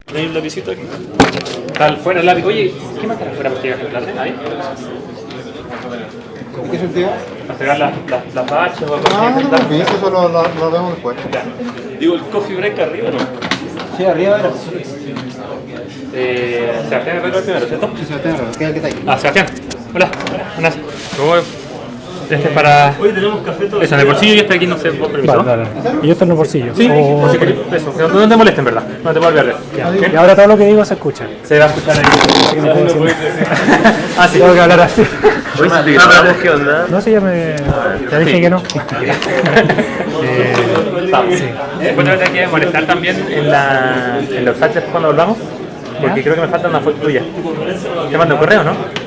¿Tenéis un lapicito aquí? Está fuera el lápiz. Oye, ¿qué más está afuera para llegar a clase? ¿Ahí? ¿En qué sentido? ¿Para pegar las baches o algo Ah, así? no, porque eso lo vemos después. Ya. Digo, ¿el coffee break arriba o no? Sí, arriba era. Sebastián Herrero primero, ¿cierto? Sí, Sebastián Herrero, que es el que está ahí. Ah, Sebastián. Hola. Buenas. Este es para... Hoy tenemos café todo. Eso, en el bolsillo y este aquí, no sé, por permiso. Vale. Y yo estoy en el bolsillo. Sí, sí, eso. No te molesten, ¿verdad? No te puedo olvidar. Ya. Y ahora todo lo que digo se escucha. Se va a escuchar ahí. Ah, sí. Tengo que hablar así. ¿Qué onda? No sé, ya dije que no. Después te voy a molestar también en los chats cuando volvamos, porque creo que me falta una foto tuya. Te mando un correo, ¿no?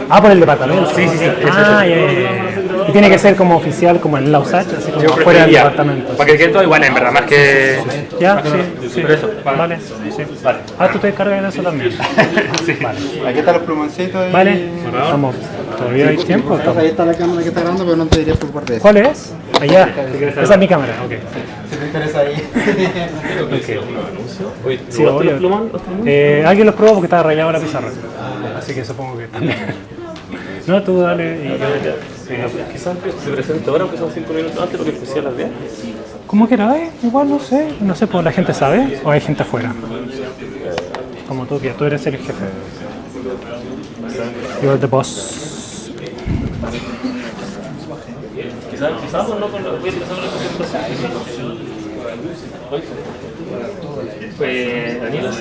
Ah, por el departamento. Sí. Eso. Ya. Y tiene que ser como oficial, como en la USACH, así como fuera del departamento. Para que quede todo igual, en verdad, más que... Ya, sí. Por eso. Vale, sí. Vale. Ah, tú te encargas de eso también. Sí. Vale. Aquí están los plumoncitos. Vale, estamos. ¿Todavía hay tiempo? Ahí está la cámara que está grabando, pero no te diría por parte de eso. ¿Cuál es? Allá. Esa es mi cámara, ok. Si te interesa ahí. Sí, obvio. Alguien los probó porque estaba rayado la pizarra. Así que supongo que también. No, tú dale y yo. Quizás se presente ahora, aunque son 5 minutos antes, porque empecé a las 10. ¿Cómo que era? Igual no sé. No sé, pues la gente sabe o hay gente afuera. Como tú, que tú eres el jefe. You're the boss. Quizás no con la... Voy a empezar pues, Daniela.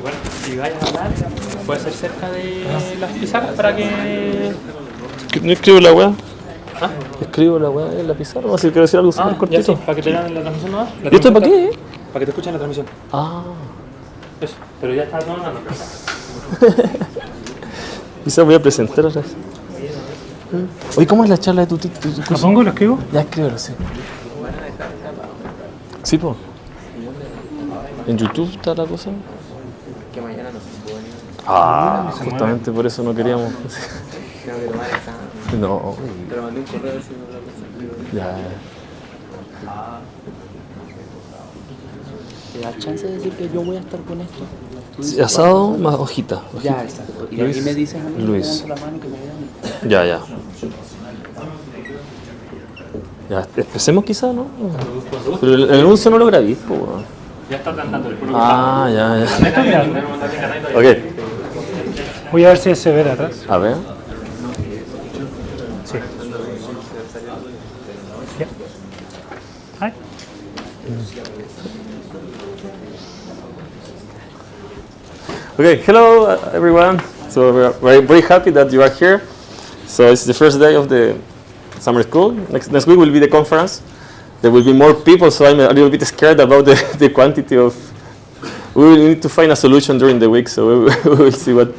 Bueno, si vayas a hablar, puede ser cerca de las pizarras para que... ¿No escribo la weá? ¿Ah? Escribo la weá en la pizarra, no sé si quiero decir algo súper cortito. Ya sí, para que te vean la transmisión nomás. ¿Y esto para qué? Para que te escuchen la transmisión. Ah. Eso, pero ya está tomando. Quizás voy a presentar otra vez. Oye, ¿cómo es la charla de tu ¿Lo pongo? ¿Lo escribo? Ya escríbelo, sí. Sí, po. ¿En YouTube está la cosa? Que mañana no se puede. Ah, justamente por eso no queríamos. Tengo que tomar examen. No. Pero mandé un correo así con la cosa. Ya. ¿Te da chance de decir que yo voy a estar con esto? Sí, asado más hojita. Ya, exacto. Y Luis. ahí me dices a mí Luis. que me levanto la mano y que me vean. Ya. Ya, empecemos quizá, ¿no? Pero el anuncio no lo grabé, po, weón. Ya está cantando el puro. Ah, ya. Ok, Voy a ver si se ve de atrás. a ver. Sí. Ya. Hi. Okay, hello everyone. So we're very happy that you are here. So it's the first day of the summer school. Next week will be the conference. There will be more people, so I'm a little bit scared about the quantity of... We will need to find a solution during the week, so we will see what...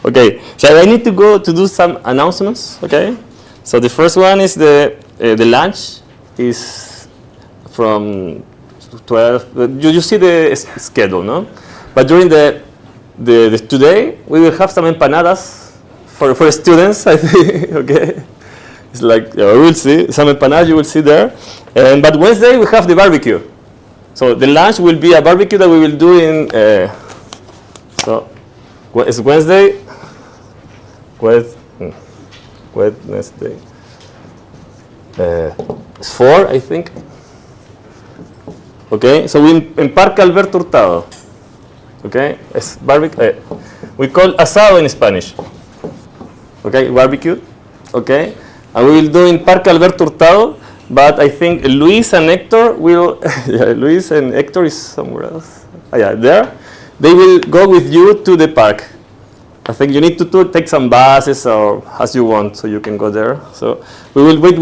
Okay, so I need to go to do some announcements, okay? So the first one is the lunch is from 12... You see the schedule, no? But during the today, we will have some empanadas for students, I think, okay? It's like, we will see, some empanadas you will see there. But Wednesday, we have the barbecue. So the lunch will be a barbecue that we will do in, so it's Wednesday, Wednesday. It's 4, I think. Okay, so in Parque Alberto Hurtado. Okay, it's barbecue. We call asado in Spanish. Okay, barbecue. Okay, and we will do in Parque Alberto Hurtado. But I think Luis and Hector will. Yeah, Luis and Hector is somewhere else. Yeah, there. They will go with you to the park. I think you need to take some buses or as you want, so you can go there. So we will wait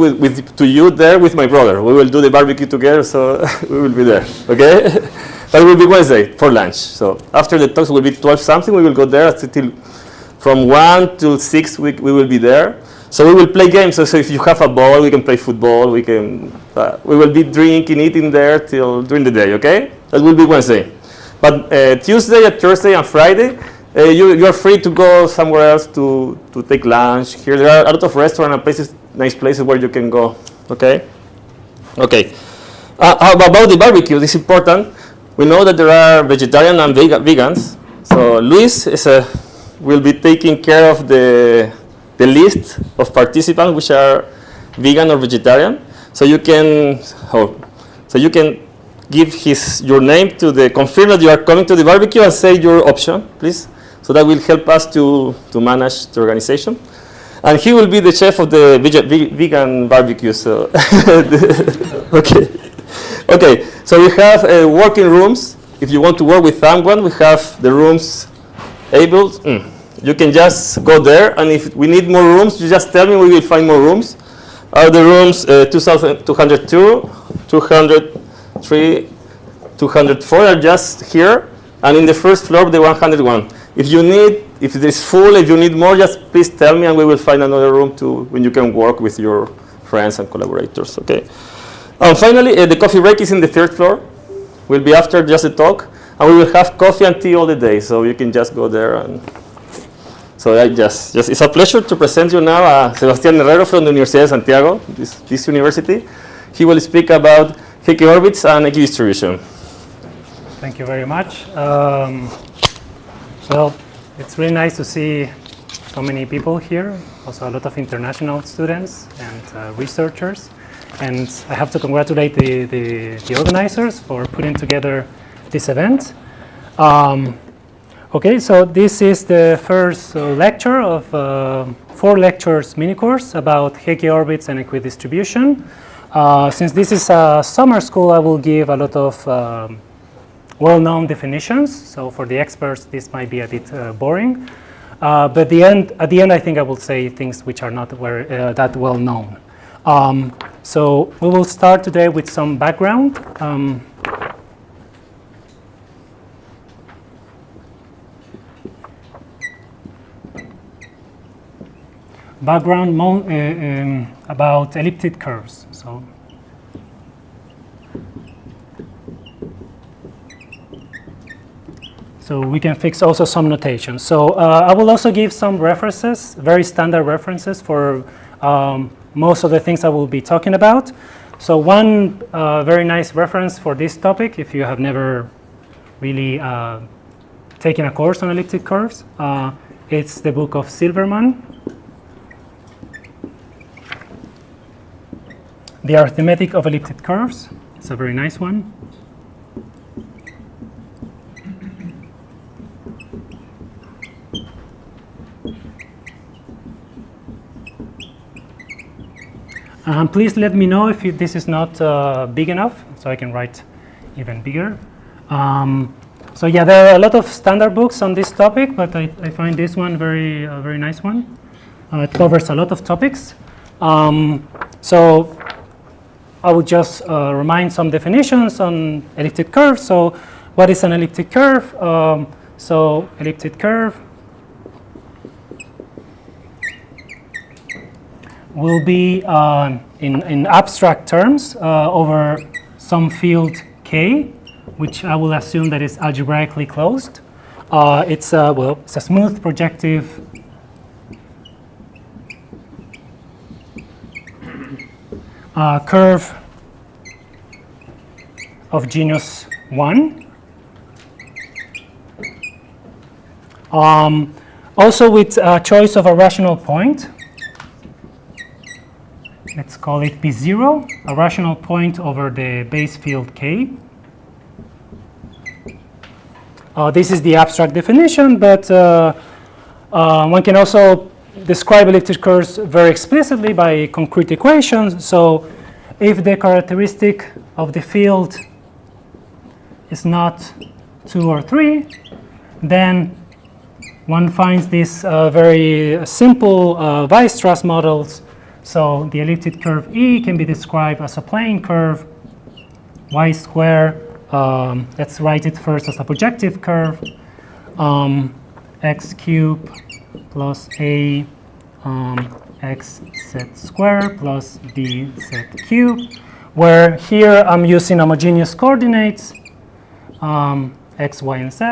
to you there with my brother. We will do the barbecue together, so we will be there. Okay. But it will be Wednesday for lunch. So after the talks will be 12 something. We will go there till from 1 till 6. We will be there. So we will play games. So if you have a ball, we can play football. We can. We will be drinking, eating there till during the day. Okay. That will be Wednesday. But Tuesday, Thursday, and Friday, you're free to go somewhere else to take lunch. Here there are a lot of restaurants and places, nice places where you can go. Okay? Okay. About the barbecue, this is important. We know that there are vegetarian and vegans. So Luis will be taking care of the list of participants which are vegan or vegetarian. So you can give your name to confirm that you are coming to the barbecue and say your option, please. So that will help us to manage the organization. And he will be the chef of the vegan barbecue. So okay. Okay, so we have working rooms. If you want to work with someone, we have the rooms able. You can just go there, and if we need more rooms, you just tell me, we will find more rooms. Are the rooms 202, 203, 204 are just here, and in the first floor, the 101. If it is full, if you need more, just please tell me, and we will find another room when you can work with your friends and collaborators, okay? And finally, the coffee break is in the third floor. Will be after just the talk, and we will have coffee and tea all the day, so you can just go there. And so it's a pleasure to present you now Sebastián Herrero from the Universidad de Santiago, this university. He will speak about Hecke orbits and equidistribution. Thank you very much. Well, it's really nice to see so many people here, also a lot of international students and researchers. And I have to congratulate the organizers for putting together this event. Okay, so this is the first lecture of 4 lectures mini course about Hecke orbits and equidistribution. Since this is a summer school, I will give a lot of well-known definitions. So for the experts, this might be a bit boring. But at the end, I think I will say things which are not that well known. So we will start today with some background. Background about elliptic curves. So we can fix also some notation. So I will also give some references, very standard references for most of the things I will be talking about. So one very nice reference for this topic, if you have never really taken a course on elliptic curves, it's the book of Silverman, The Arithmetic of Elliptic Curves. It's a very nice one. Please let me know if this is not big enough, so I can write even bigger. So yeah, there are a lot of standard books on this topic, but I find this one very nice one. It covers a lot of topics. So I will just remind some definitions on elliptic curves. So what is an elliptic curve? So elliptic curve will be in abstract terms over some field K, which I will assume that is algebraically closed. It's a smooth projective curve of genus 1. Also with choice of a rational point. Let's call it P0, a rational point over the base field K. This is the abstract definition, but one can also describe elliptic curves very explicitly by concrete equations. So if the characteristic of the field is not 2 or 3, then one finds these very simple Weierstrass models. So the elliptic curve E can be described as a plane curve, y square. Let's write it first as a projective curve, x cubed plus a x z squared plus b z cubed, where here I'm using homogeneous coordinates, x, y, and z.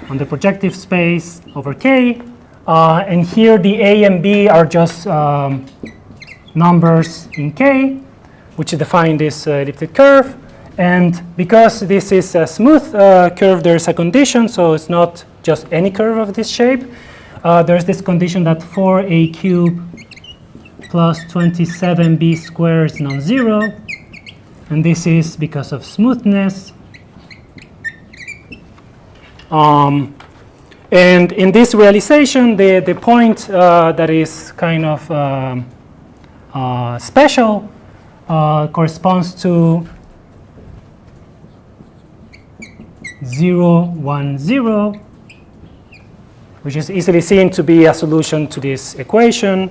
On the projective space over K. And here the A and B are just numbers in K, which define this elliptic curve. And because this is a smooth curve, there's a condition, so it's not just any curve of this shape. There's this condition that 4a cubed plus 27b squared is non-zero. And this is because of smoothness. And in this realization, the point that is kind of special corresponds to 0, 1, 0, which is easily seen to be a solution to this equation.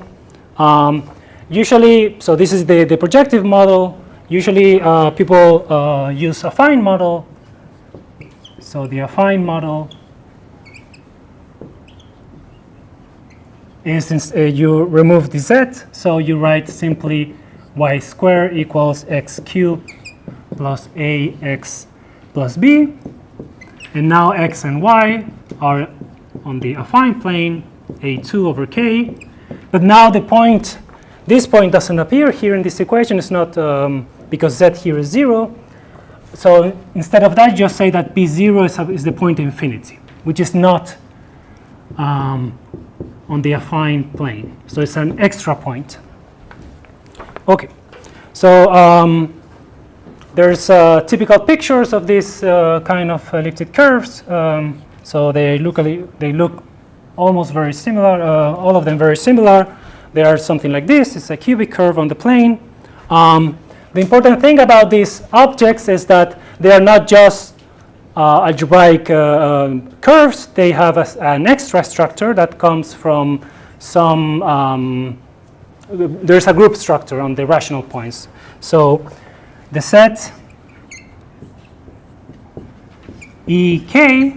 Usually, so this is the projective model. Usually, people use affine model. So the affine model is since you remove the z, so you write simply y squared equals x cubed plus ax plus b. And now x and y are on the affine plane, a2 over k. But now the point, this point doesn't appear here in this equation. It's not because z here is 0. So instead of that, just say that b0 is the point infinity, which is not on the affine plane. So it's an extra point. Okay. So there's typical pictures of these kind of elliptic curves. So they look almost very similar. All of them very similar. They are something like this. It's a cubic curve on the plane. The important thing about these objects is that they are not just algebraic curves. They have an extra structure that comes from some, there's a group structure on the rational points. So the set EK,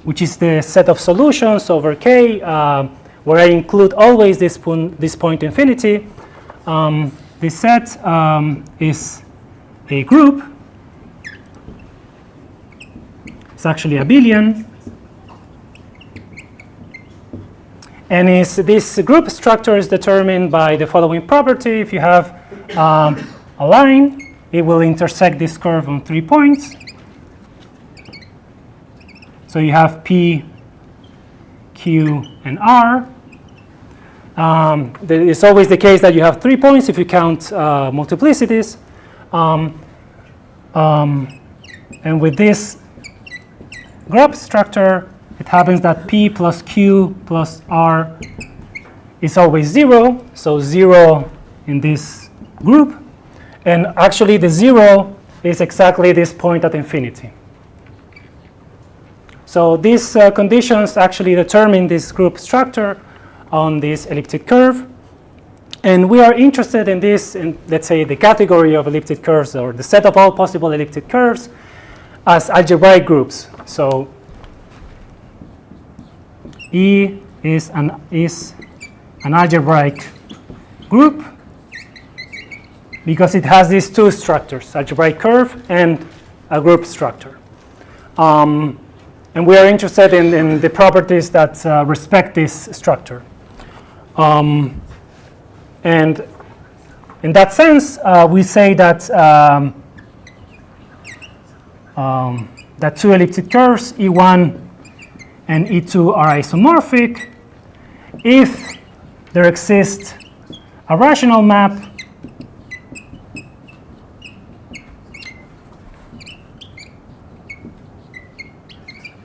which is the set of solutions over K, where I include always this point infinity. This set is a group. It's actually a billion. And this group structure is determined by the following property. If you have a line, it will intersect this curve on 3 points. So you have P, Q, and R. It's always the case that you have 3 points if you count multiplicities. And with this group structure, it happens that P plus Q plus R is always 0. So 0 in this group. And actually, the 0 is exactly this point at infinity. So these conditions actually determine this group structure on this elliptic curve. And we are interested in this, in, let's say, the category of elliptic curves or the set of all possible elliptic curves as algebraic groups. So E is an algebraic group because it has these two structures, algebraic curve and a group structure. And we are interested in the properties that respect this structure. And in that sense, we say that that two elliptic curves, E1 and E2, are isomorphic if there exists a rational map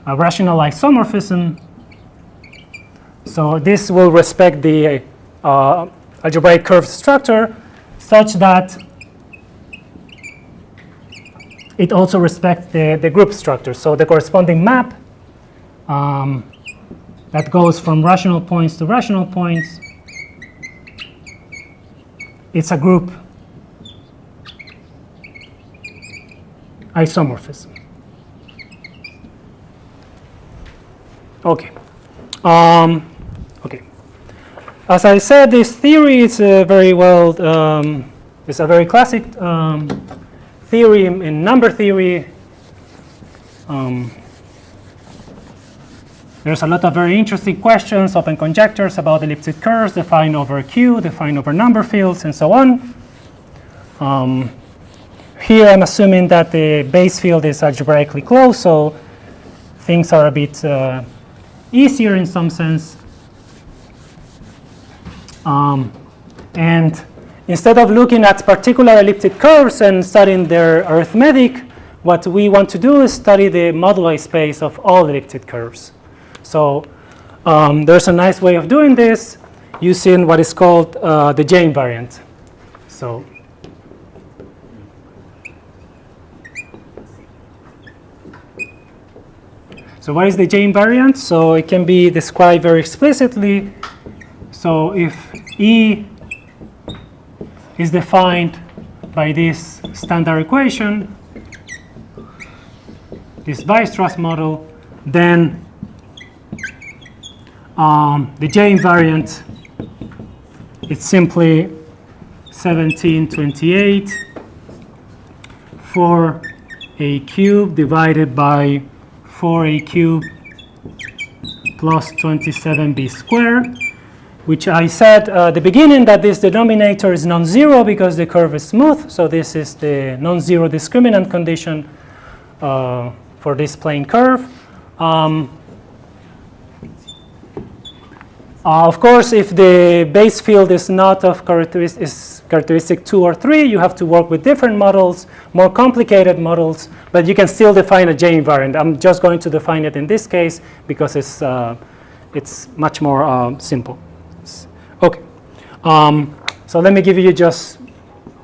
a rational isomorphism. So this will respect the algebraic curve structure such that it also respects the group structure. So the corresponding map that goes from rational points to rational points, it's a group isomorphism. Okay. Okay. as I said, this theory is very well, it's a very classic theory in number theory. There's a lot of very interesting questions, open conjectures about elliptic curves defined over Q, defined over number fields, and so on. Here I'm assuming that the base field is algebraically closed, so things are a bit easier in some sense. And instead of looking at particular elliptic curves and studying their arithmetic, what we want to do is study the moduli space of all elliptic curves. So there's a nice way of doing this using what is called the J invariant. So what is the J invariant? So it can be described very explicitly. So if E is defined by this standard equation, this Weierstrass model, then the J invariant is simply 1728 4a cubed divided by 4a cubed plus 27b squared, which I said at the beginning that this denominator is non-zero because the curve is smooth. So this is the non-zero discriminant condition for this plane curve. Of course, if the base field is not of characteristic 2 or 3, you have to work with different models, more complicated models, but you can still define a J invariant. I'm just going to define it in this case because it's much more simple. Okay. So let me give you just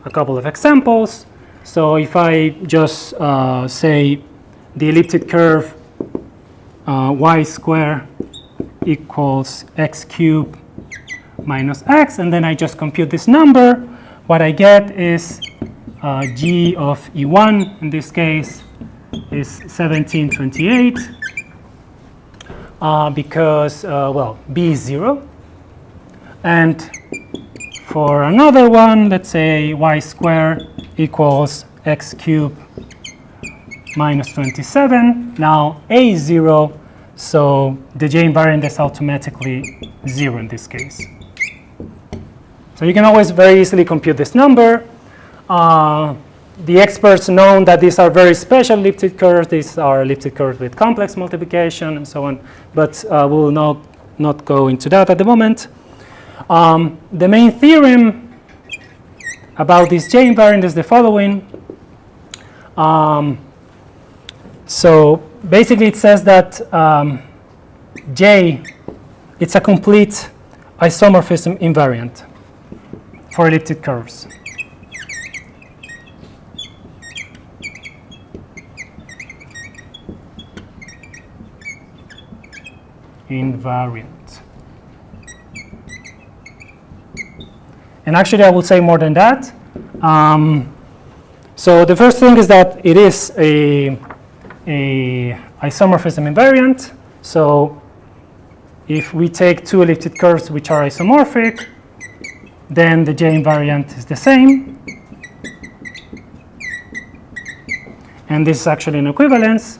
a couple of examples. So if I just say the elliptic curve y squared equals x cubed minus x, and then I just compute this number, what I get is g of E1 in this case is 1728 because, well, b is 0. And for another one, let's say y squared equals x cubed minus 27. Now a is 0. So the J invariant is automatically 0 in this case. So you can always very easily compute this number. The experts know that these are very special elliptic curves. These are elliptic curves with complex multiplication and so on. But we will not go into that at the moment. The main theorem about this J invariant is the following. So basically it says that J, it's a complete isomorphism invariant for elliptic curves. Invariant. And actually I will say more than that. So the first thing is that it is a isomorphism invariant. So if we take two elliptic curves which are isomorphic, then the J invariant is the same. And this is actually an equivalence,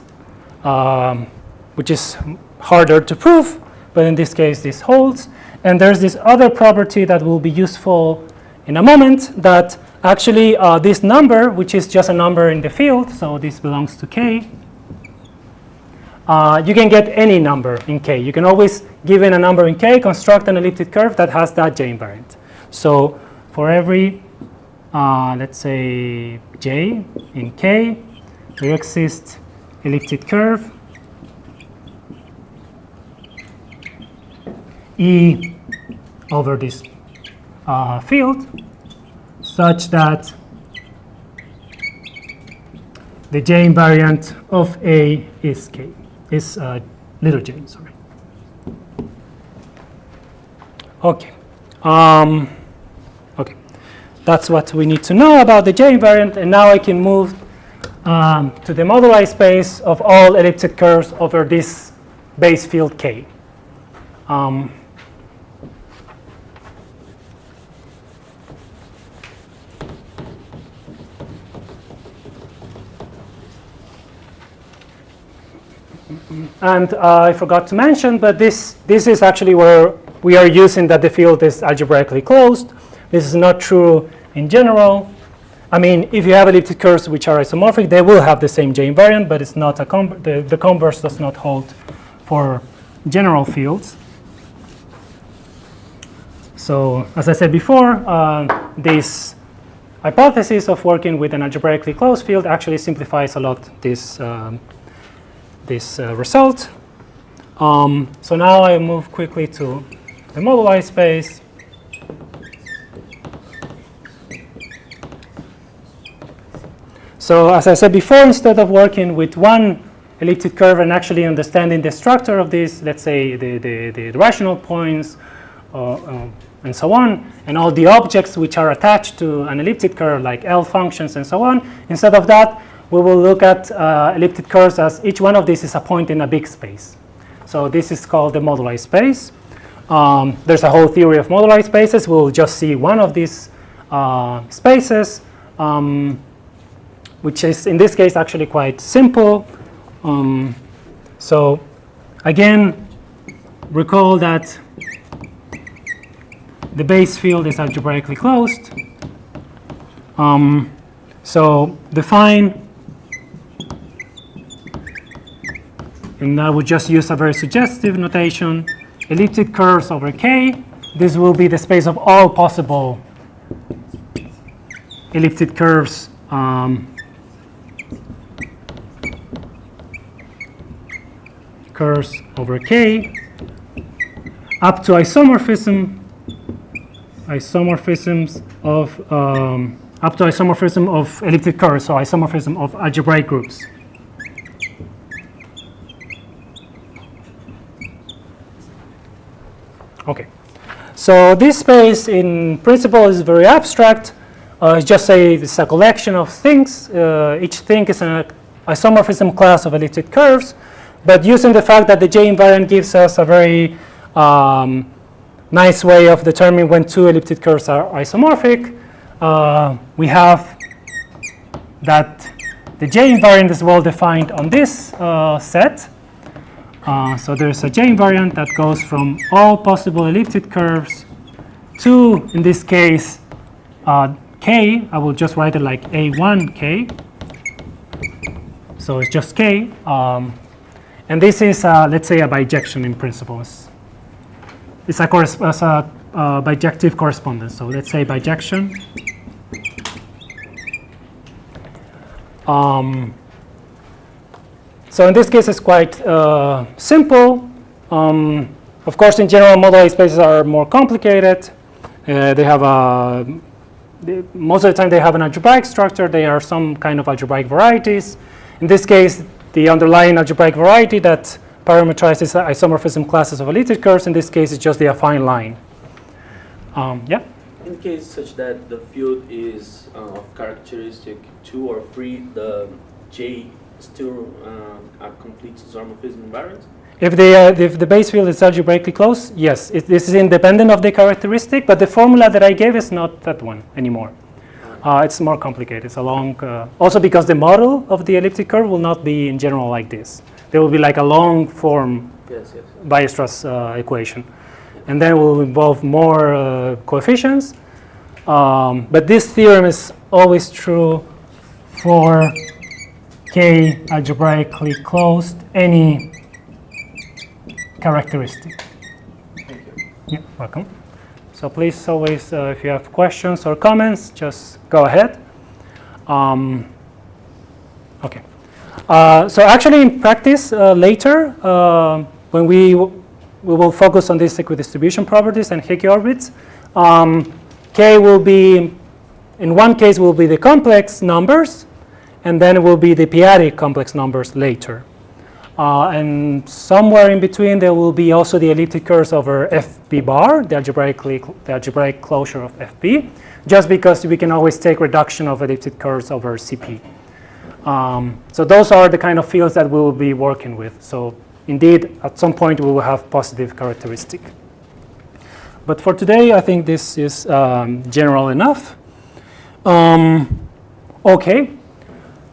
which is harder to prove, but in this case this holds. And there's this other property that will be useful in a moment, that actually this number, which is just a number in the field, so this belongs to K, you can get any number in K. You can always, given a number in K, construct an elliptic curve that has that J invariant. So for every, let's say, J in K, there exists elliptic curve E over this field such that the J invariant of A is K. Is little j, sorry. Okay. Okay. That's what we need to know about the J invariant, and now I can move to the moduli space of all elliptic curves over this base field K. And I forgot to mention, but this is actually where we are using that the field is algebraically closed. This is not true in general. I mean, if you have elliptic curves which are isomorphic, they will have the same J invariant, but it's not the converse does not hold for general fields. So, as I said before, this hypothesis of working with an algebraically closed field actually simplifies a lot this result. So now I move quickly to the moduli space. So as I said before, instead of working with one elliptic curve and actually understanding the structure of this, let's say the rational points and so on, and all the objects which are attached to an elliptic curve like L functions and so on, instead of that, we will look at elliptic curves as each one of these is a point in a big space. So this is called the moduli space. There's a whole theory of moduli spaces. We'll just see one of these spaces, which is in this case actually quite simple. So again, recall that the base field is algebraically closed. So define, and I would just use a very suggestive notation, elliptic curves over K. This will be the space of all possible elliptic curves curves over K up to isomorphisms of up to isomorphism of elliptic curves, so isomorphism of algebraic groups. Okay, so this space in principle is very abstract. It's just it's a collection of things. Each thing is an isomorphism class of elliptic curves, but using the fact that the J invariant gives us a very nice way of determining when two elliptic curves are isomorphic, we have that the J invariant is well defined on this set. So there's a J invariant that goes from all possible elliptic curves to, in this case, K. I will just write it like A1K. So it's just K. And this is, let's say, a bijection in principle. It's a bijective correspondence. So let's say bijection. So in this case, it's quite simple. Of course, in general, moduli spaces are more complicated. They have most of the time they have an algebraic structure. They are some kind of algebraic varieties. In this case, the underlying algebraic variety that parameterizes isomorphism classes of elliptic curves, in this case, is just the affine line. Yeah? In case such that the field is of characteristic 2 or 3, the J still a complete isomorphism invariant? If the base field is algebraically closed, yes. This is independent of the characteristic, but the formula that I gave is not that one anymore. It's more complicated. It's a long, also because the model of the elliptic curve will not be in general like this. There will be like a long form Weierstrass equation. And then it will involve more coefficients. But this theorem is always true for K algebraically closed, any characteristic. Thank you. Yeah, welcome. So please always, if you have questions or comments, just go ahead. Okay. So actually in practice later, when we will focus on these equidistribution properties and Hicke orbits, K will be, in one case will be the complex numbers, and then it will be the p-adic complex numbers later. And somewhere in between there will be also the elliptic curves over FP bar, the algebraic closure of FP, just because we can always take reduction of elliptic curves over CP. So those are the kind of fields that we will be working with. So indeed, at some point we will have positive characteristic. But for today, I think this is general enough. Okay.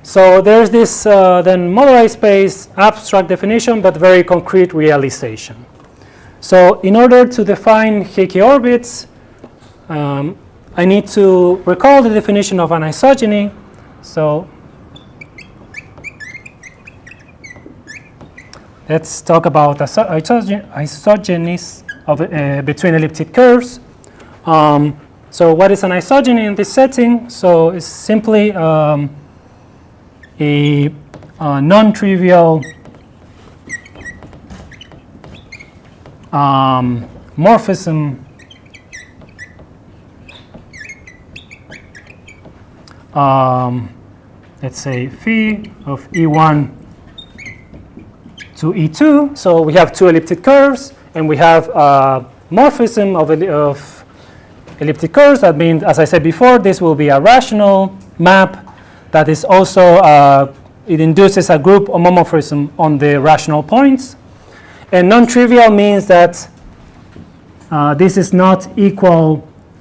So there's this then moduli space abstract definition, but very concrete realization. So in order to define Hickey orbits, I need to recall the definition of an isogeny. So let's talk about isogenies of, between elliptic curves. So what is an isogeny in this setting? So it's simply a non-trivial morphism let's say phi of E1 to E2. So we have two elliptic curves, and we have a morphism of elliptic curves. That means, as I said before, this will be a rational map that is also, it induces a group homomorphism on the rational points. And non-trivial means that this is not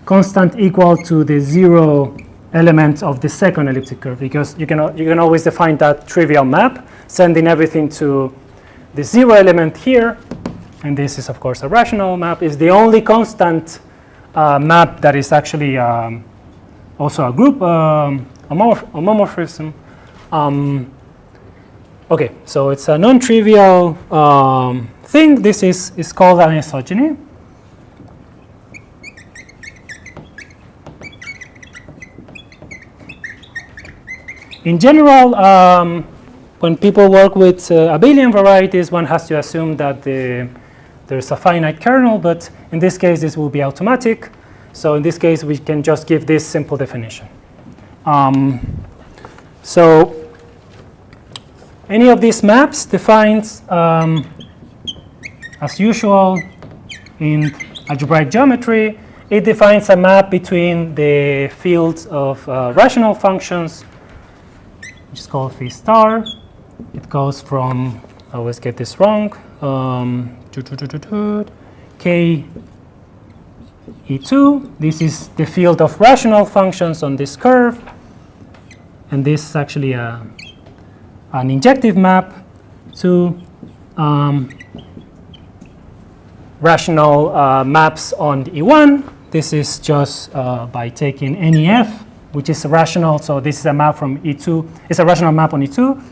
constant equal to the 0 element of the second elliptic curve, because you can always define that trivial map, sending everything to the 0 element here, and this is of course a rational map, is the only constant map that is actually also a group homomorphism. Okay, so it's a non-trivial thing. This is called an isogeny. In general, when people work with abelian varieties, one has to assume that there's a finite kernel, but in this case, this will be automatic. So in this case, we can just give this simple definition. So any of these maps defines, as usual in algebraic geometry, it defines a map between the fields of rational functions, which is called phi star. It goes from, I always get this wrong, k E2. This is the field of rational functions on this curve. And this is actually an injective map to rational maps on E1. This is just by taking any f, which is rational. So this is a map from E2. It's a rational map on E2.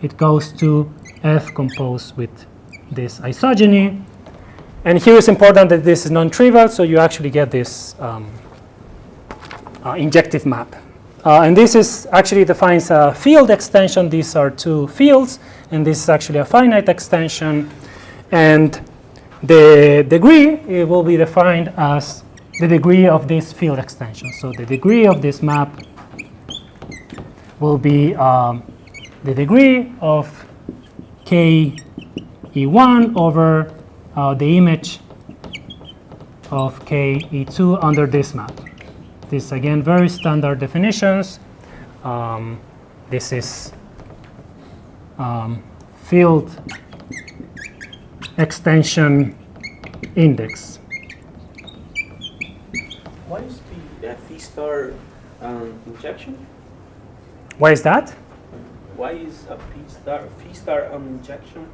It goes to f composed with this isogeny. And here it's important that this is non-trivial, so you actually get this injective map. And this is actually defines a field extension. These are two fields, and this is actually a finite extension. And the degree, it will be defined as the degree of this field extension. So the degree of this map will be the degree of k E1 over the image of k E2 under this map. This again very standard definitions. This is field extension index. Why is the phi star injection? Why is that? Why is a phi star injection?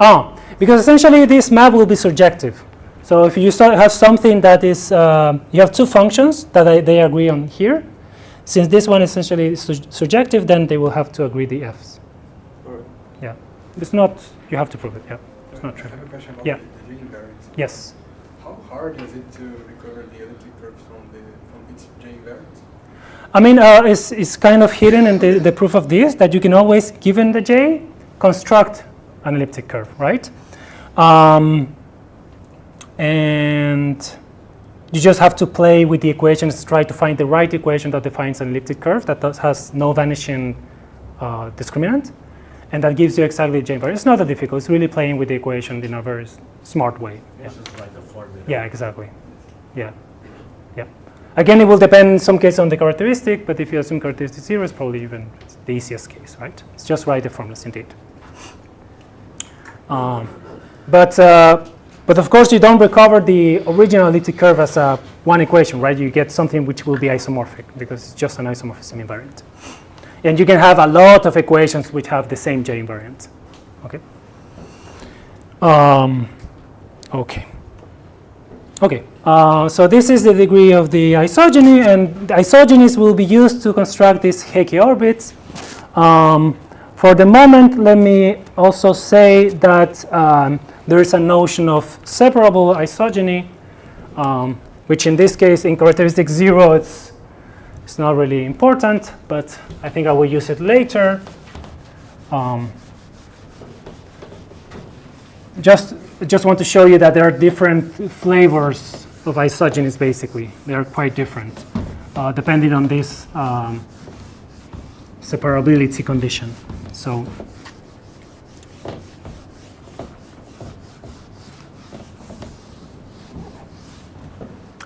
Oh, because essentially this map will be surjective. So if you have something that is, you have two functions that they agree on here. Since this one is essentially surjective, then they will have to agree the f's. All right. Yeah, it's not. You have to prove it. Yeah, it's not true. I have a question about Yeah. the J invariance. Yes. How hard is it to recover the elliptic curves from its J invariance? I mean, it's kind of hidden in the proof of this, that you can always, given the J, construct an elliptic curve, right? And you just have to play with the equations, try to find the right equation that defines an elliptic curve that has no vanishing discriminant, and that gives you exactly the J invariance. It's not that difficult. It's really playing with the equation in a very smart way. Yeah. Just like the formula. Yeah, exactly. Yeah. Yeah. Again, it will depend in some cases on the characteristic, but if you assume characteristic 0, it's probably even the easiest case, right? It's just write the formulas indeed. But of course, you don't recover the original elliptic curve as one equation, right? You get something which will be isomorphic because it's just an isomorphism invariant. And you can have a lot of equations which have the same J invariant. Okay. Okay. Okay. So this is the degree of the isogeny, and the isogenies will be used to construct these Hecke orbits. For the moment, let me also say that there is a notion of separable isogeny, which in this case, in characteristic 0, it's not really important, but I think I will use it later. Just want to show you that there are different flavors of isogenies, basically. They are quite different, depending on this separability condition. So,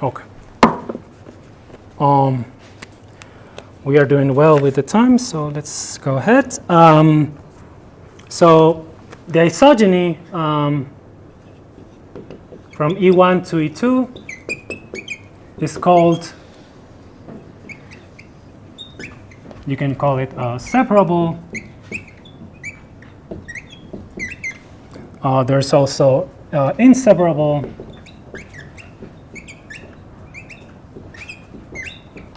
okay. We are doing well with the time, so let's go ahead. So the isogeny from E1 to E2 is called, you can call it separable. There's also inseparable,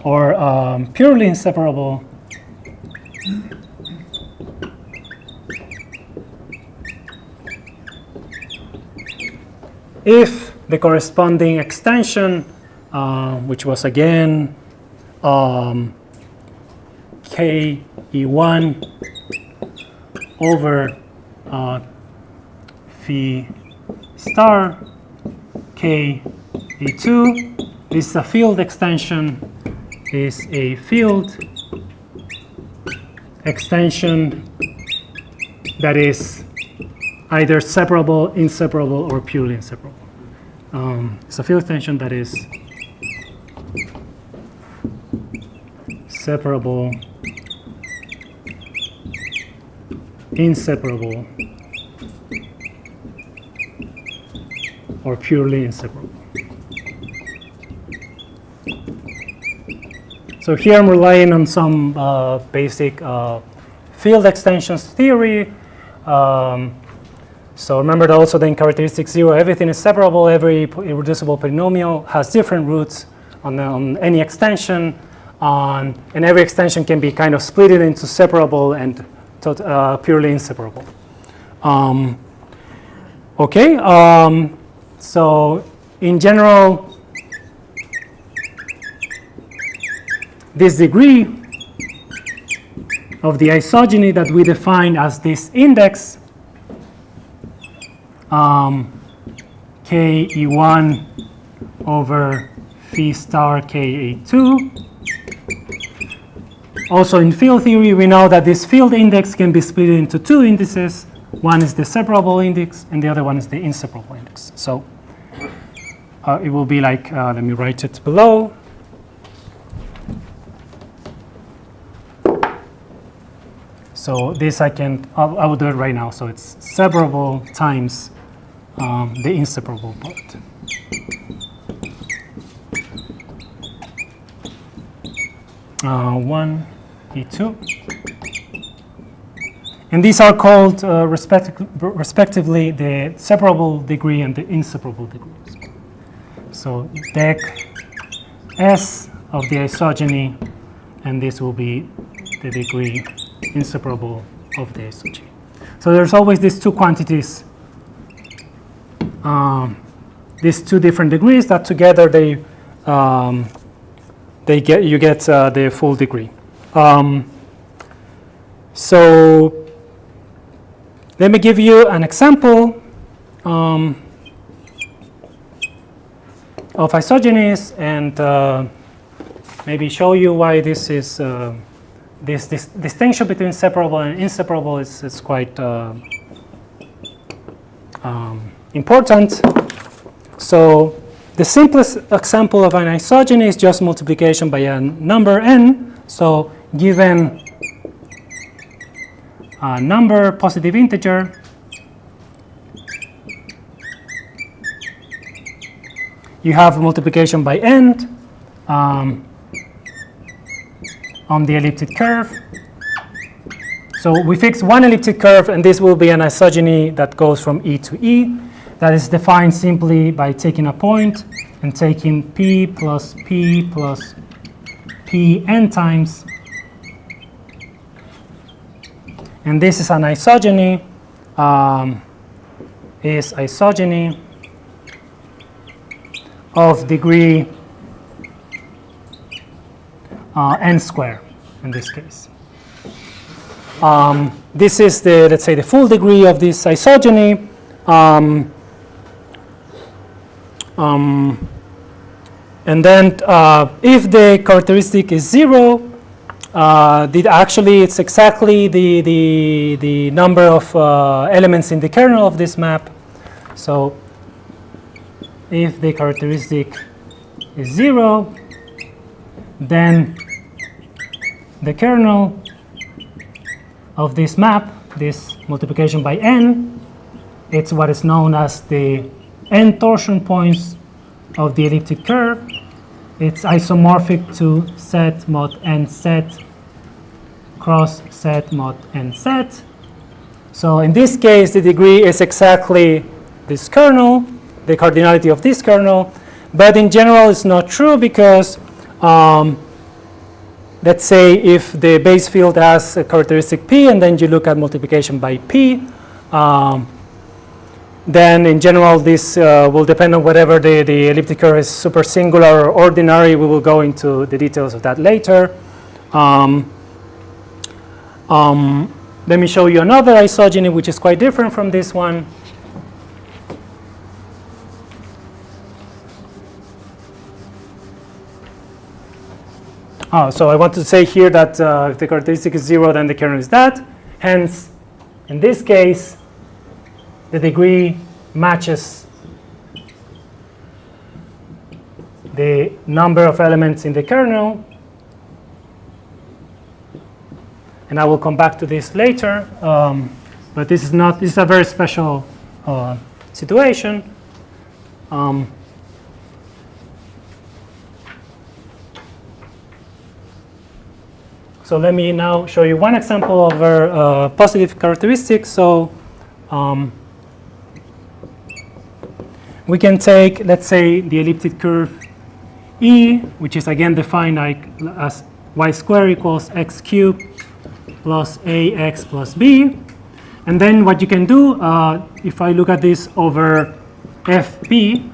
or purely inseparable, if the corresponding extension, which was again Ke1 over phi star Ke2, this is a field extension, is a field extension that is either separable, inseparable, or purely inseparable. It's a field extension that is separable, inseparable, or purely inseparable. So here I'm relying on some basic field extensions theory. So remember that also in characteristic 0, everything is separable. Every irreducible polynomial has different roots on any extension. And every extension can be kind of split into separable and purely inseparable. Okay, so in general, this degree of the isogeny that we define as this index, Ke1 over phi star Ka2. Also in field theory, we know that this field index can be split into two indices. One is the separable index, and the other one is the inseparable index. So it will be like, let me write it below. So this I will do it right now. So it's separable times the inseparable part. One, E2. And these are called respectively the separable degree and the inseparable degrees. So dec S of the isogeny, and this will be the degree inseparable of the isogeny. So there's always these two quantities, these two different degrees that together you get the full degree. So let me give you an example of isogenies and maybe show you why this is this distinction between separable and inseparable is quite important. So the simplest example of an isogeny is just multiplication by a number n. So given a number, positive integer, you have multiplication by n on the elliptic curve, So we fix one elliptic curve, and this will be an isogeny that goes from E to E. That is defined simply by taking a point and taking P plus P plus P n times. And this is an isogeny, is isogeny of degree n square in this case. This is the, let's say, the full degree of this isogeny. And then if the characteristic is 0, actually it's exactly the number of elements in the kernel of this map. So if the characteristic is 0, then the kernel of this map, this multiplication by n, it's what is known as the n torsion points of the elliptic curve. It's isomorphic to set mod n set cross set mod n set. So in this case, the degree is exactly this kernel, the cardinality of this kernel. But in general, it's not true because let's say if the base field has a characteristic p, and then you look at multiplication by p, then in general this will depend on whatever the elliptic curve is super singular or ordinary. We will go into the details of that later. Let me show you another isogeny which is quite different from this one. So I want to say here that if the characteristic is 0, then the kernel is that. Hence, in this case, the degree matches the number of elements in the kernel. And I will come back to this later. But this is a very special situation. So let me now show you one example of our positive characteristics. So we can take, let's say, the elliptic curve E, which is again defined as y squared equals x cubed plus ax plus b. And then what you can do, if I look at this over fp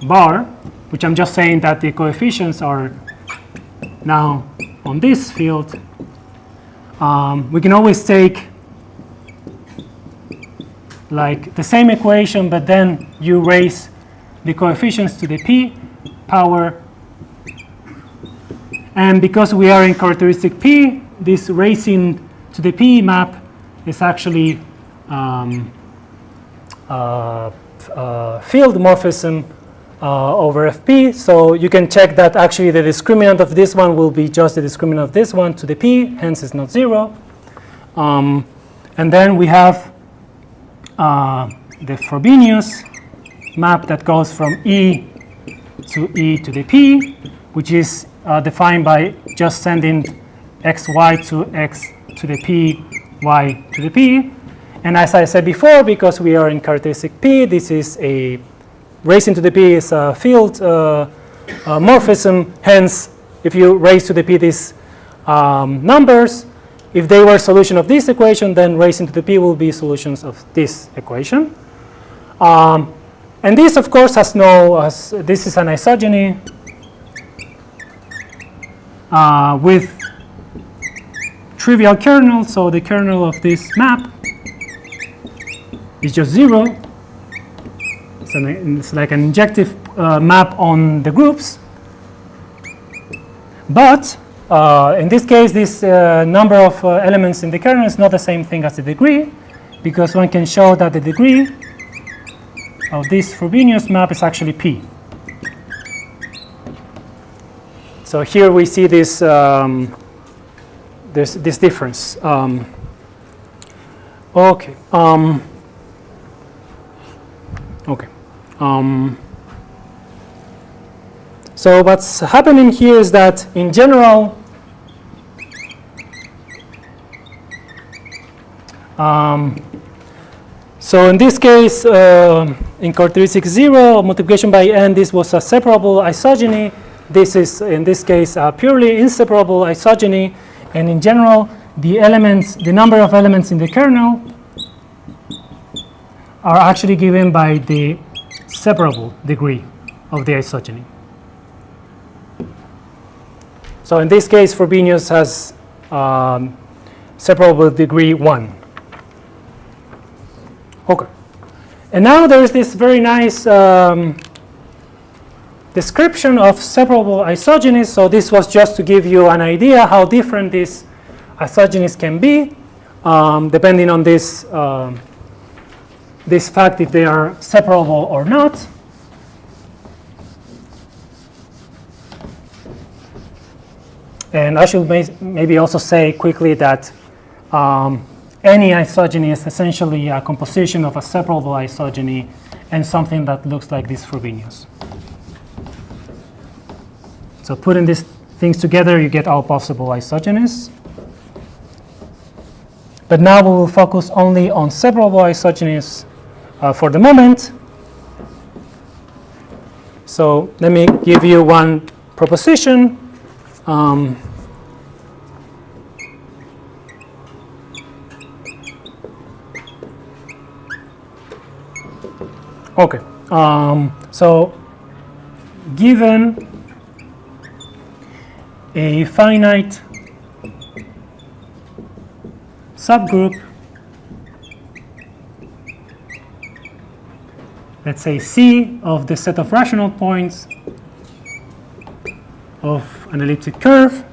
bar, which I'm just saying that the coefficients are now on this field, we can always take like the same equation, but then you raise the coefficients to the p power. And because we are in characteristic p, this raising to the p map is actually field morphism over fp. So you can check that actually the discriminant of this one will be just the discriminant of this one to the p, hence it's not 0. And then we have the Frobenius map that goes from e to the p, which is defined by just sending xy to x to the p, y to the p. And as I said before, because we are in characteristic p, this is a raising to the p is a field morphism. Hence, if you raise to the p these numbers, if they were solution of this equation, then raising to the p will be solutions of this equation. And this, of course, has this is an isogeny with trivial kernel. So the kernel of this map is just 0. It's like an injective map on the groups. But in this case, this number of elements in the kernel is not the same thing as the degree, because one can show that the degree of this Frobenius map is actually p. So here we see this this difference. Okay. Okay. So what's happening here is that in general, So in this case, in characteristic 0, multiplication by n, this was a separable isogeny. This is, in this case, a purely inseparable isogeny. And in general, the elements, the number of elements in the kernel are actually given by the separable degree of the isogeny. So in this case, Frobenius has separable degree 1. Okay. And now there is this very nice description of separable isogenies. So this was just to give you an idea how different these isogenies can be, depending on this, this fact if they are separable or not. And I should maybe also say quickly that any isogeny is essentially a composition of a separable isogeny and something that looks like this Frobenius. So putting these things together, you get all possible isogenies. But now we will focus only on separable isogenies for the moment. So let me give you one proposition. Okay, so given a finite subgroup, let's say C of the set of rational points of an elliptic curve,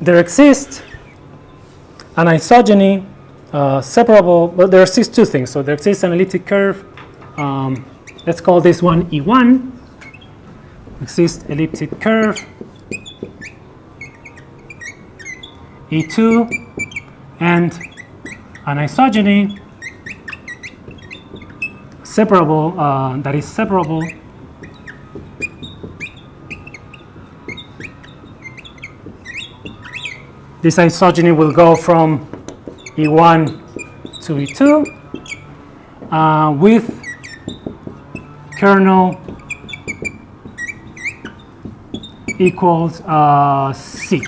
there exists an isogeny separable, well, there exists two things. So there exists an elliptic curve. Let's call this one E1. Exists elliptic curve E2 and an isogeny separable that is separable this isogeny will go from E1 to E2 with kernel equals C.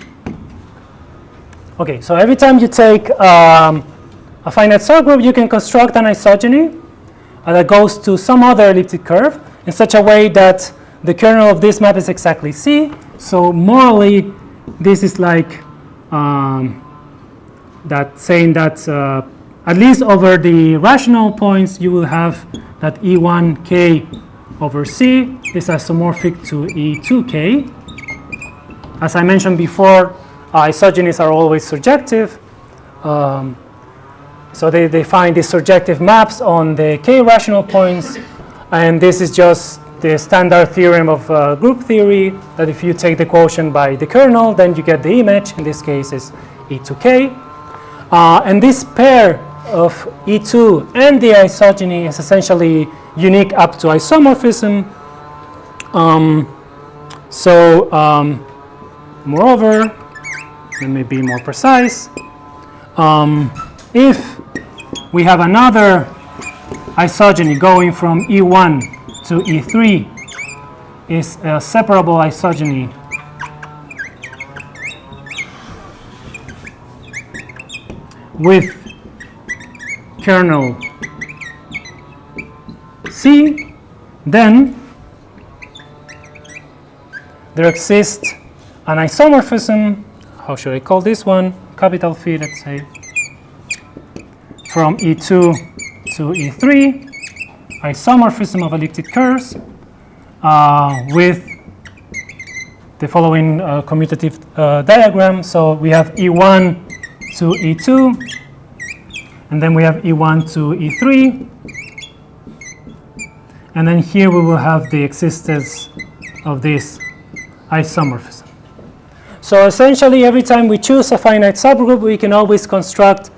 Okay, so every time you take a finite subgroup, you can construct an isogeny that goes to some other elliptic curve in such a way that the kernel of this map is exactly C. So morally, this is like that saying that at least over the rational points, you will have that E1k over C is isomorphic to E2k. As I mentioned before, isogenies are always surjective. So they find these surjective maps on the k rational points. And this is just the standard theorem of group theory, that if you take the quotient by the kernel, then you get the image. In this case, is E2k. And this pair of E2 and the isogeny is essentially unique up to isomorphism. Moreover, let me be more precise. If we have another isogeny going from E1 to E3 is a separable isogeny with kernel C, then there exists an isomorphism, how should I call this one? Capital phi, let's say, from E2 to E3, isomorphism of elliptic curves with the following commutative diagram. So we have E1 to E2, and then we have E1 to E3, and then here we will have the existence of this isomorphism. So essentially, every time we choose a finite subgroup, we can always construct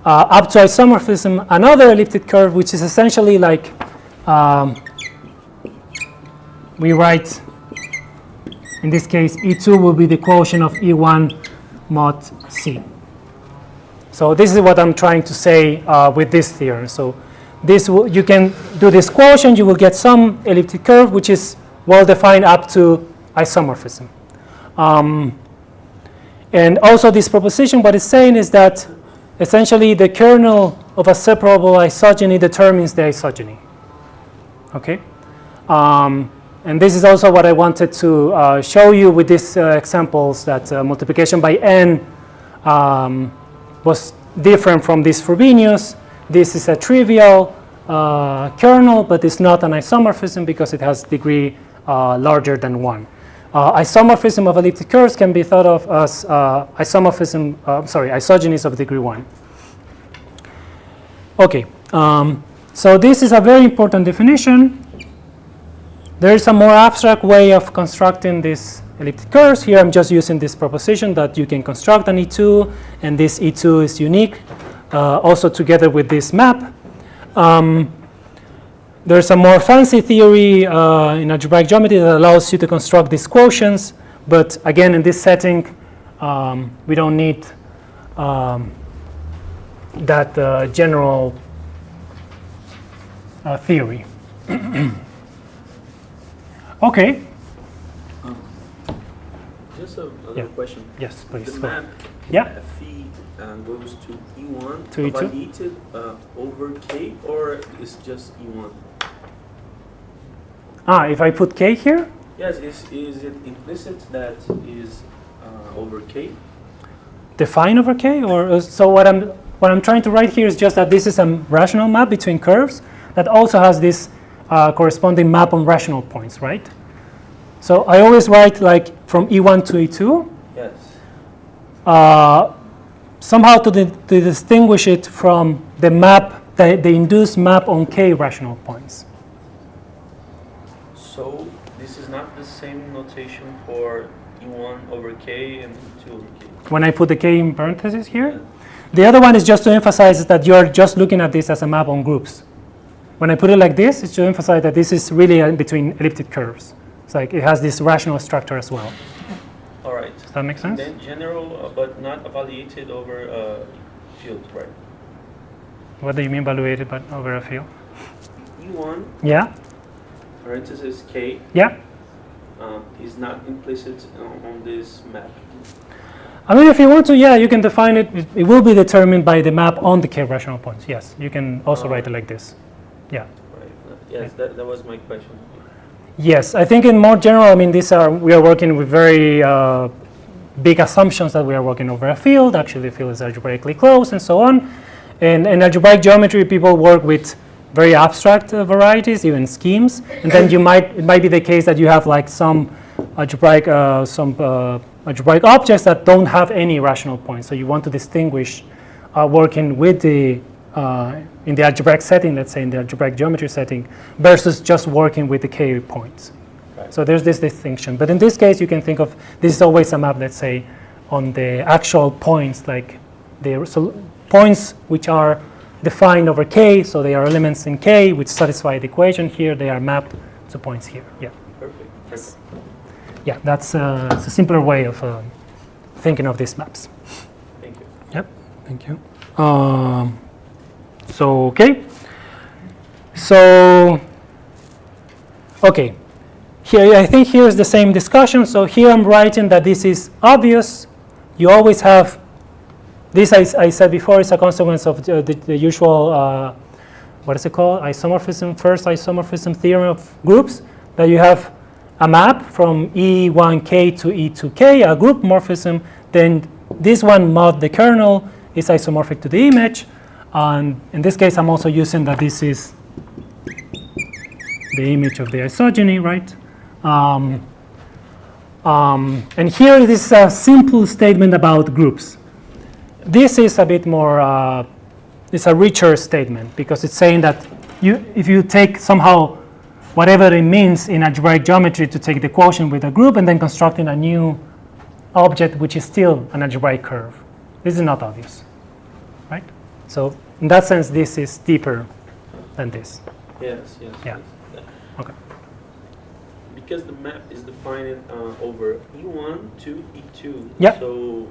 up to isomorphism another elliptic curve, which is essentially like we write, in this case, E2 will be the quotient of E1 mod C. So this is what I'm trying to say with this theorem. So you can do this quotient, you will get some elliptic curve which is well defined up to isomorphism. And also this proposition, what it's saying is that essentially the kernel of a separable isogeny determines the isogeny. Okay? And this is also what I wanted to show you with these examples, that multiplication by n was different from this Frobenius. This is a trivial kernel, but it's not an isomorphism because it has degree larger than 1. Isomorphism of elliptic curves can be thought of as isogenies of degree 1. Okay, so this is a very important definition. There is a more abstract way of constructing these elliptic curves. Here I'm just using this proposition that you can construct an E2, and this E2 is unique, also together with this map. There's a more fancy theory in algebraic geometry that allows you to construct these quotients, but again, in this setting, we don't need that general theory. Okay. Just another Yeah. question. Yes, please. The Go. map Yeah. phi goes to E1 To E2? evaluated over K, or is just E1? If I put k here, Yes, is it implicit that is over K? define over k, or so what I'm trying to write here is just that this is a rational map between curves that also has this corresponding map on rational points, right? So I always write like from E1 to E2. Yes. Somehow to distinguish it from the map, the induced map on k rational points. So this is not the same notation for E1 over K and E2 over K. When I put the k in parentheses here. The other one is just to emphasize that you're just looking at this as a map on groups. When I put it like this, it's to emphasize that this is really between elliptic curves. It's like it has this rational structure as well. All right. Does that make sense? Then general, but not evaluated over field, right? What do you mean evaluated but over a field? E1 Yeah? parenthesis K Yeah? is not implicit on this map. I mean, if you want to, yeah, you can define it. It will be determined by the map on the k rational points. Yes, you can also write it like this. Yeah. Right. Yes, that was my question. Yes, I think in more general, I mean, we are working with very big assumptions that we are working over a field. Actually, the field is algebraically closed and so on. And in algebraic geometry, people work with very abstract varieties, even schemes. And then it might be the case that you have like some algebraic objects that don't have any rational points. So you want to distinguish working with in the algebraic setting, let's say in the algebraic geometry setting, versus just working with the k points. Right. So there's this distinction. But in this case, you can think of this is always a map, let's say, on the actual points, like the points which are defined over k, so they are elements in k which satisfy the equation here. They are mapped to points here. Yeah. Perfect. Yes. Yeah, that's it's a simpler way of thinking of these maps. Thank you. Yep. Thank you. So okay. So okay. Here, I think here's the same discussion. So here I'm writing that this is obvious. You always have this. I said before is a consequence of the usual what is it called? First isomorphism theorem of groups. That you have a map from E1k to E2k, a group morphism. Then this one mod the kernel is isomorphic to the image. And in this case, I'm also using that this is the image of the isogeny, right? And here it is a simple statement about groups. This is a bit more, it's a richer statement because it's saying that if you take somehow whatever it means in algebraic geometry to take the quotient with a group and then constructing a new object which is still an algebraic curve. This is not obvious, right? So in that sense, this is deeper than this. Yes. Yeah. Yes. Okay. Because the map is defined over E1 to E2. Yeah. So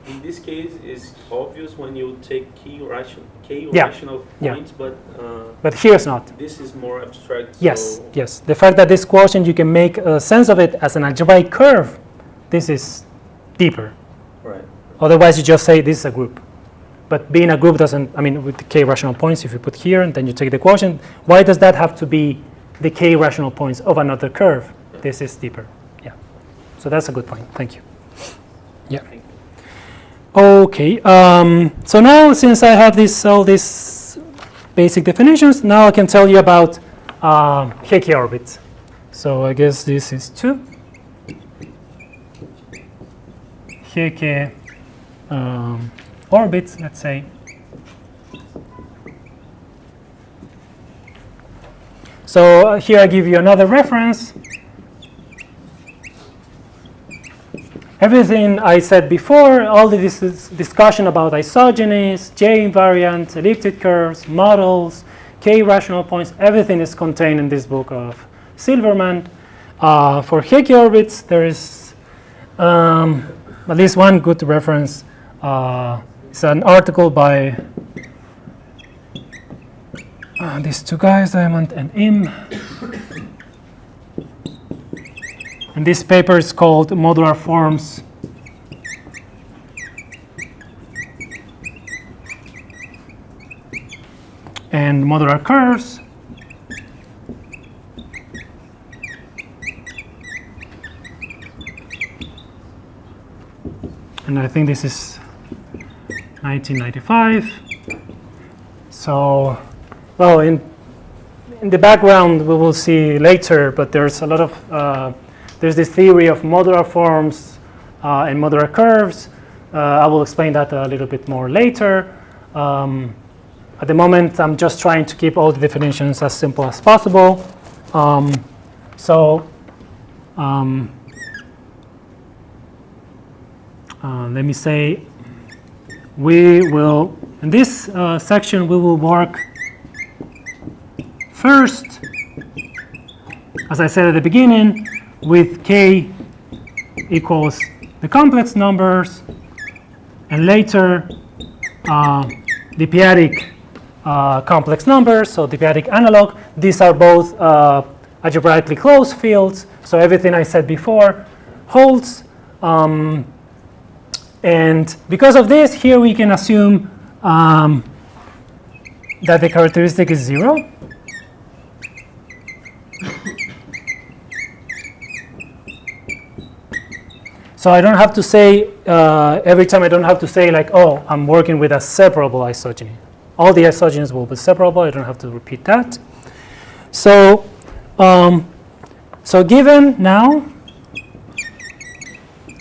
In this case, it's obvious when you take k Yeah. rational Yeah. points, But here it's not. this is more abstract. Yes, so yes. The fact that this quotient, you can make sense of it as an algebraic curve, this is deeper. Right. Otherwise, you just say this is a group. But being a group doesn't, I mean, with the k rational points, if you put here and then you take the quotient, why does that have to be the k rational points of another curve? This is deeper. Yeah. So that's a good point. Thank you. Yeah. Okay. So now, since I have all these basic definitions, now I can tell you about Hecke orbits. So I guess this is 2. Hecke orbits, let's say. So here I give you another reference. Everything I said before, all this discussion about isogenies, J invariant, elliptic curves, models, K rational points, everything is contained in this book of Silverman. For Hecke orbits, there is at least one good reference. It's an article by these two guys, Diamond and Im. And this paper is called Modular Forms and Modular Curves. And I think this is 1995. So, well, in the background we will see later, but there's a lot of there's this theory of modular forms and modular curves. I will explain that a little bit more later. At the moment, I'm just trying to keep all the definitions as simple as possible. Let me say, we will, in this section, we will work first, as I said at the beginning, with k equals the complex numbers, and later the p-adic complex numbers, so the p-adic analog. These are both algebraically closed fields, so everything I said before holds. And because of this, here we can assume that the characteristic is 0. So I don't have to say, every time I don't have to say like, oh, I'm working with a separable isogeny. All the isogenies will be separable. I don't have to repeat that. So, so given now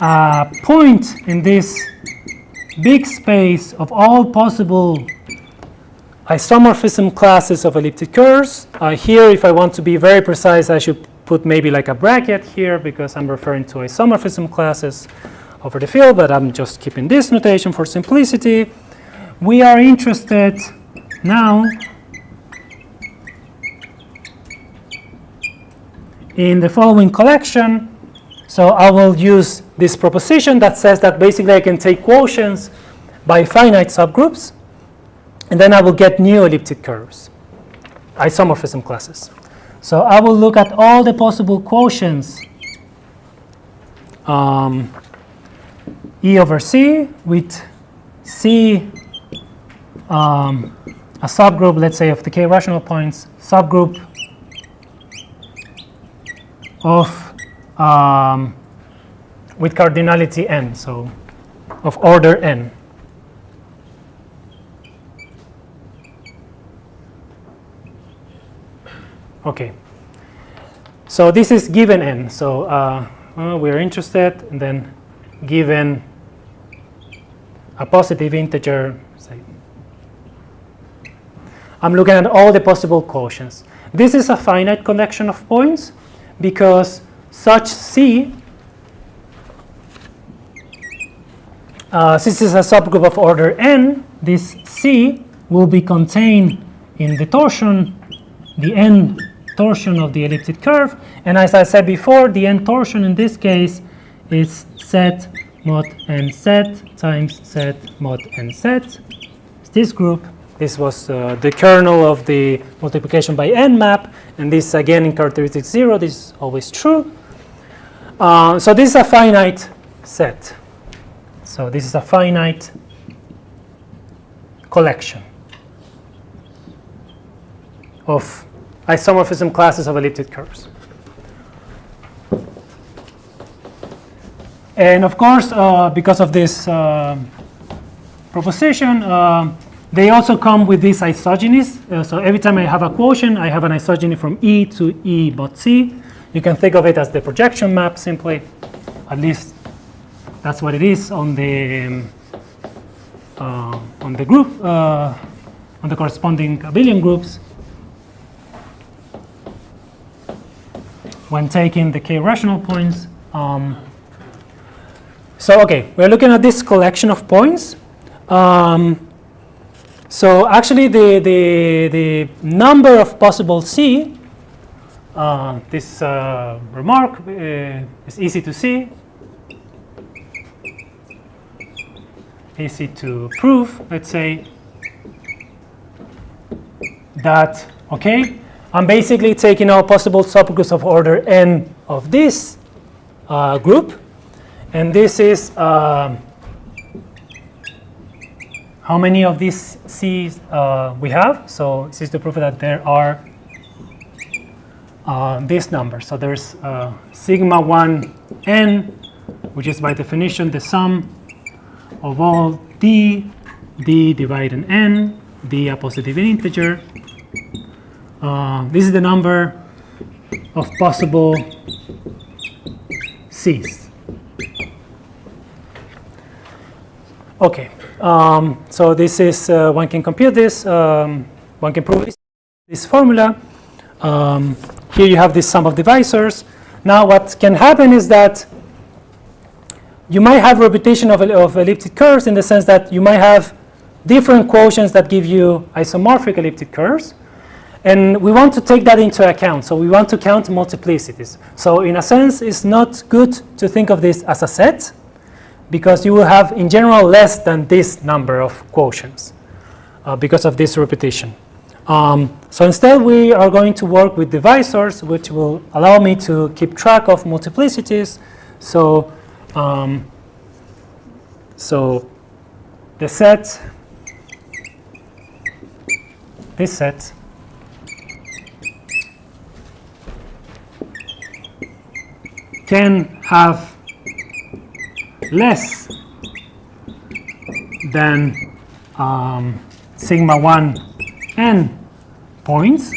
a point in this big space of all possible isomorphism classes of elliptic curves, here, if I want to be very precise, I should put maybe like a bracket here because I'm referring to isomorphism classes over the field, but I'm just keeping this notation for simplicity. We are interested now in the following collection. So I will use this proposition that says that basically I can take quotients by finite subgroups, and then I will get new elliptic curves, isomorphism classes. So I will look at all the possible quotients E over C with C a subgroup, let's say, of the k rational points, subgroup of with cardinality n, so of order n. Okay, so this is given n. So we're interested, and then given a positive integer, say, I'm looking at all the possible quotients. This is a finite collection of points because such C, since this is a subgroup of order n, this C will be contained in the torsion, the n torsion of the elliptic curve. And as I said before, the n torsion in this case is set mod n set times set mod n set. This group, this was the kernel of the multiplication by n map, and this again in characteristic 0, this is always true. So this is a finite set. So this is a finite collection of isomorphism classes of elliptic curves. And of course, because of this proposition, they also come with this isogenies. So every time I have a quotient, I have an isogeny from E to E mod C. You can think of it as the projection map simply. At least that's what it is on the group, on the corresponding abelian groups. When taking the k rational points. So okay, we're looking at this collection of points. So actually the number of possible C, this remark is easy to see, easy to prove, let's say, that, okay, I'm basically taking all possible subgroups of order n of this group, and this is how many of these C's we have. So this is to prove that there are these numbers. So there's sigma 1 n, which is by definition the sum of all d divided n, d a positive integer. This is the number of possible C's. Okay, so this is, one can compute this, one can prove this formula. Here you have this sum of divisors. Now what can happen is that you might have repetition of elliptic curves in the sense that you might have different quotients that give you isomorphic elliptic curves. And we want to take that into account. So we want to count multiplicities. So in a sense, it's not good to think of this as a set, because you will have, in general, less than this number of quotients because of this repetition. So instead, we are going to work with divisors, which will allow me to keep track of multiplicities. So, the set, this set, can have less than sigma 1 n points.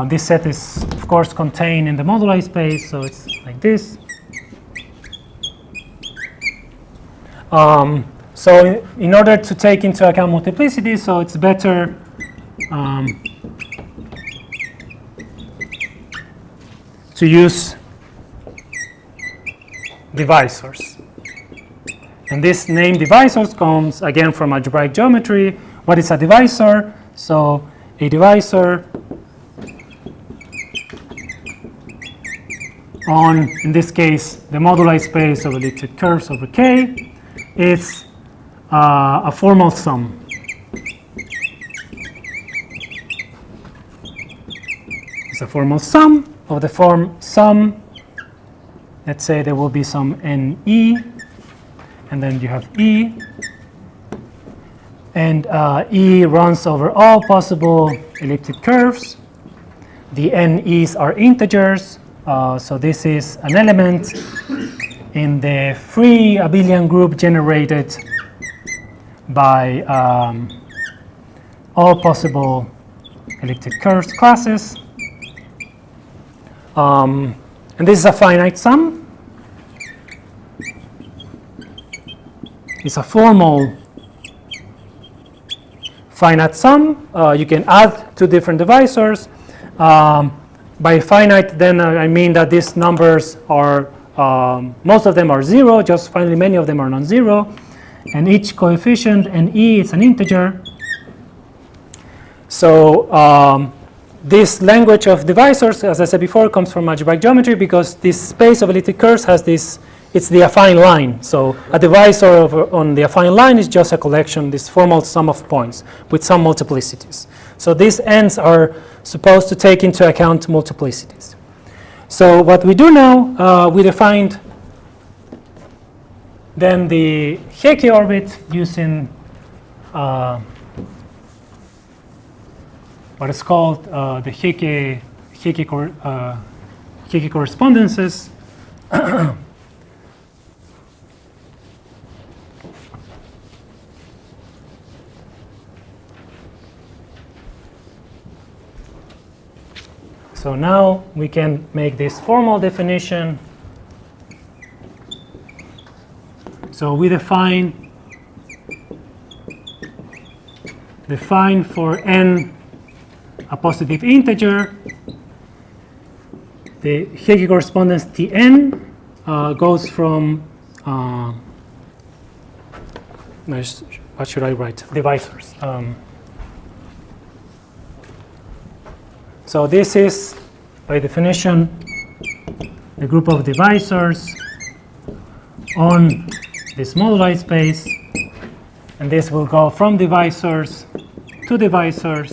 This set is, of course, contained in the moduli space, so it's like this. So in order to take into account multiplicity, so it's better to use divisors. And this name divisors comes again from algebraic geometry. What is a divisor? So a divisor on, in this case, the moduli space of elliptic curves over K is a formal sum. It's a formal sum of the form sum. Let's say there will be some NE, and then you have E. And E runs over all possible elliptic curves. The NEs are integers. So this is an element in the free abelian group generated by all possible elliptic curves classes. And this is a finite sum. It's a formal finite sum. You can add two different divisors. By finite, then I mean that these numbers are, most of them are 0, just finally many of them are non-zero. And each coefficient, NE, is an integer. So this language of divisors, as I said before, comes from algebraic geometry because this space of elliptic curves has this, it's the affine line. So a divisor on the affine line is just a collection, this formal sum of points with some multiplicities. So these ends are supposed to take into account multiplicities. So what we do now, we defined then the Hecke orbit using what is called the Hecke correspondences. So now we can make this formal definition. So we define for n a positive integer. The Hecke correspondence Tn goes from what should I write? Divisors. So this is, by definition, a group of divisors on this moduli space, and this will go from divisors to divisors.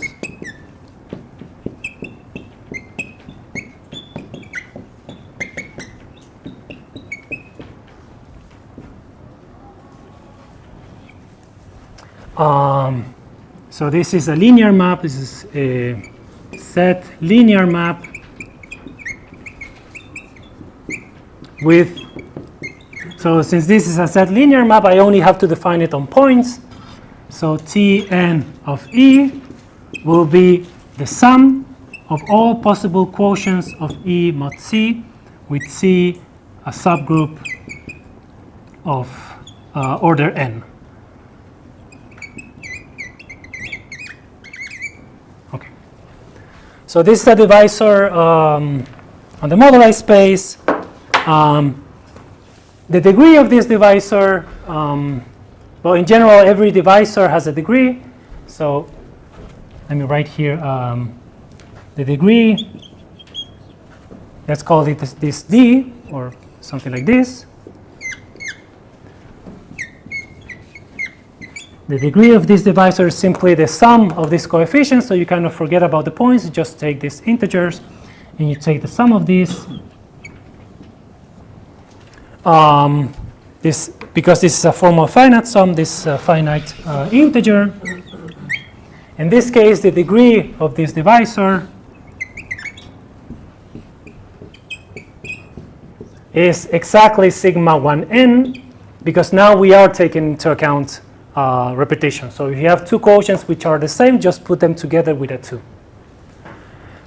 So this is a linear map. This is a set linear map with, so since this is a set linear map, I only have to define it on points. So Tn of E will be the sum of all possible quotients of E mod C, with C a subgroup of order n. Okay. So this is a divisor on the moduli space. The degree of this divisor, well, in general, every divisor has a degree. So let me write here the degree. Let's call it this D or something like this. The degree of this divisor is simply the sum of these coefficients. So you kind of forget about the points. You just take these integers and you take the sum of these. Because this is a formal finite sum, this finite integer. In this case, the degree of this divisor is exactly sigma 1n, because now we are taking into account repetition. So if you have two quotients which are the same, just put them together with a 2.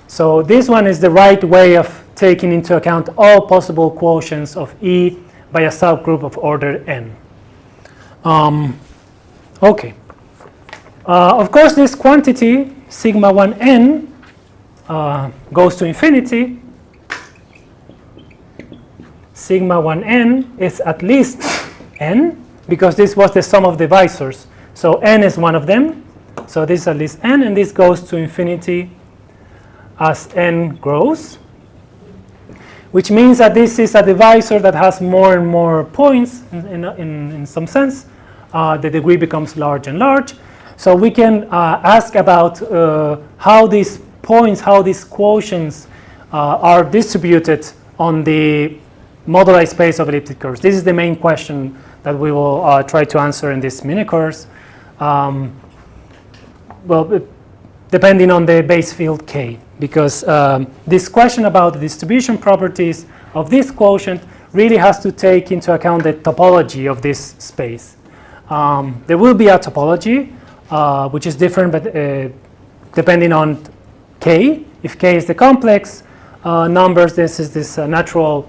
So this one is the right way of taking into account all possible quotients of E by a subgroup of order n. Okay. Of course, this quantity, sigma 1n, goes to infinity. Sigma 1n is at least n, because this was the sum of divisors. So n is one of them. So this is at least n, and this goes to infinity as n grows, which means that this is a divisor that has more and more points in some sense. The degree becomes large and large. So we can ask about how these points, how these quotients are distributed on the moduli space of elliptic curves. This is the main question that we will try to answer in this mini course. Well, depending on the base field K, because this question about the distribution properties of this quotient really has to take into account the topology of this space. There will be a topology which is different, but depending on K. If K is the complex numbers, this is this natural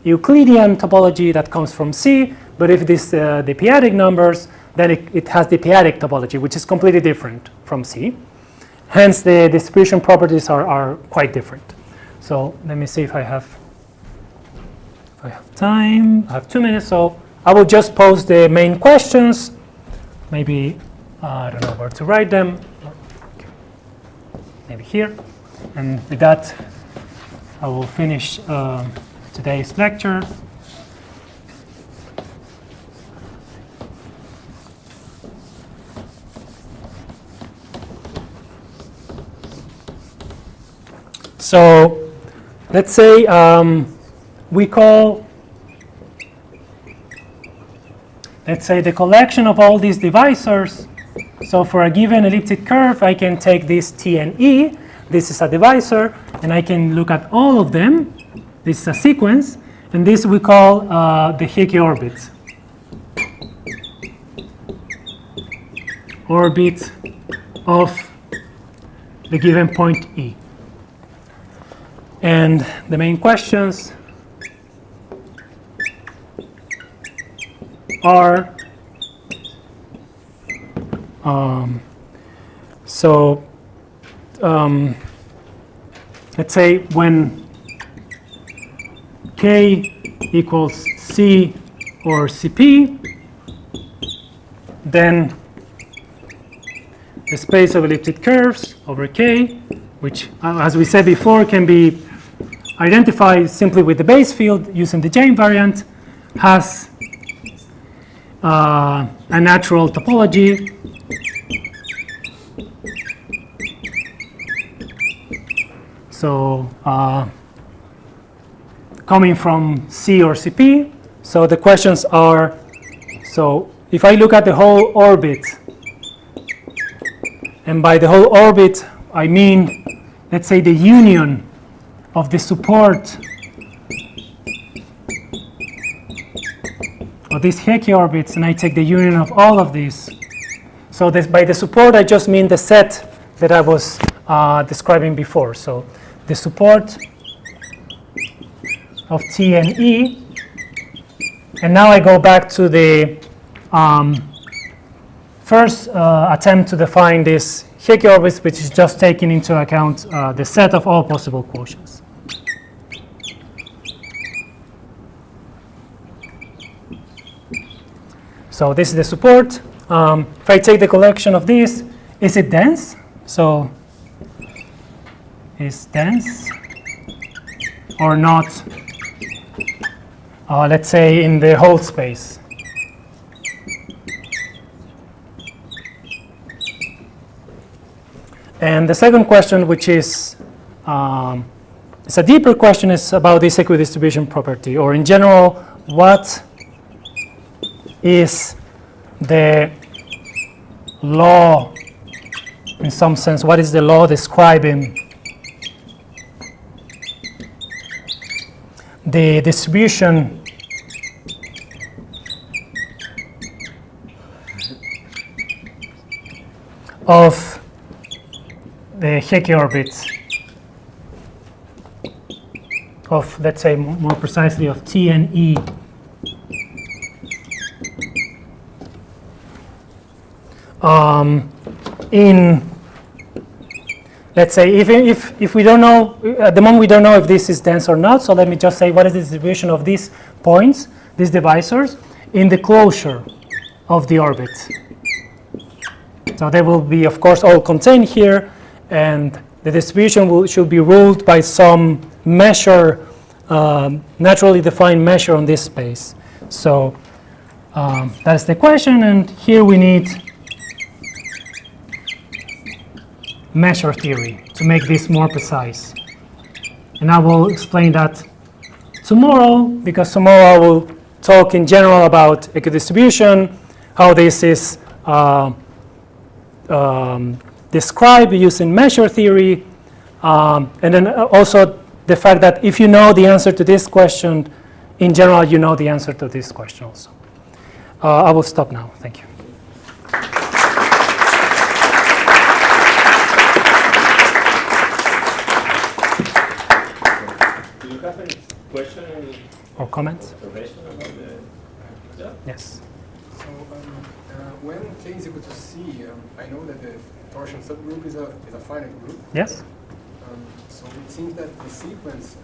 Euclidean topology that comes from C. But if this the p-adic numbers, then it has the p-adic topology, which is completely different from C. Hence, the distribution properties are quite different. So let me see if I have time. I have 2 minutes, so I will just pose the main questions. Maybe I don't know where to write them. Okay. Maybe here. And with that, I will finish today's lecture. So let's say we call, let's say, the collection of all these divisors. So for a given elliptic curve, I can take this T and E. This is a divisor, and I can look at all of them. This is a sequence, and this we call the Hickey orbit. Orbit of the given point E. And the main questions are, let's say when K equals C or CP, then the space of elliptic curves over K, which, as we said before, can be identified simply with the base field using the J invariant, has a natural topology so coming from C or CP. So the questions are, so if I look at the whole orbit, and by the whole orbit I mean, let's say, the union of the support of these Hickey orbits, and I take the union of all of these. So this, by the support, I just mean the set that I was describing before. So the support of T and E. And now I go back to the first attempt to define this Hickey orbits, which is just taking into account the set of all possible quotients. So this is the support. If I take the collection of these, is it dense? So is dense or not, let's say, in the whole space? And the second question, which is it's a deeper question, is about this equidistribution property, or in general, what is the law, in some sense, what is the law describing the distribution of the Hickey orbits of, let's say, more precisely, of T and E in, let's say, if we don't know, at the moment we don't know if this is dense or not, so let me just say what is the distribution of these points, these divisors, in the closure of the orbit. So they will be, of course, all contained here, and the distribution should be ruled by some measure, naturally defined measure on this space. So that's the question, and here we need measure theory to make this more precise. And I will explain that tomorrow, because tomorrow I will talk in general about equidistribution, how this is described using measure theory, and then also the fact that if you know the answer to this question, in general you know the answer to this question also. I will stop now. Thank you. Do you have any question Or comments? observation about the? Yeah. Yes. So when K is equal to C, I know that the torsion subgroup is a finite group. Yes? So it seems that the sequence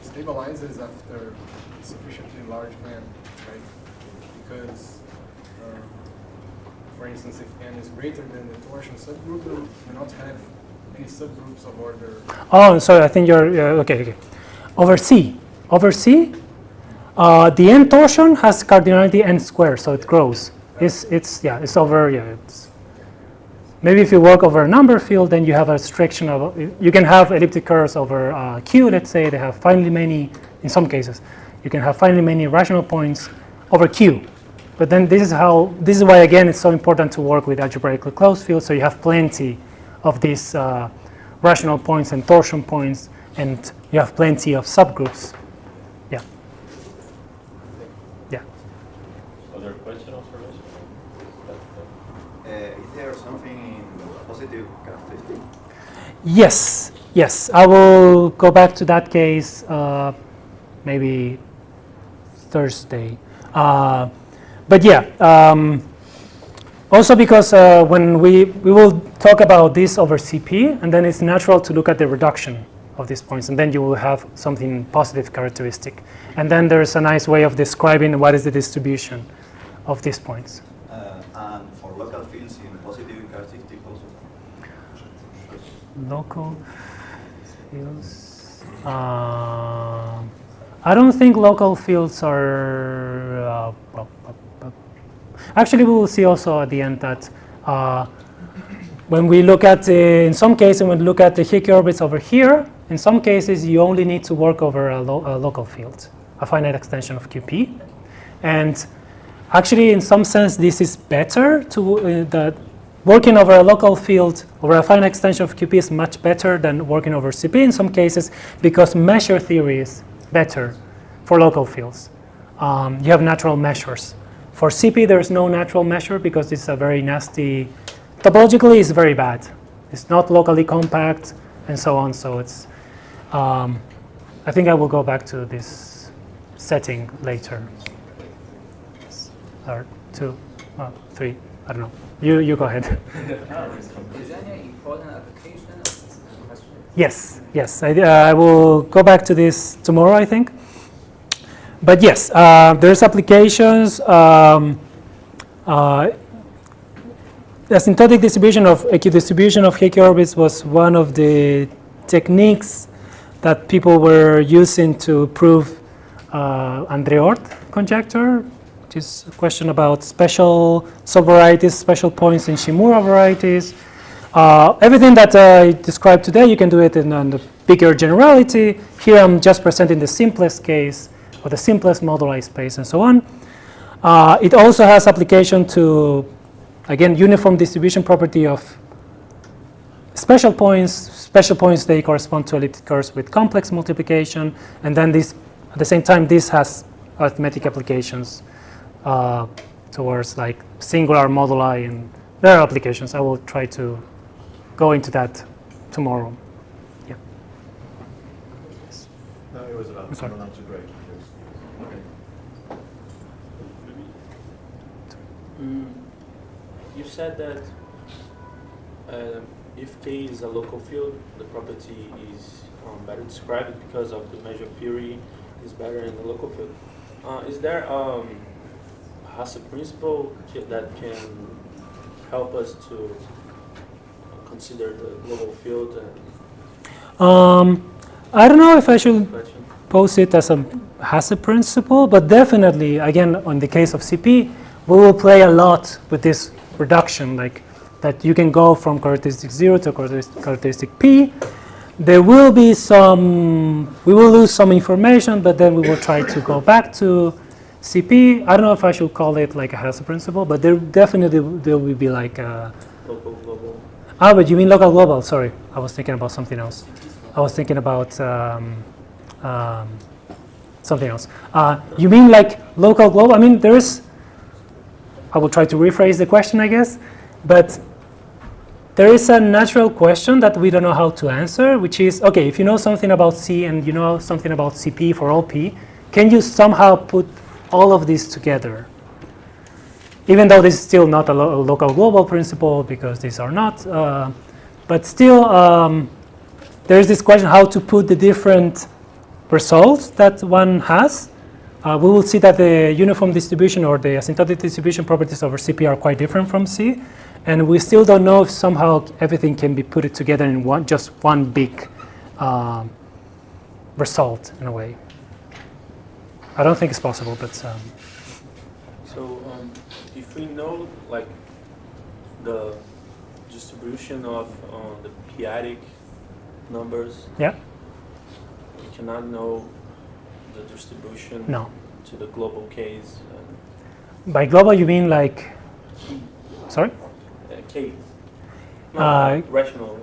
stabilizes after sufficiently large n, right? Because, for instance, if n is greater than the torsion subgroup, we will not have the subgroups of order. Oh, sorry, I think you're, okay. Over C, the n torsion has cardinality n squared, so it grows. It's over, it's, maybe if you work over a number field, then you have a restriction of, you can have elliptic curves over Q, let's say, they have finally many, in some cases, you can have finally many rational points over Q. But then this is why, again, it's so important to work with algebraically closed fields, so you have plenty of these rational points and torsion points, and you have plenty of subgroups. Yeah. Yeah. Other question, observation? Is there something in positive characteristic? Yes. I will go back to that case maybe Thursday. But yeah, also because when we will talk about this over CP, and then it's natural to look at the reduction of these points, and then you will have something positive characteristic. And then there's a nice way of describing what is the distribution of these points. And for local fields in positive characteristic also? Local fields. I don't think local fields are. Actually, we will see also at the end that when we look at, in some cases, when we look at the Hickey orbits over here, in some cases you only need to work over a local field, a finite extension of QP. And actually, in some sense, this is better to working over a local field, over a finite extension of QP is much better than working over CP in some cases, because measure theory is better for local fields. You have natural measures. For CP, there's no natural measure because it's a very nasty, topologically it's very bad. It's not locally compact and so on. So it's, I think I will go back to this setting later. Or 2, 3, I don't know. You go ahead. Is there any important application of this question? Yes. I will go back to this tomorrow, I think. But yes, there's applications. The asymptotic distribution of equidistribution of Hickey orbits was one of the techniques that people were using to prove André-Oort conjecture, which is a question about special subvarieties, special points in Shimura varieties. Everything that I described today, you can do it in the bigger generality. Here I'm just presenting the simplest case, or the simplest moduli space, and so on. It also has application to, again, uniform distribution property of special points. Special points, they correspond to elliptic curves with complex multiplication. And then this, at the same time, this has arithmetic applications towards like singular moduli, and there are applications. I will try to go into that tomorrow. Yeah. No, it was about non-algebraic. You said that if K is a local field, the property is better described because of the measure theory is better in the local field. Is there a Hasse principle that can help us to consider the global field? I don't know if I should pose it as a Hasse principle, but definitely, again, on the case of CP, we will play a lot with this reduction, like that you can go from characteristic 0 to characteristic P. There will be some, we will lose some information, but then we will try to go back to CP. I don't know if I should call it like a Hasse principle, but there definitely there will be like a Local, global. Ah, but you mean local global? Sorry, I was thinking about something else. I was thinking about something else. You mean like local global? I mean, there is. I will try to rephrase the question, I guess, but there is a natural question that we don't know how to answer, which is, okay, if you know something about C and you know something about CP for all P, can you somehow put all of these together? Even though this is still not a local global principle, because these are not, but still there is this question how to put the different results that one has. We will see that the uniform distribution or the asymptotic distribution properties over CP are quite different from C. And we still don't know if somehow everything can be put together in just one big result in a way. I don't think it's possible, but So if we know like the distribution of the p-adic numbers, yeah, we cannot know the distribution no. to the global case. By global, you mean like, sorry? Case. No, rational.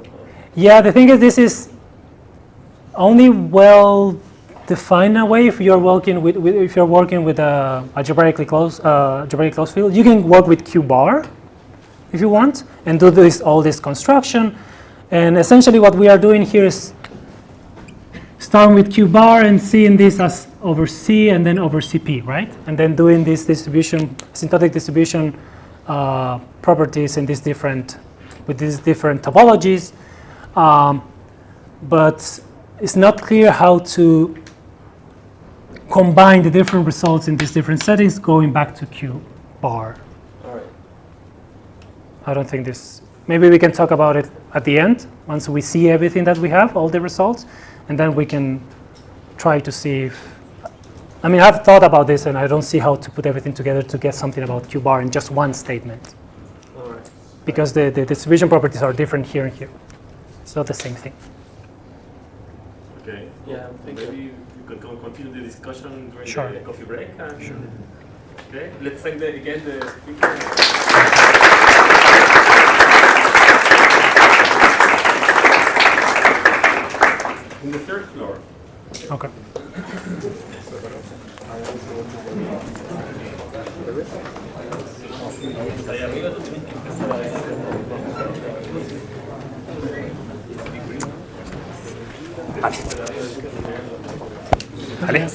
Yeah, the thing is, this is only well defined in a way if you're working with a algebraically closed field. You can work with q bar if you want and do all this construction. And essentially, what we are doing here is starting with q bar and seeing this as over C and then over CP, right? And then doing this distribution, symptotic distribution properties in with these different topologies. But it's not clear how to combine the different results in these different settings going back to q bar. All right. I don't think this, maybe we can talk about it at the end once we see everything that we have, all the results, and then we can try to see if, I mean, I've thought about this and I don't see how to put everything together to get something about q bar in just one statement. All right. Because the distribution properties are different here and here. It's not the same thing. Okay. Yeah, thank you. Maybe you can continue the discussion during Sure. the coffee break. And Sure. Okay. Let's thank again the speaker. In the third floor. Okay. Vale.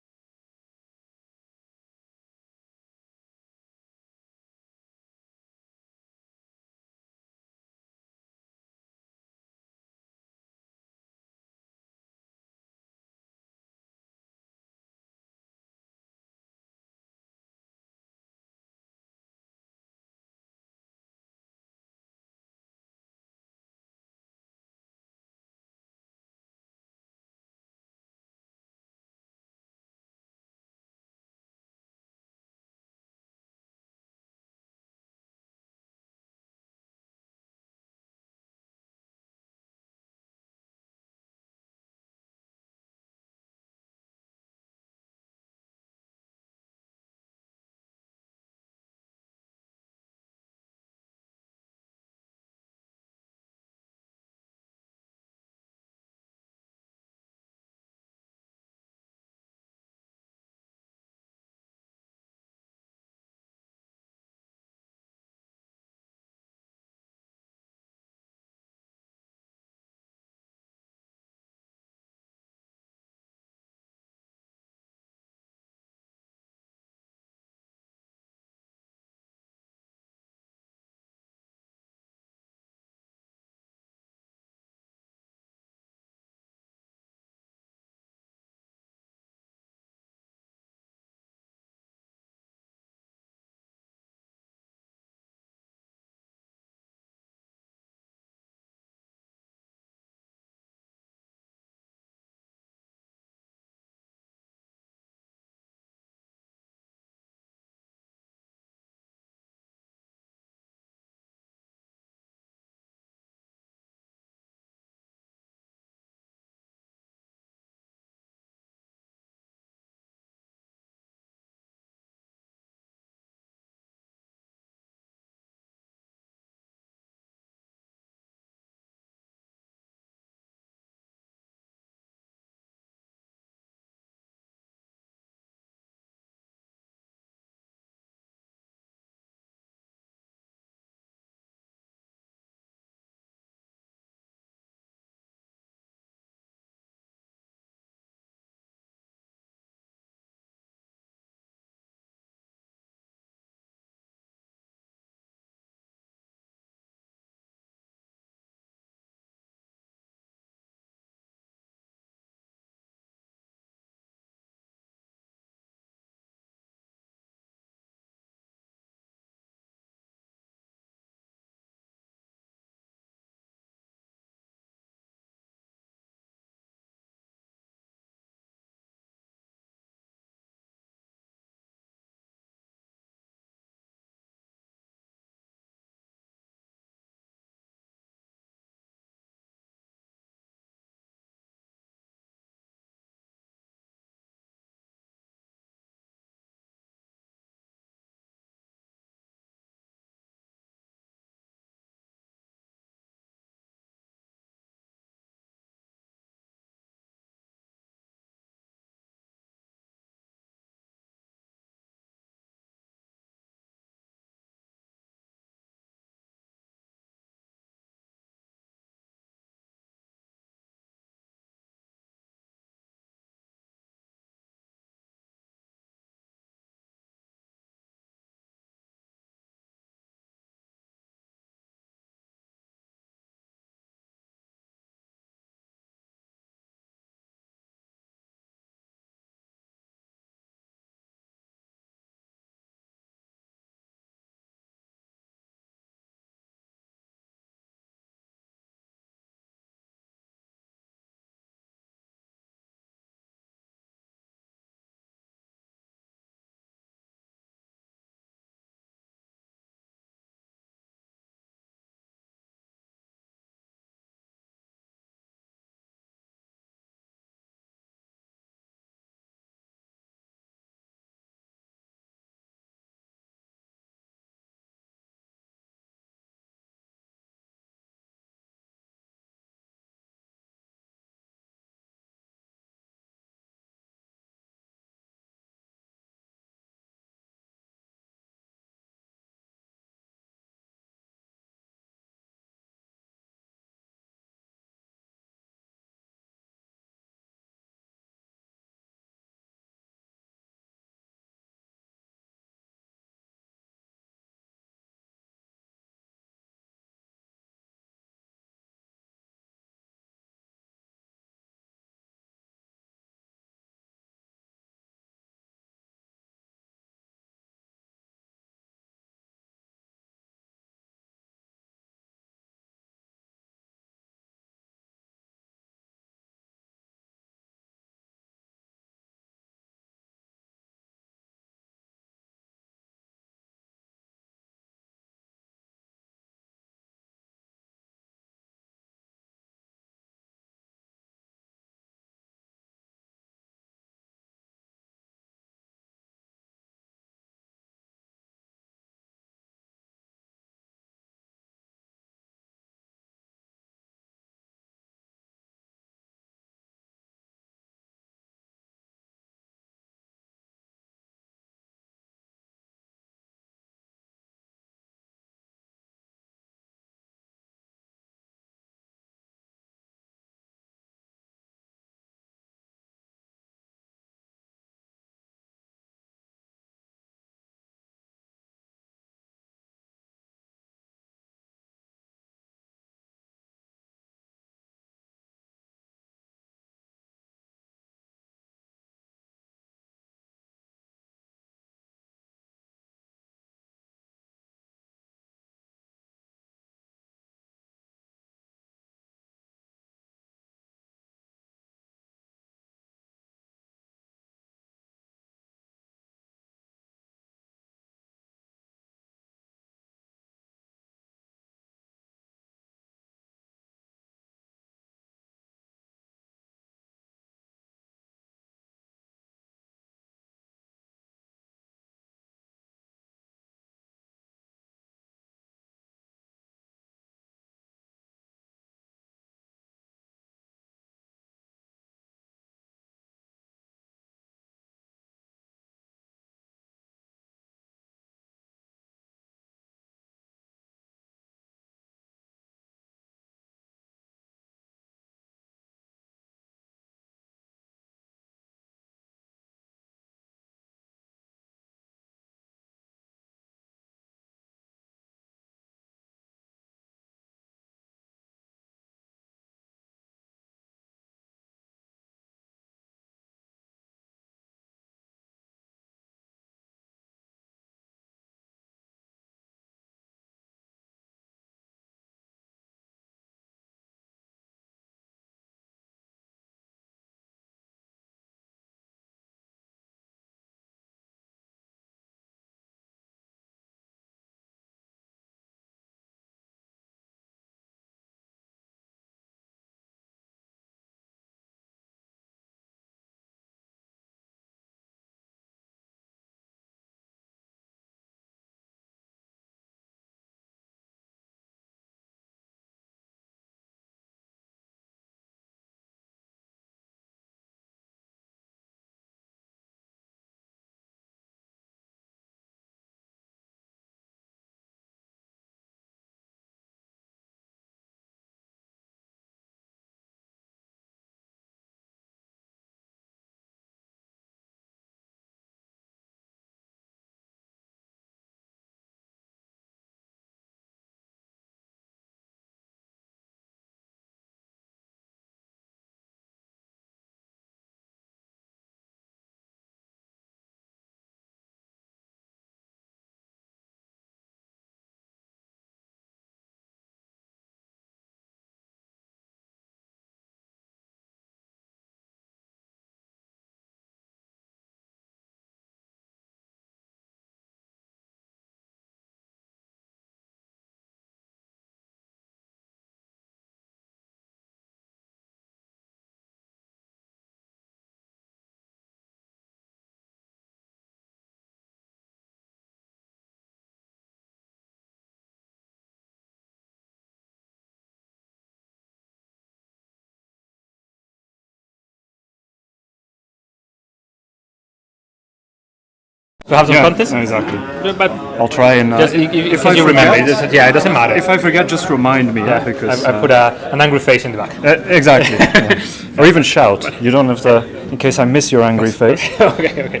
To have some contest? Exactly. But I'll try and just if I you remember, forget, it doesn't matter. If I forget, just remind me. Yeah, because I put an angry face in the back. Exactly. Yeah. Or even shout. You don't have to, in case I miss your angry face. Okay.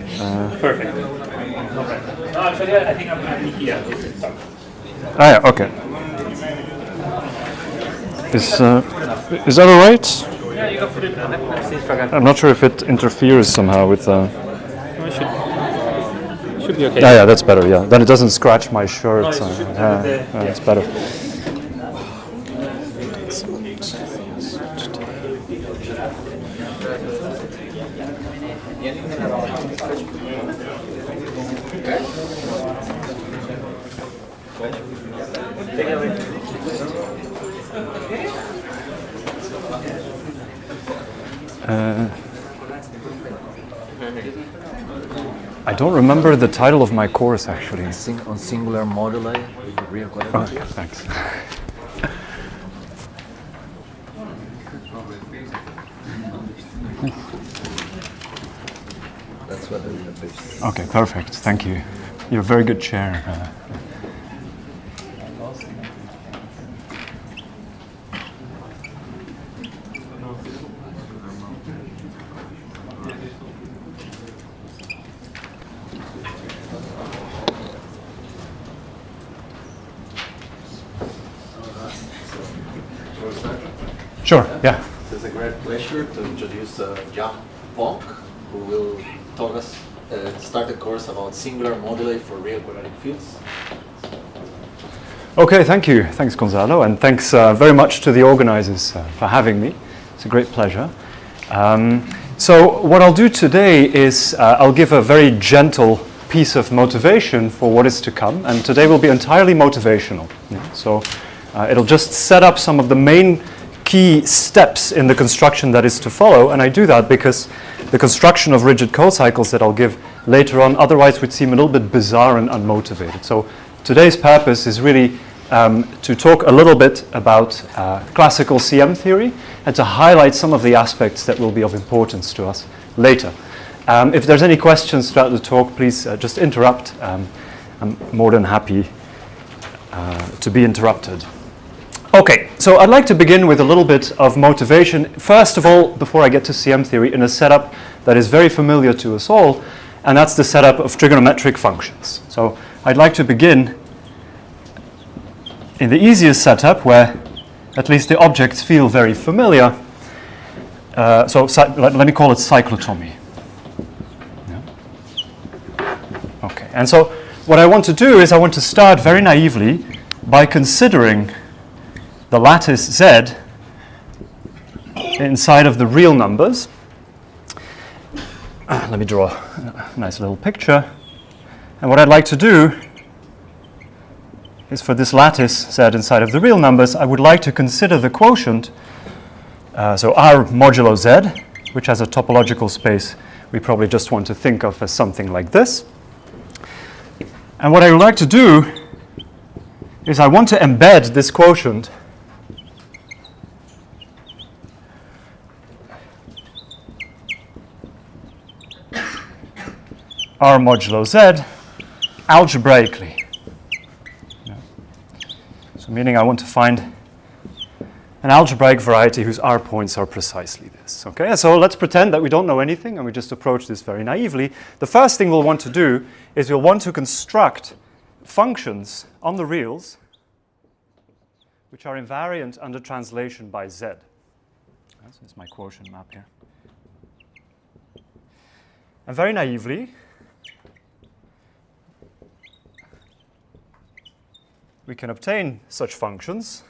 Perfect. No, actually, I think I'm here. Yeah. Okay. Is that all right? Yeah, you can put it. Let's see if I can. I'm not sure if it interferes somehow with. Should be okay. Yeah, that's better. Yeah, then it doesn't scratch my shirt. It's better. I don't remember the title of my course actually. On singular moduli with real quadratic. Okay, thanks. That's what it is. Okay, perfect. Thank you. You're a very good chair. Sure, yeah. It's a great pleasure to introduce Jan Bonk, who will talk us, start a course about singular moduli for real quadratic fields. Okay, thank you. Thanks, Gonzalo, and thanks very much to the organizers for having me. It's a great pleasure. So what I'll do today is I'll give a very gentle piece of motivation for what is to come, and today will be entirely motivational. So it'll just set up some of the main key steps in the construction that is to follow, and I do that because the construction of rigid co-cycles that I'll give later on otherwise would seem a little bit bizarre and unmotivated. So today's purpose is really to talk a little bit about classical CM theory and to highlight some of the aspects that will be of importance to us later. If there's any questions throughout the talk, please just interrupt. I'm more than happy to be interrupted. Okay, so I'd like to begin with a little bit of motivation. First of all, before I get to CM theory, in a setup that is very familiar to us all, and that's the setup of trigonometric functions. So I'd like to begin in the easiest setup where at least the objects feel very familiar. Let me call it cyclotomy. Yeah. Okay, and so what I want to do is I want to start very naively by considering the lattice Z inside of the real numbers. Let me draw a nice little picture. And what I'd like to do is for this lattice Z inside of the real numbers, I would like to consider the quotient, so R modulo Z, which has a topological space we probably just want to think of as something like this. And what I would like to do is I want to embed this quotient R modulo Z algebraically. So meaning I want to find an algebraic variety whose R points are precisely this. Okay, so let's pretend that we don't know anything and we just approach this very naively. The first thing we'll want to do is we'll want to construct functions on the reals which are invariant under translation by Z. So this is my quotient map here. And very naively, we can obtain such functions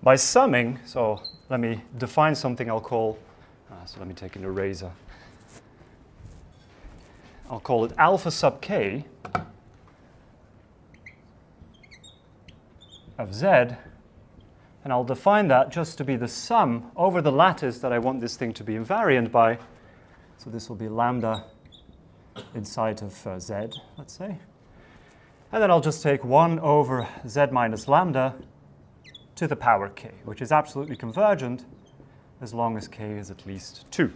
by summing. So let me define something I'll call, so let me take an eraser. I'll call it alpha sub k of Z, and I'll define that just to be the sum over the lattice that I want this thing to be invariant by. So this will be lambda inside of Z, let's say. And then I'll just take 1 over z minus lambda to the power k, which is absolutely convergent as long as k is at least 2.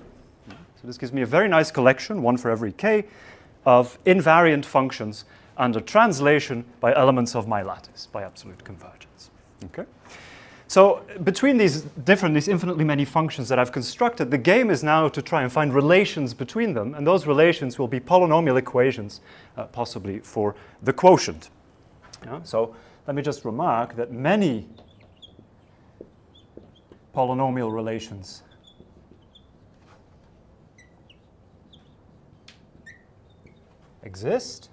So this gives me a very nice collection, 1 for every k, of invariant functions under translation by elements of my lattice, by absolute convergence. Okay? So between these infinitely many functions that I've constructed, the game is now to try and find relations between them, and those relations will be polynomial equations, possibly for the quotient. Yeah? So let me just remark that many polynomial relations exist.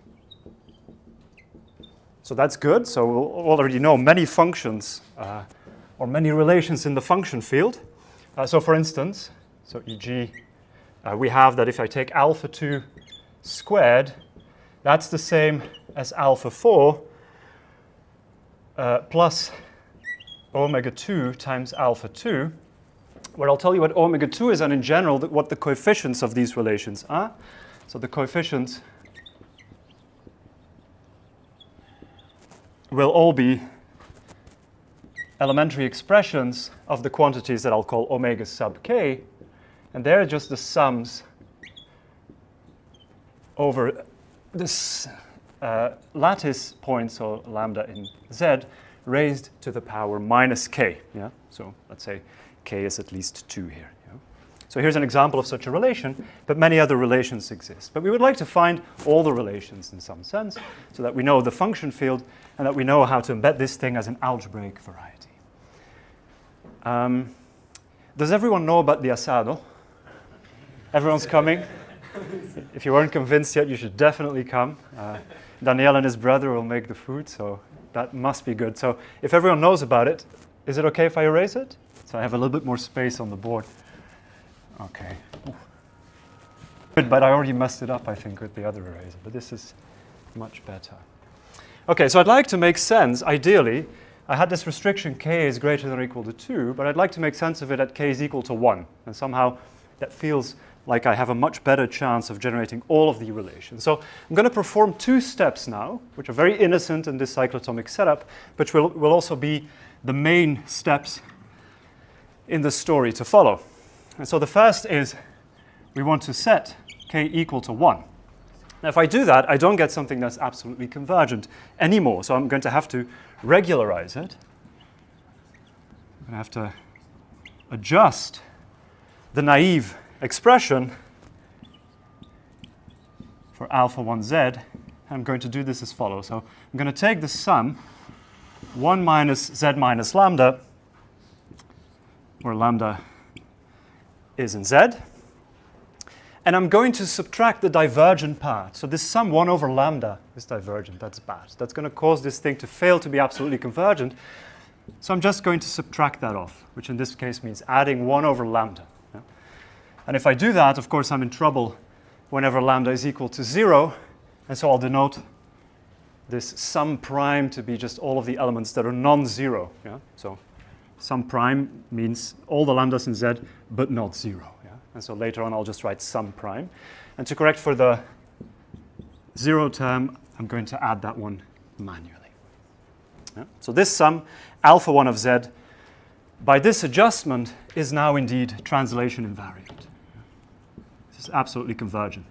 So that's good. So we'll already know many functions or many relations in the function field. So for instance, e.g., we have that if I take alpha 2 squared, that's the same as alpha 4 plus omega 2 times alpha 2, where I'll tell you what omega 2 is and in general what the coefficients of these relations are. So the coefficients will all be elementary expressions of the quantities that I'll call omega sub k, and they're just the sums over this lattice point, so lambda in z, raised to the power minus k. Yeah? So let's say k is at least 2 here. Yeah? So here's an example of such a relation, but many other relations exist. But we would like to find all the relations in some sense, so that we know the function field and that we know how to embed this thing as an algebraic variety. Does everyone know about the asado? Everyone's coming? If you weren't convinced yet, you should definitely come. Daniel and his brother will make the food, so that must be good. So if everyone knows about it, is it okay if I erase it? So I have a little bit more space on the board. Okay. Good, but I already messed it up, I think, with the other eraser. But this is much better. Okay, so I'd like to make sense, ideally. I had this restriction k is greater than or equal to 2, but I'd like to make sense of it at k is equal to 1. And somehow that feels like I have a much better chance of generating all of the relations. So I'm going to perform 2 steps now, which are very innocent in this cyclotomic setup, but will also be the main steps in the story to follow. And so the first is we want to set k equal to 1. Now if I do that, I don't get something that's absolutely convergent anymore. So I'm going to have to regularize it. I'm going to have to adjust the naive expression for alpha 1z. I'm going to do this as follows. So I'm going to take the sum 1 minus z minus lambda, where lambda is in z, and I'm going to subtract the divergent part. So this sum 1 over lambda is divergent. That's bad. That's going to cause this thing to fail to be absolutely convergent. So I'm just going to subtract that off, which in this case means adding 1 over lambda. Yeah? And if I do that, of course, I'm in trouble whenever lambda is equal to 0. And so I'll denote this sum prime to be just all of the elements that are non-zero. Yeah? So sum prime means all the lambdas in z, but not 0. Yeah? And so later on, I'll just write sum prime. And to correct for the 0 term, I'm going to add that one manually. Yeah? So this sum, alpha 1 of z, by this adjustment, is now indeed translation invariant. This is absolutely convergent.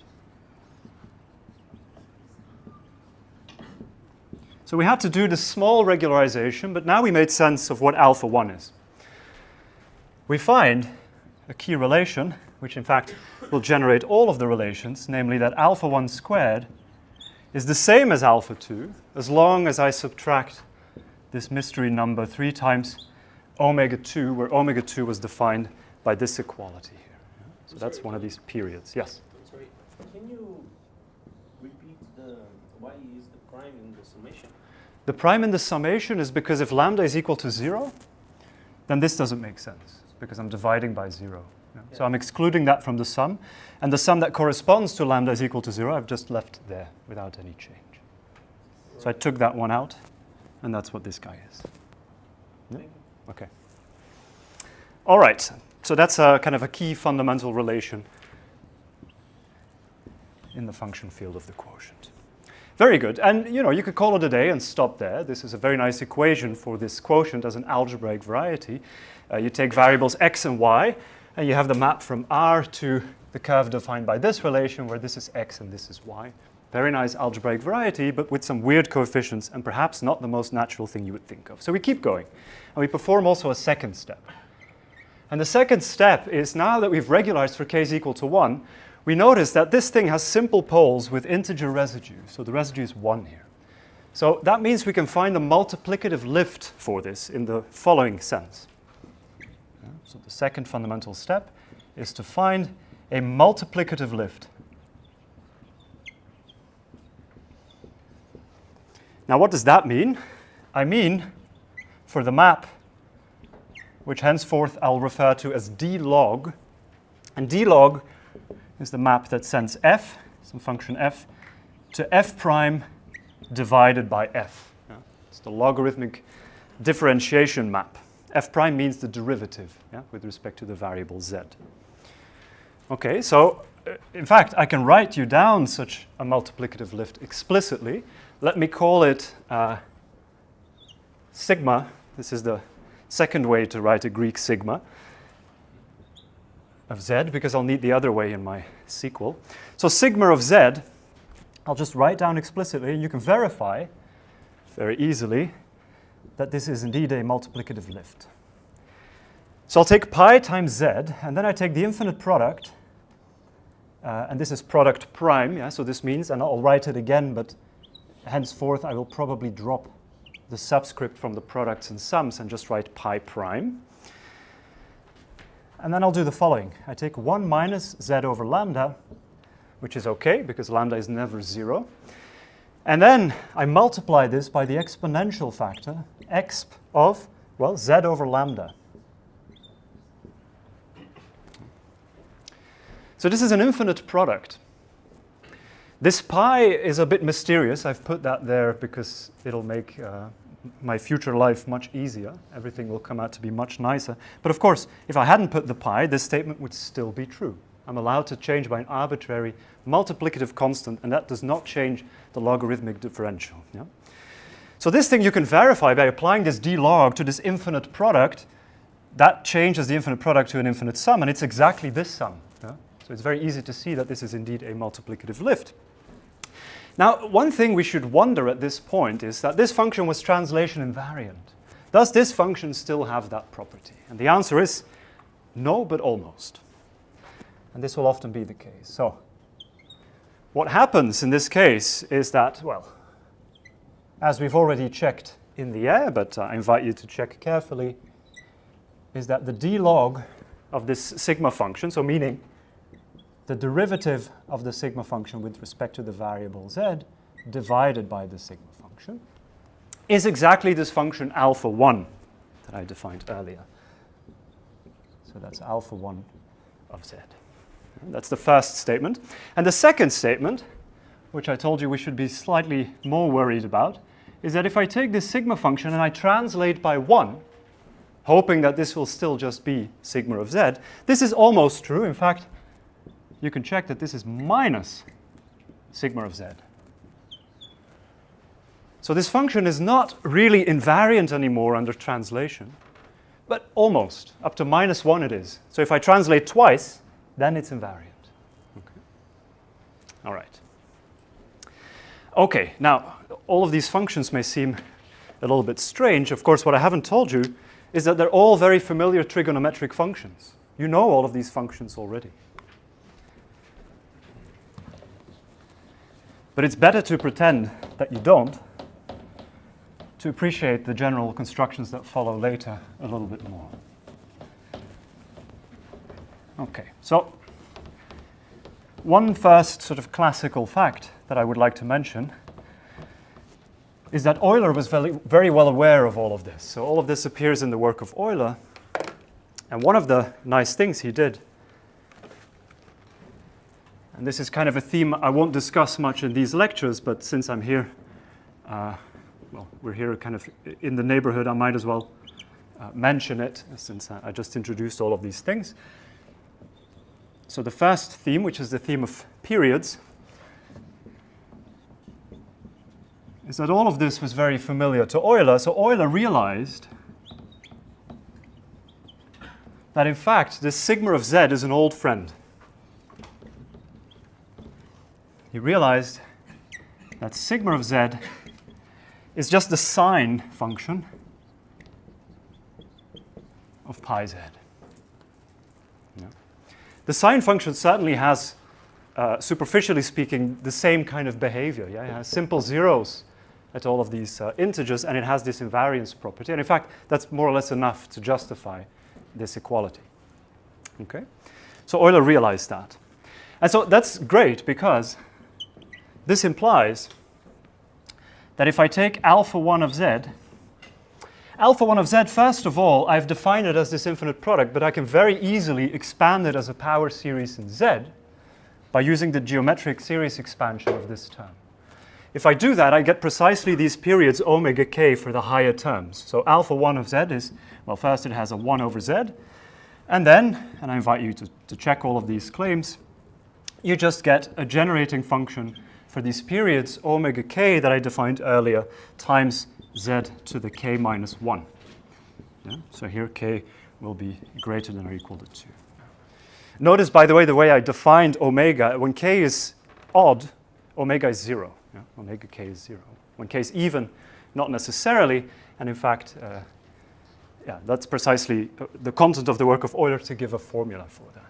So we had to do this small regularization, but now we made sense of what alpha 1 is. We find a key relation, which in fact will generate all of the relations, namely that alpha 1 squared is the same as alpha 2, as long as I subtract this mystery number 3 times omega 2, where omega 2 was defined by this equality here. So that's one of these periods. Yes? Sorry, can you repeat why is the prime in the summation? The prime in the summation is because if lambda is equal to 0, then this doesn't make sense, because I'm dividing by 0. Yeah? So I'm excluding that from the sum, and the sum that corresponds to lambda is equal to 0, I've just left there without any change. So I took that one out, and that's what this guy is. Yeah? Okay. All right, so that's a kind of a key fundamental relation in the function field of the quotient. Very good. And you could call it a day and stop there. This is a very nice equation for this quotient as an algebraic variety. You take variables x and y, and you have the map from R to the curve defined by this relation, where this is x and this is y. Very nice algebraic variety, but with some weird coefficients, and perhaps not the most natural thing you would think of. So we keep going. And we perform also a second step. And the second step is, now that we've regularized for k is equal to 1, we notice that this thing has simple poles with integer residue. So the residue is 1 here. So that means we can find the multiplicative lift for this in the following sense. So the second fundamental step is to find a multiplicative lift. Now what does that mean? I mean, for the map, which henceforth I'll refer to as d log, and d log is the map that sends f, some function f, to f prime divided by f. It's the logarithmic differentiation map. F prime means the derivative with respect to the variable z. Okay, so in fact, I can write you down such a multiplicative lift explicitly. Let me call it sigma. This is the second way to write a Greek sigma of z, because I'll need the other way in my sequel. So sigma of z, I'll just write down explicitly, and you can verify very easily that this is indeed a multiplicative lift. So I'll take pi times z, and then I take the infinite product, and this is product prime, so this means, and I'll write it again, but henceforth I will probably drop the subscript from the products and sums and just write pi prime. And then I'll do the following. I take 1 minus z over lambda, which is okay, because lambda is never 0. And then I multiply this by the exponential factor, exp of, well, z over lambda. So this is an infinite product. This pi is a bit mysterious. I've put that there because it'll make my future life much easier. Everything will come out to be much nicer. But of course, if I hadn't put the pi, this statement would still be true. I'm allowed to change by an arbitrary multiplicative constant, and that does not change the logarithmic differential. So this thing you can verify by applying this d log to this infinite product. That changes the infinite product to an infinite sum, and it's exactly this sum. So it's very easy to see that this is indeed a multiplicative lift. Now, one thing we should wonder at this point is that this function was translation invariant. Does this function still have that property? And the answer is no, but almost. And this will often be the case. So what happens in this case is that, well, as we've already checked in the air, but I invite you to check carefully, is that the d log of this sigma function, so meaning the derivative of the sigma function with respect to the variable z divided by the sigma function, is exactly this function alpha 1 that I defined earlier. So that's alpha 1 of z. And that's the first statement. And the second statement, which I told you we should be slightly more worried about, is that if I take this sigma function and I translate by 1, hoping that this will still just be sigma of z, this is almost true. In fact, you can check that this is minus sigma of z. So this function is not really invariant anymore under translation, but almost. Up to minus 1 it is. So if I translate twice, then it's invariant. Okay. All right. Okay, now, all of these functions may seem a little bit strange. Of course, what I haven't told you is that they're all very familiar trigonometric functions. You know all of these functions already. But it's better to pretend that you don't, to appreciate the general constructions that follow later a little bit more. Okay, so one first sort of classical fact that I would like to mention is that Euler was very well aware of all of this. So all of this appears in the work of Euler. And one of the nice things he did, and this is kind of a theme I won't discuss much in these lectures, but since I'm here, well, we're here kind of in the neighborhood, I might as well mention it, since I just introduced all of these things. So the first theme, which is the theme of periods, is that all of this was very familiar to Euler. So Euler realized that in fact this sigma of z is an old friend. He realized that sigma of z is just the sine function of pi z. Yeah. The sine function certainly has, superficially speaking, the same kind of behavior. Yeah? It has simple zeros at all of these integers, and it has this invariance property. And in fact, that's more or less enough to justify this equality. Okay? So Euler realized that. And so that's great because this implies that if I take alpha 1 of z, alpha 1 of z, first of all, I've defined it as this infinite product, but I can very easily expand it as a power series in z by using the geometric series expansion of this term. If I do that, I get precisely these periods omega k for the higher terms. So alpha 1 of z is, well, first it has a 1 over z, and then, and I invite you to check all of these claims, you just get a generating function for these periods omega k that I defined earlier times z to the k minus 1. Yeah? So here k will be greater than or equal to 2. Notice, by the way I defined omega, when k is odd, omega is 0. Yeah? Omega k is 0. When k is even, not necessarily, and in fact, that's precisely the content of the work of Euler to give a formula for that.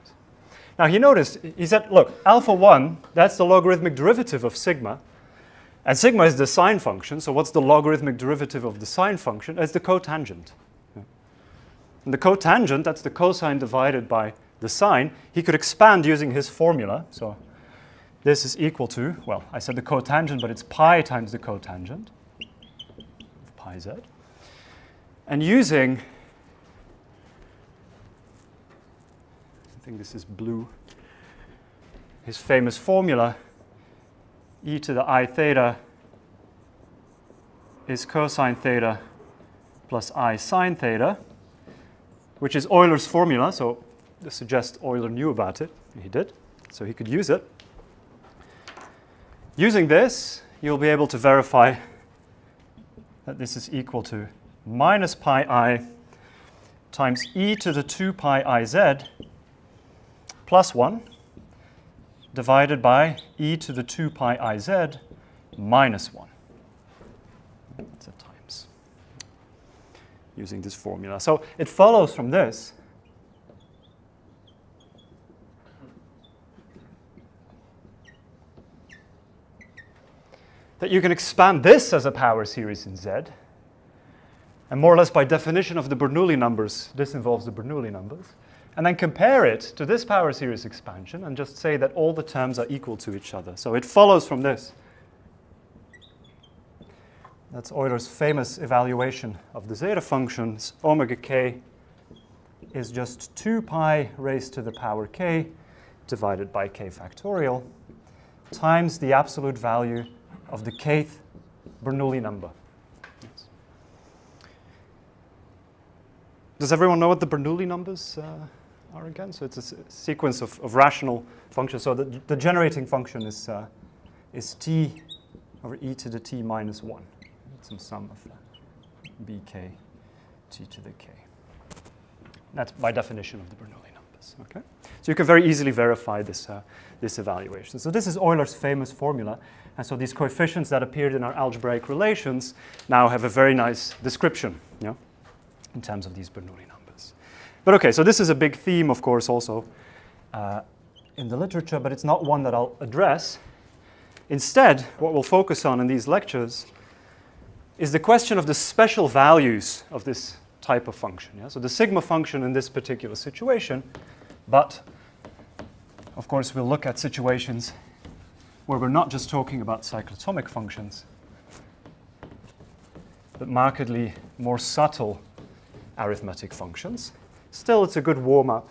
Now he noticed, he said, look, alpha 1, that's the logarithmic derivative of sigma, and sigma is the sine function, so what's the logarithmic derivative of the sine function? It's the cotangent. Yeah. And the cotangent, that's the cosine divided by the sine. He could expand using his formula, so this is equal to, well, I said the cotangent, but it's pi times the cotangent of pi z. And using, I think this is blue, his famous formula, e to the I theta is cosine theta plus I sine theta, which is Euler's formula, so this suggests Euler knew about it. He did, so he could use it. Using this, you'll be able to verify that this is equal to minus pi I times e to the 2 pi I z plus 1 divided by e to the 2 pi I z minus 1. That's a times. Using this formula. So it follows from this that you can expand this as a power series in z, and more or less by definition of the Bernoulli numbers, this involves the Bernoulli numbers, and then compare it to this power series expansion and just say that all the terms are equal to each other. So it follows from this. That's Euler's famous evaluation of the zeta functions. Omega k is just 2 pi raised to the power k divided by k factorial times the absolute value of the kth Bernoulli number. Yes. Does everyone know what the Bernoulli numbers are again? So it's a sequence of rational functions. So the generating function is t over e to the t minus 1. Some sum of bk t to the k. That's by definition of the Bernoulli numbers. Okay? So you can very easily verify this evaluation. So this is Euler's famous formula. And so these coefficients that appeared in our algebraic relations now have a very nice description, you know, in terms of these Bernoulli numbers. But okay, so this is a big theme, of course, also in the literature, but it's not one that I'll address. Instead, what we'll focus on in these lectures is the question of the special values of this type of function. Yeah? So the sigma function in this particular situation, but of course we'll look at situations where we're not just talking about cyclotomic functions, but markedly more subtle arithmetic functions. Still, it's a good warm-up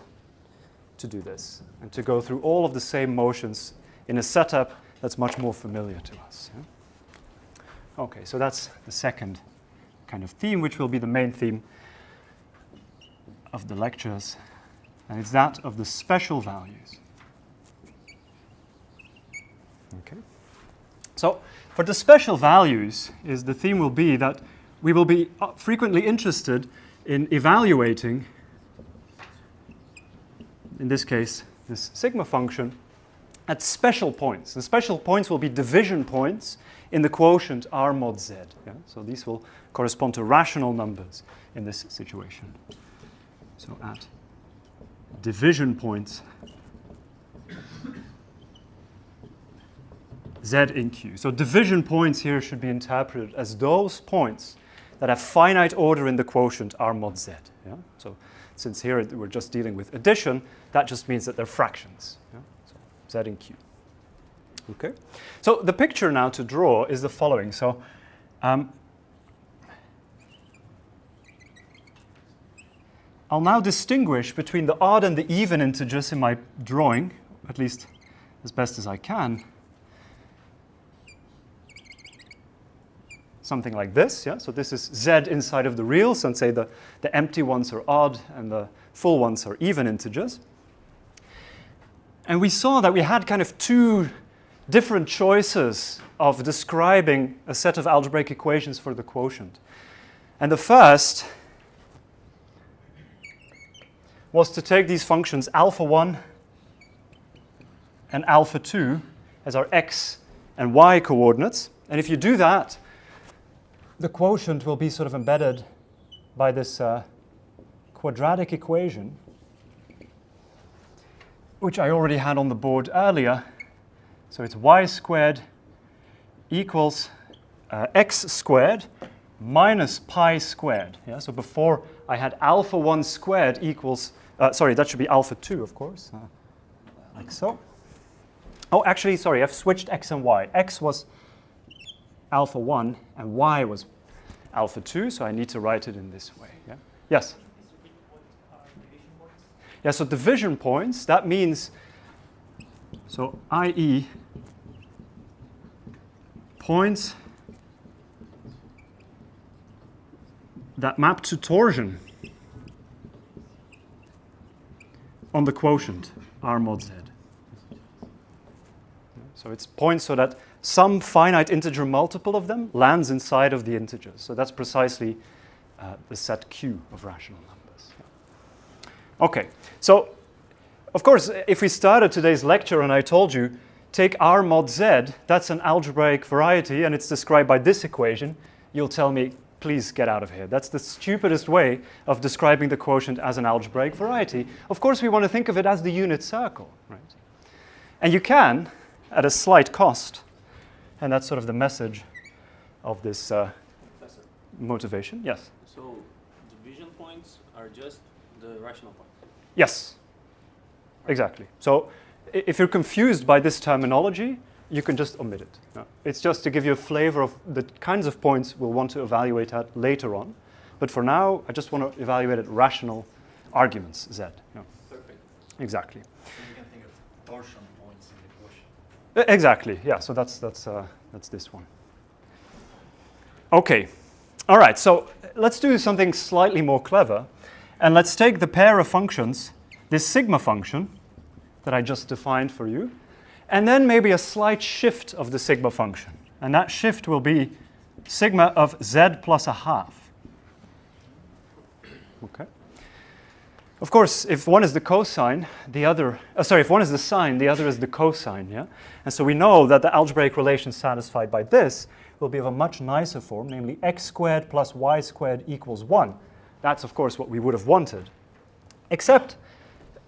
to do this and to go through all of the same motions in a setup that's much more familiar to us. Yeah? Okay, so that's the second kind of theme, which will be the main theme of the lectures, and it's that of the special values. Okay. So for the special values, the theme will be that we will be frequently interested in evaluating, in this case, this sigma function at special points. The special points will be division points in the quotient R mod Z. Yeah? So these will correspond to rational numbers in this situation. So at division points Z in Q. So division points here should be interpreted as those points that have finite order in the quotient R mod Z. Yeah? So since here we're just dealing with addition, that just means that they're fractions. Yeah? So Z in Q. Okay. So the picture now to draw is the following. So I'll now distinguish between the odd and the even integers in my drawing, at least as best as I can. Something like this, yeah? So this is Z inside of the reals, and say the empty ones are odd and the full ones are even integers. And we saw that we had kind of two different choices of describing a set of algebraic equations for the quotient. And the first was to take these functions alpha 1 and alpha 2 as our x and y coordinates. And if you do that, the quotient will be sort of embedded by this quadratic equation, which I already had on the board earlier. So it's y squared equals x squared minus pi squared. Yeah? So before I had alpha 1 squared equals, sorry, that should be alpha 2, of course, like so. Oh, actually, sorry, I've switched x and y. X was alpha 1 and y was alpha 2, so I need to write it in this way. Yeah? Yes? Yeah, so division points, that means, so i.e. points that map to torsion on the quotient R mod Z. So it's points so that some finite integer multiple of them lands inside of the integers. So that's precisely the set Q of rational numbers. Okay, so of course, if we started today's lecture and I told you, take R mod Z, that's an algebraic variety and it's described by this equation, you'll tell me, please get out of here. That's the stupidest way of describing the quotient as an algebraic variety. Of course, we want to think of it as the unit circle, right? And you can, at a slight cost, and that's sort of the message of this motivation. Yes? So division points are just the rational points? Yes, exactly. So if you're confused by this terminology, you can just omit it. No. It's just to give you a flavor of the kinds of points we'll want to evaluate at later on. But for now, I just want to evaluate at rational arguments, Z. No. Perfect. Exactly. So you can think of torsion points in the quotient. Exactly, yeah, so that's this one. Okay, all right, so let's do something slightly more clever. And let's take the pair of functions, this sigma function that I just defined for you, and then maybe a slight shift of the sigma function. And that shift will be sigma of Z plus a half. Okay. Of course, if one is the cosine, the other, if one is the sine, the other is the cosine, yeah? And so we know that the algebraic relation satisfied by this will be of a much nicer form, namely x squared plus y squared equals 1. That's, of course, what we would have wanted. Except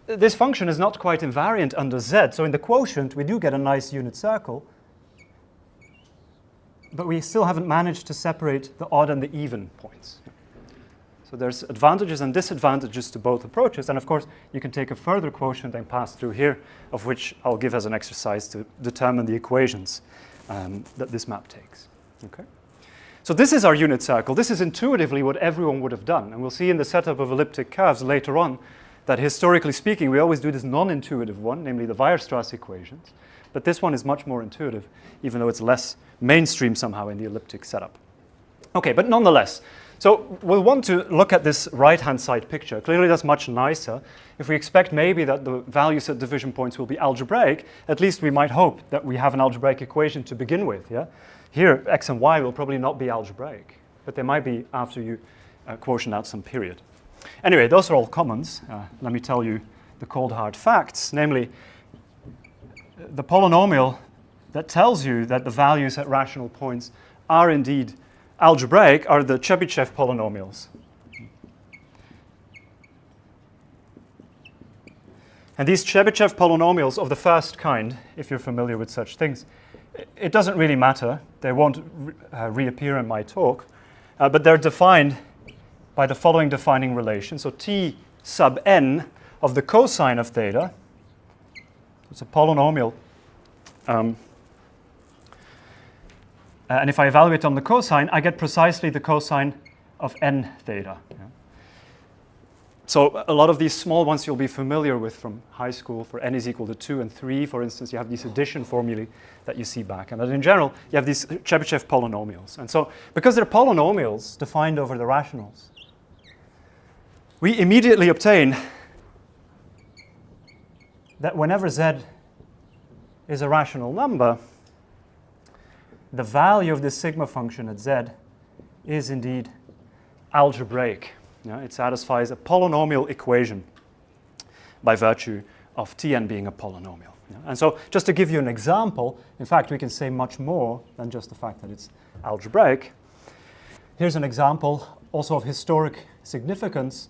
this function is not quite invariant under Z, so in the quotient we do get a nice unit circle, but we still haven't managed to separate the odd and the even points. So there's advantages and disadvantages to both approaches, and of course you can take a further quotient and pass through here, of which I'll give as an exercise to determine the equations that this map takes. Okay? So this is our unit circle. This is intuitively what everyone would have done, and we'll see in the setup of elliptic curves later on that historically speaking we always do this non-intuitive one, namely the Weierstrass equations, but this one is much more intuitive, even though it's less mainstream somehow in the elliptic setup. Okay, but nonetheless, So we'll want to look at this right-hand side picture. Clearly that's much nicer. If we expect maybe that the values at division points will be algebraic, at least we might hope that we have an algebraic equation to begin with. Yeah? Here, x and y will probably not be algebraic, but they might be after you quotient out some period. Anyway, those are all commons. Let me tell you the cold hard facts, namely the polynomial that tells you that the values at rational points are indeed algebraic are the Chebyshev polynomials. And these Chebyshev polynomials of the first kind, if you're familiar with such things, it doesn't really matter. They won't reappear in my talk, but they're defined by the following defining relation. So t sub n of the cosine of theta, it's a polynomial, and if I evaluate on the cosine, I get precisely the cosine of n theta. Yeah. So a lot of these small ones you'll be familiar with from high school. For n is equal to 2 and 3, for instance, you have these addition formulae that you see back. And in general, you have these Chebyshev polynomials. And so because they're polynomials defined over the rationals, we immediately obtain that whenever z is a rational number, the value of this sigma function at z is indeed algebraic. Yeah, it satisfies a polynomial equation by virtue of Tn being a polynomial. Yeah, and so just to give you an example, in fact, we can say much more than just the fact that it's algebraic. Here's an example also of historic significance.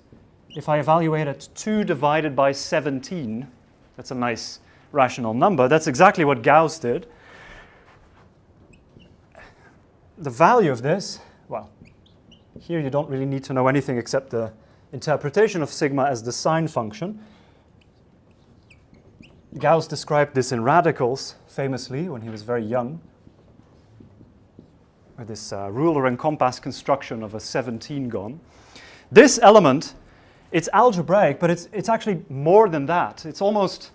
If I evaluate at 2 divided by 17, that's a nice rational number. That's exactly what Gauss did. The value of this, well, here you don't really need to know anything except the interpretation of sigma as the sine function. Gauss described this in radicals famously when he was very young, with this ruler and compass construction of a 17-gon. This element, it's algebraic, but it's actually more than that. It's almost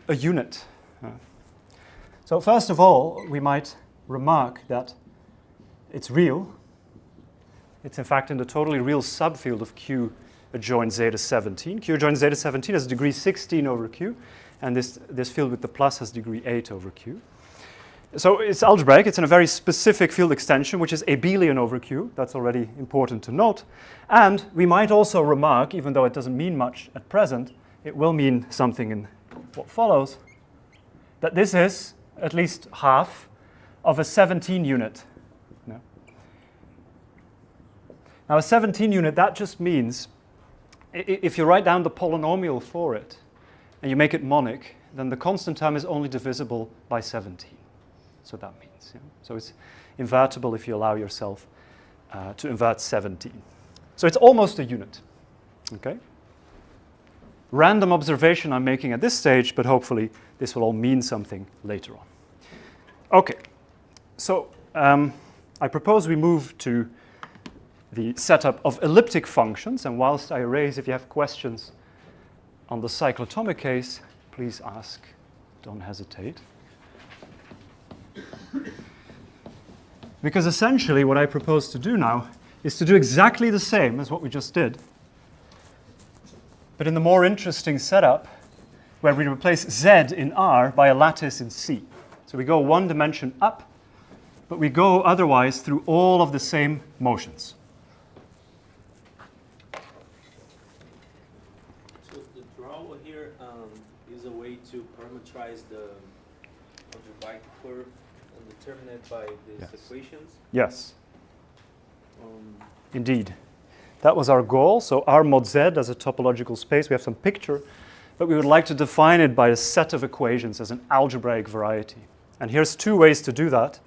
a unit. So first of all, we might remark that it's real. It's in fact in the totally real subfield of Q adjoins zeta 17. Q adjoins zeta 17 has degree 16 over Q, and this field with the plus has degree 8 over Q. So it's algebraic. It's in a very specific field extension, which is abelian over Q. That's already important to note. And we might also remark, even though it doesn't mean much at present, it will mean something in what follows, that this is at least half of a 17 unit. Now a 17 unit, that just means if you write down the polynomial for it and you make it monic, then the constant term is only divisible by 17. So that means. Yeah. So it's invertible if you allow yourself to invert 17. So it's almost a unit. Okay? Random observation I'm making at this stage, but hopefully this will all mean something later on. Okay. So I propose we move to the setup of elliptic functions, and whilst I raise, if you have questions on the cyclotomic case, please ask, don't hesitate. Because essentially what I propose to do now is to do exactly the same as what we just did, but in the more interesting setup where we replace z in R by a lattice in C. So we go one dimension up, but we go otherwise through all of the same motions. To parameterize the algebraic curve and determine it by these equations? Yes. Indeed. That was our goal. So R mod Z as a topological space, we have some picture, but we would like to define it by a set of equations as an algebraic variety. And here's 2 ways to do that.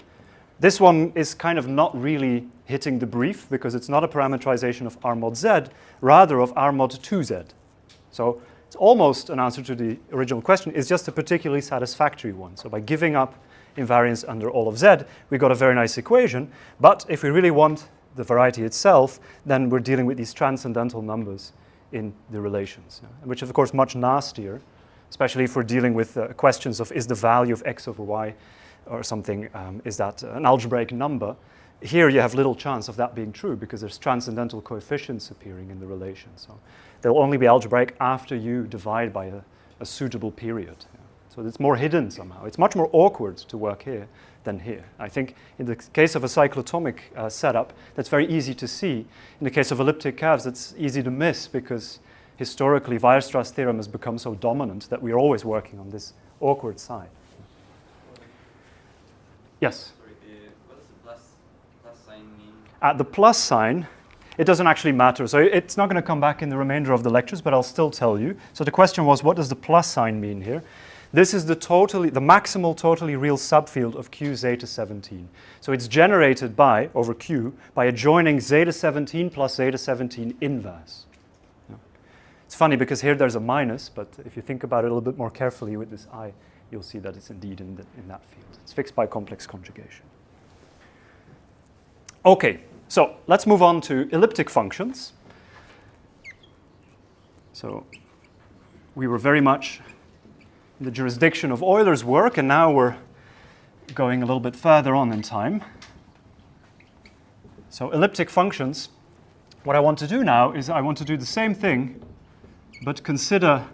This one is kind of not really hitting the brief because it's not a parameterization of R mod Z, rather of R mod 2Z. So it's almost an answer to the original question. It's just a particularly satisfactory one. So by giving up invariance under all of Z, we got a very nice equation. But if we really want the variety itself, then we're dealing with these transcendental numbers in the relations, which is, of course, much nastier, especially if we're dealing with questions of is the value of x over y or something, is that an algebraic number? here you have little chance of that being true because there's transcendental coefficients appearing in the relation. So they'll only be algebraic after you divide by a suitable period. Yeah. So it's more hidden somehow. It's much more awkward to work here than here. I think in the case of a cyclotomic setup, that's very easy to see. In the case of elliptic curves, it's easy to miss because historically Weierstrass theorem has become so dominant that we're always working on this awkward side. Yes? Sorry, what does the plus sign mean? The plus sign, it doesn't actually matter. So it's not going to come back in the remainder of the lectures, but I'll still tell you. So the question was, what does the plus sign mean here? This is the maximal totally real subfield of Q zeta 17. So it's generated by, over Q, by adjoining zeta 17 plus zeta 17 inverse. Yeah. It's funny because here there's a minus, but if you think about it a little bit more carefully with this I, you'll see that it's indeed in that field. It's fixed by complex conjugation. Okay, so let's move on to elliptic functions. So we were very much in the jurisdiction of Euler's work, and now we're going a little bit further on in time. So elliptic functions, what I want to do now is I want to do the same thing, but consider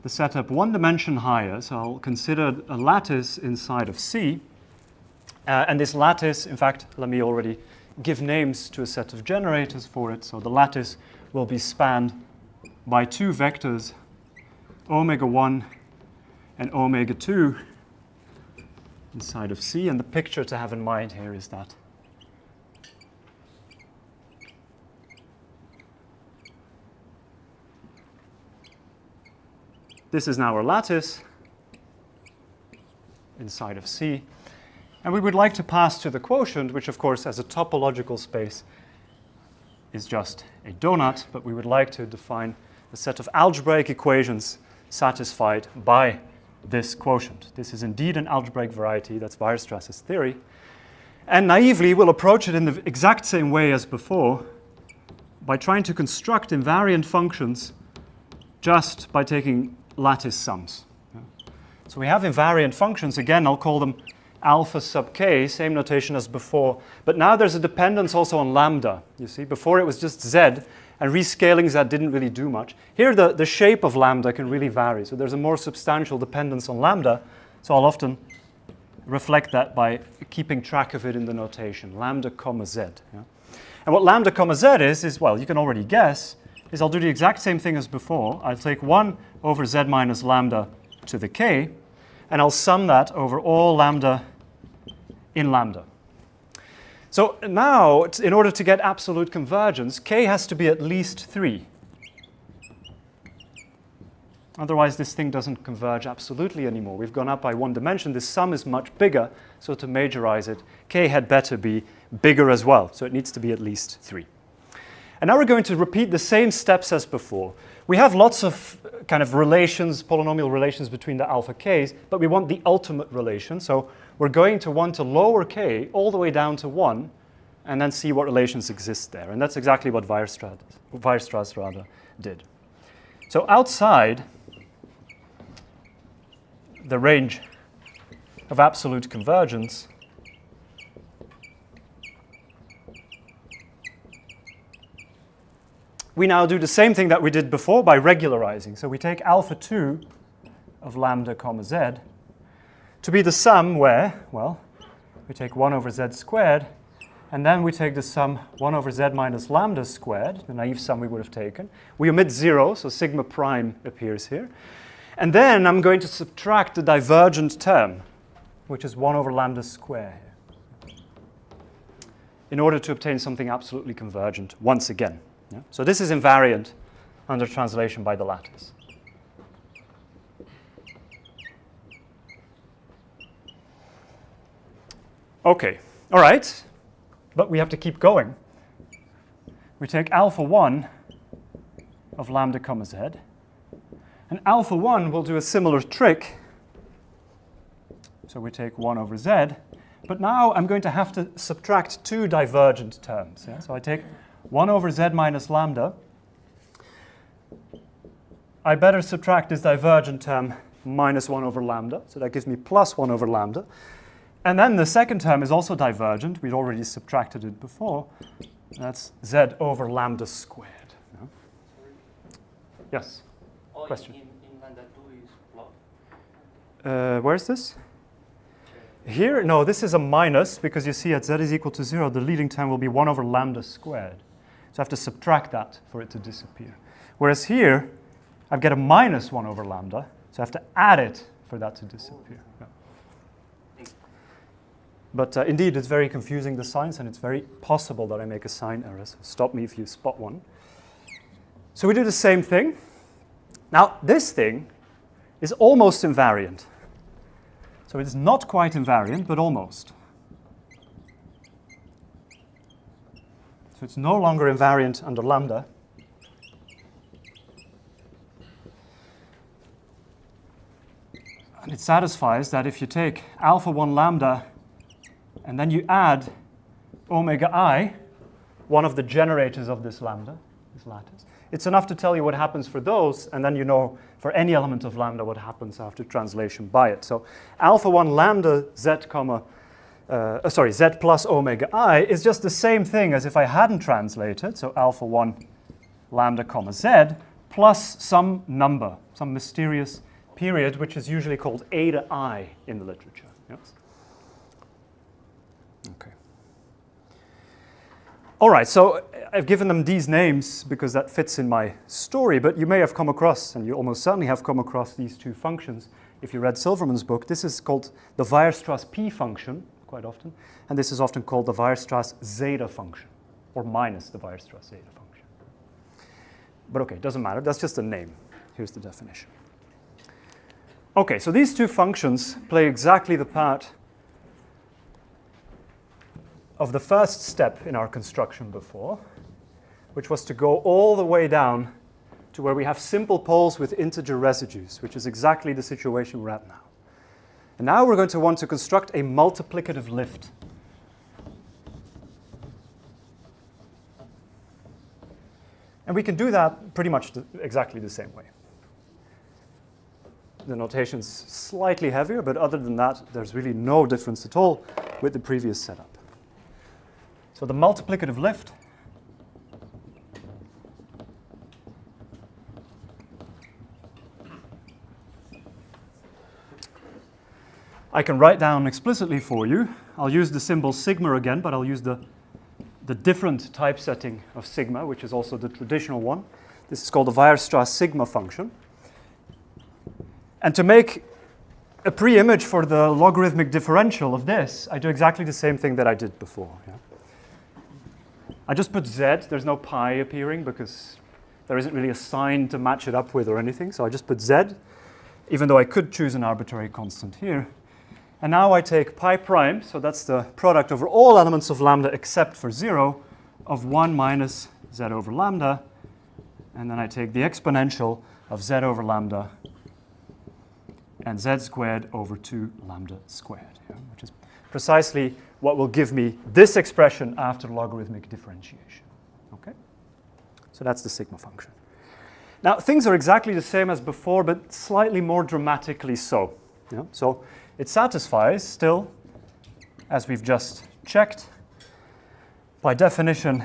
the setup one dimension higher. So I'll consider a lattice inside of C. And this lattice, in fact, let me already give names to a set of generators for it. So the lattice will be spanned by two vectors, omega 1 and omega 2 inside of C. And the picture to have in mind here is that this is now our lattice inside of C. And we would like to pass to the quotient, which of course as a topological space is just a donut, but we would like to define a set of algebraic equations satisfied by this quotient. This is indeed an algebraic variety. That's Weierstrass's theory. And naively, we'll approach it in the exact same way as before by trying to construct invariant functions just by taking lattice sums. So we have invariant functions. Again, I'll call them alpha sub k, same notation as before. But now there's a dependence also on lambda. You see, before it was just z, and rescaling z didn't really do much. Here, the shape of lambda can really vary. So there's a more substantial dependence on lambda. So I'll often reflect that by keeping track of it in the notation, lambda comma z. Yeah? And what lambda comma z is, well, you can already guess, is I'll do the exact same thing as before. I'll take 1 over z minus lambda to the k, and I'll sum that over all lambda in lambda. So now, in order to get absolute convergence, k has to be at least 3. Otherwise, this thing doesn't converge absolutely anymore. We've gone up by one dimension. This sum is much bigger, so to majorize it, k had better be bigger as well. So it needs to be at least 3. And now we're going to repeat the same steps as before. We have lots of kind of relations, polynomial relations between the alpha k's, but we want the ultimate relation. So we're going to want to lower k all the way down to 1 and then see what relations exist there. And that's exactly what Weierstrass did. So outside the range of absolute convergence, we now do the same thing that we did before by regularizing. So we take alpha 2 of lambda comma z to be the sum where, well, we take 1 over z squared, and then we take the sum 1 over z minus lambda squared, the naive sum we would have taken. We omit 0, so sigma prime appears here. And then I'm going to subtract the divergent term, which is 1 over lambda squared, in order to obtain something absolutely convergent once again. Yeah? So this is invariant under translation by the lattice. Okay, all right, but we have to keep going. We take alpha 1 of lambda comma z, and alpha 1 will do a similar trick. So we take 1 over z, but now I'm going to have to subtract two divergent terms. Yeah? So I take 1 over z minus lambda. I better subtract this divergent term minus 1 over lambda, so that gives me plus 1 over lambda. And then the second term is also divergent. We'd already subtracted it before. That's z over lambda squared. Yeah? Yes? Oh, Question? In lambda 2 is plot. Where's this? Here? No, this is a minus because you see at z is equal to 0, the leading term will be 1 over lambda squared. So I have to subtract that for it to disappear. Whereas here, I get a minus 1 over lambda, so I have to add it for that to disappear. Yeah. But indeed, it's very confusing, the signs, and it's very possible that I make a sign error, so stop me if you spot one. So we do the same thing. Now, this thing is almost invariant. So it's not quite invariant, but almost. So it's no longer invariant under lambda. And it satisfies that if you take alpha 1 lambda and then you add omega I, one of the generators of this lambda, this lattice, it's enough to tell you what happens for those, and then you know for any element of lambda what happens after translation by it. So alpha 1 lambda z z plus omega I is just the same thing as if I hadn't translated, so alpha 1 lambda comma z plus some number, some mysterious period, which is usually called eta I in the literature. Yes? Okay. All right, so I've given them these names because that fits in my story, but you may have come across, and you almost certainly have come across these two functions if you read Silverman's book. This is called the Weierstrass P function, quite often, and this is often called the Weierstrass zeta function, or minus the Weierstrass zeta function. But okay, doesn't matter, that's just a name. Here's the definition. Okay, so these two functions play exactly the part of the first step in our construction before, which was to go all the way down to where we have simple poles with integer residues, which is exactly the situation we're at now. And now we're going to want to construct a multiplicative lift. And we can do that pretty much exactly the same way. The notation's slightly heavier, but other than that, there's really no difference at all with the previous setup. So the multiplicative lift I can write down explicitly for you. I'll use the symbol sigma again, but I'll use the different typesetting of sigma, which is also the traditional one. This is called the Weierstrass sigma function. And to make a pre-image for the logarithmic differential of this, I do exactly the same thing that I did before. Yeah? I just put z, there's no pi appearing because there isn't really a sign to match it up with or anything, so I just put z, even though I could choose an arbitrary constant here. And now I take pi prime, so that's the product over all elements of lambda except for 0, of 1 minus z over lambda, and then I take the exponential of z over lambda and z squared over 2 lambda squared, yeah, which is precisely what will give me this expression after logarithmic differentiation. Okay? So that's the sigma function. Now, things are exactly the same as before, but slightly more dramatically so. Yeah? So it satisfies still, as we've just checked. By definition,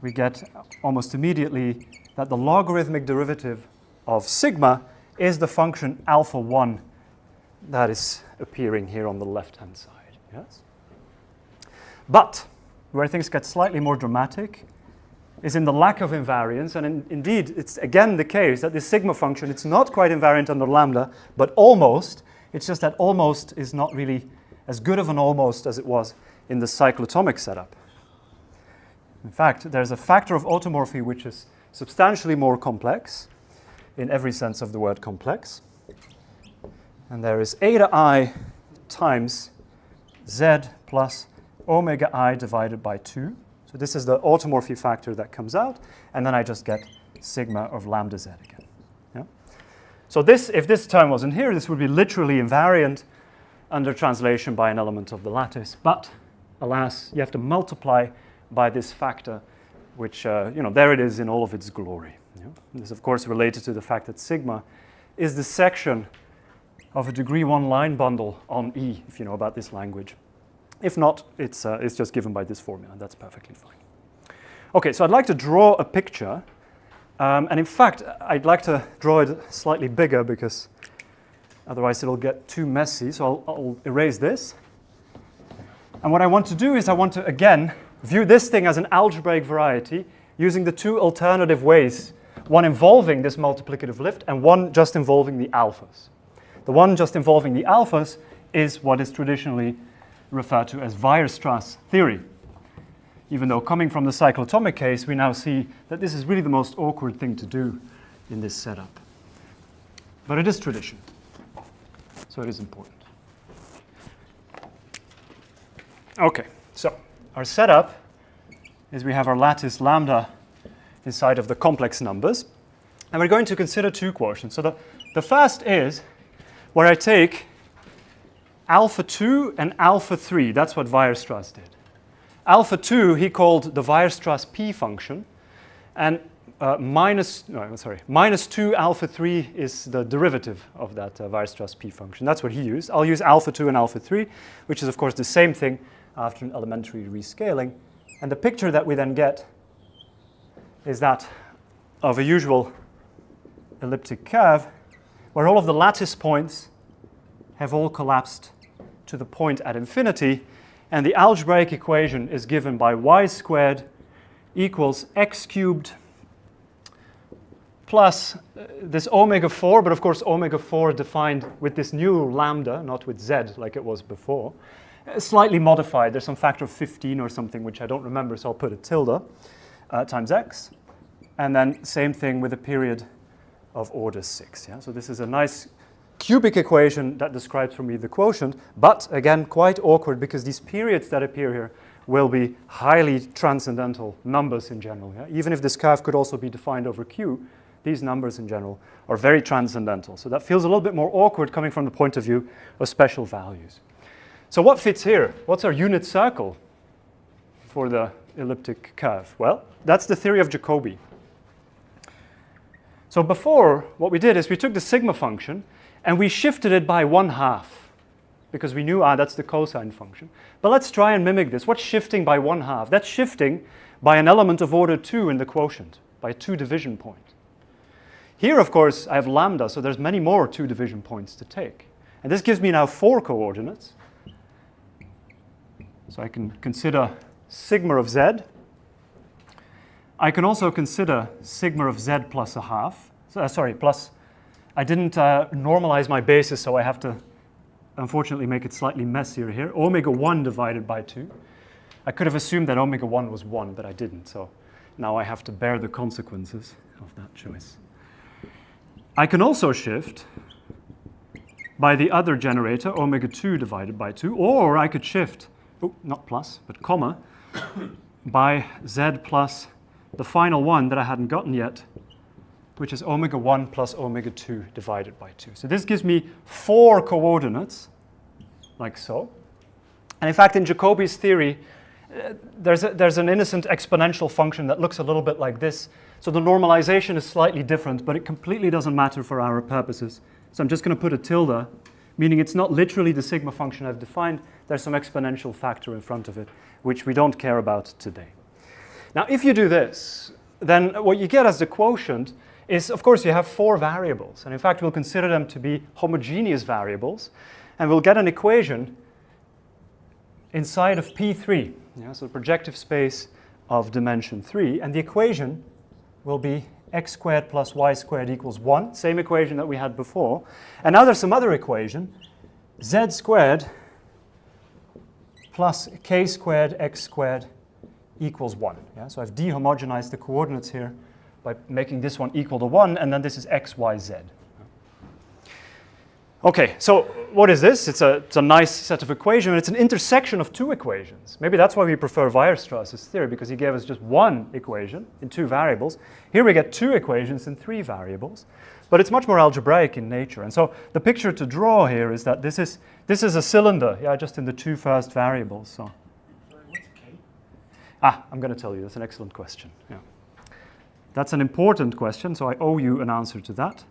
we get almost immediately that the logarithmic derivative of sigma is the function alpha 1 that is appearing here on the left-hand side. Yes? But where things get slightly more dramatic is in the lack of invariance, and indeed it's again the case that this sigma function, it's not quite invariant under lambda, but almost. It's just that almost is not really as good of an almost as it was in the cyclotomic setup. In fact, there's a factor of automorphy which is substantially more complex, in every sense of the word complex. And there is eta I times z plus omega I divided by 2. So this is the automorphy factor that comes out, and then I just get sigma of lambda z again. Yeah? So this, if this term wasn't here, this would be literally invariant under translation by an element of the lattice. But alas, you have to multiply by this factor, which, there it is in all of its glory. Yeah? This is, of course, related to the fact that sigma is the section of a degree 1 line bundle on E, if you know about this language. If not, it's just given by this formula. That's perfectly fine. Okay, so I'd like to draw a picture. And in fact, I'd like to draw it slightly bigger because otherwise it'll get too messy. So I'll erase this. And what I want to do is I want to, again, view this thing as an algebraic variety using the two alternative ways, one involving this multiplicative lift and one just involving the alphas. The one just involving the alphas is what is traditionally referred to as Weierstrass theory. Even though coming from the cyclotomic case, we now see that this is really the most awkward thing to do in this setup. But it is tradition, so it is important. Okay, so our setup is we have our lattice lambda inside of the complex numbers, and we're going to consider two quotients. So the first is where I take alpha 2 and alpha 3. That's what Weierstrass did. Alpha 2 he called the Weierstrass p function, and minus 2 alpha 3 is the derivative of that Weierstrass p function. That's what he used. I'll use alpha 2 and alpha 3, which is of course the same thing after an elementary rescaling. And the picture that we then get is that of a usual elliptic curve where all of the lattice points have all collapsed to the point at infinity, and the algebraic equation is given by y squared equals x cubed plus this omega 4, but of course omega 4 defined with this new lambda, not with z like it was before, slightly modified. There's some factor of 15 or something which I don't remember, so I'll put a tilde times x, and then same thing with a period of order 6. Yeah? So this is a nice cubic equation that describes for me the quotient, but again quite awkward because these periods that appear here will be highly transcendental numbers in general. Yeah? Even if this curve could also be defined over Q, these numbers in general are very transcendental. So that feels a little bit more awkward coming from the point of view of special values. So what fits here? What's our unit circle for the elliptic curve? Well, that's the theory of Jacobi. So before, what we did is we took the sigma function and we shifted it by 1/2 because we knew, that's the cosine function. But let's try and mimic this. What's shifting by 1/2? That's shifting by an element of order 2 in the quotient, by a 2 division point. Here, of course, I have lambda, so there's many more 2 division points to take. And this gives me now 4 coordinates. So I can consider sigma of z. I can also consider sigma of z plus 1/2. Plus, I didn't normalize my basis, so I have to unfortunately make it slightly messier here. Omega 1 divided by 2. I could have assumed that omega 1 was 1, but I didn't, so now I have to bear the consequences of that choice. I can also shift by the other generator, omega 2 divided by 2, or I could shift, not plus, but comma, by z plus the final one that I hadn't gotten yet, which is omega 1 plus omega 2 divided by 2. So this gives me 4 coordinates, like so. And in fact, in Jacobi's theory, there's an innocent exponential function that looks a little bit like this. So the normalization is slightly different, but it completely doesn't matter for our purposes. So I'm just going to put a tilde, meaning it's not literally the sigma function I've defined. There's some exponential factor in front of it, which we don't care about today. Now, if you do this, then what you get as the quotient is, of course, you have 4 variables. And in fact, we'll consider them to be homogeneous variables. And we'll get an equation inside of P3, so the projective space of dimension 3. And the equation will be x squared plus y squared equals 1, same equation that we had before. And now there's some other equation, z squared plus k squared x squared equals 1. Yeah? So I've dehomogenized the coordinates here by making this one equal to 1, and then this is x, y, z. Okay, so what is this? It's a nice set of equations. It's an intersection of 2 equations. Maybe that's why we prefer Weierstrass's theory, because he gave us just 1 equation in 2 variables. Here we get 2 equations in 3 variables, but it's much more algebraic in nature. And so the picture to draw here is that this is a cylinder, just in the 2 first variables. So. I'm going to tell you. That's an excellent question. Yeah. That's an important question, so I owe you an answer to that.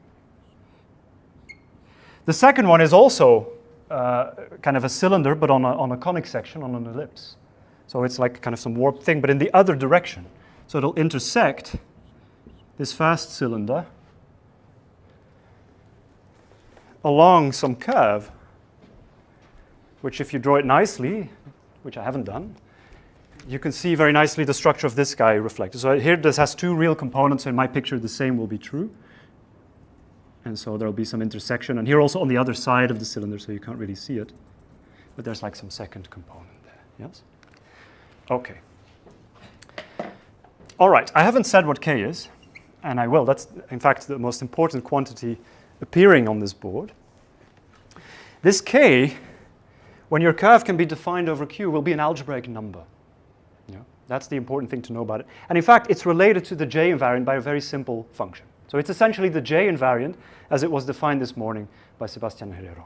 The second one is also kind of a cylinder, but on a conic section, on an ellipse. So it's like kind of some warped thing, but in the other direction. So it'll intersect this fast cylinder along some curve, which if you draw it nicely, which I haven't done, you can see very nicely the structure of this guy reflected. So here this has two real components. So in my picture, the same will be true. And so there will be some intersection. And here also on the other side of the cylinder, so you can't really see it. But there's like some second component there, yes? Okay. All right, I haven't said what K is, and I will. That's, in fact, the most important quantity appearing on this board. This K, when your curve can be defined over Q, will be an algebraic number. Yeah? That's the important thing to know about it. And in fact, it's related to the J invariant by a very simple function. So it's essentially the J invariant as it was defined this morning by Sebastián Herrero.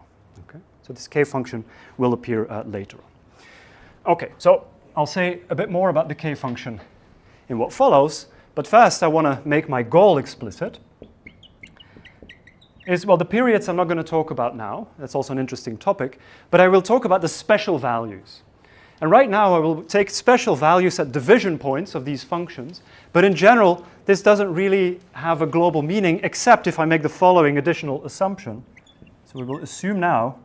Okay? So this K function will appear later on. Okay, so I'll say a bit more about the K function in what follows, but first I want to make my goal explicit. Well, the periods I'm not going to talk about now. That's also an interesting topic, but I will talk about the special values. And right now I will take special values at division points of these functions, but in general this doesn't really have a global meaning except if I make the following additional assumption. So we will assume now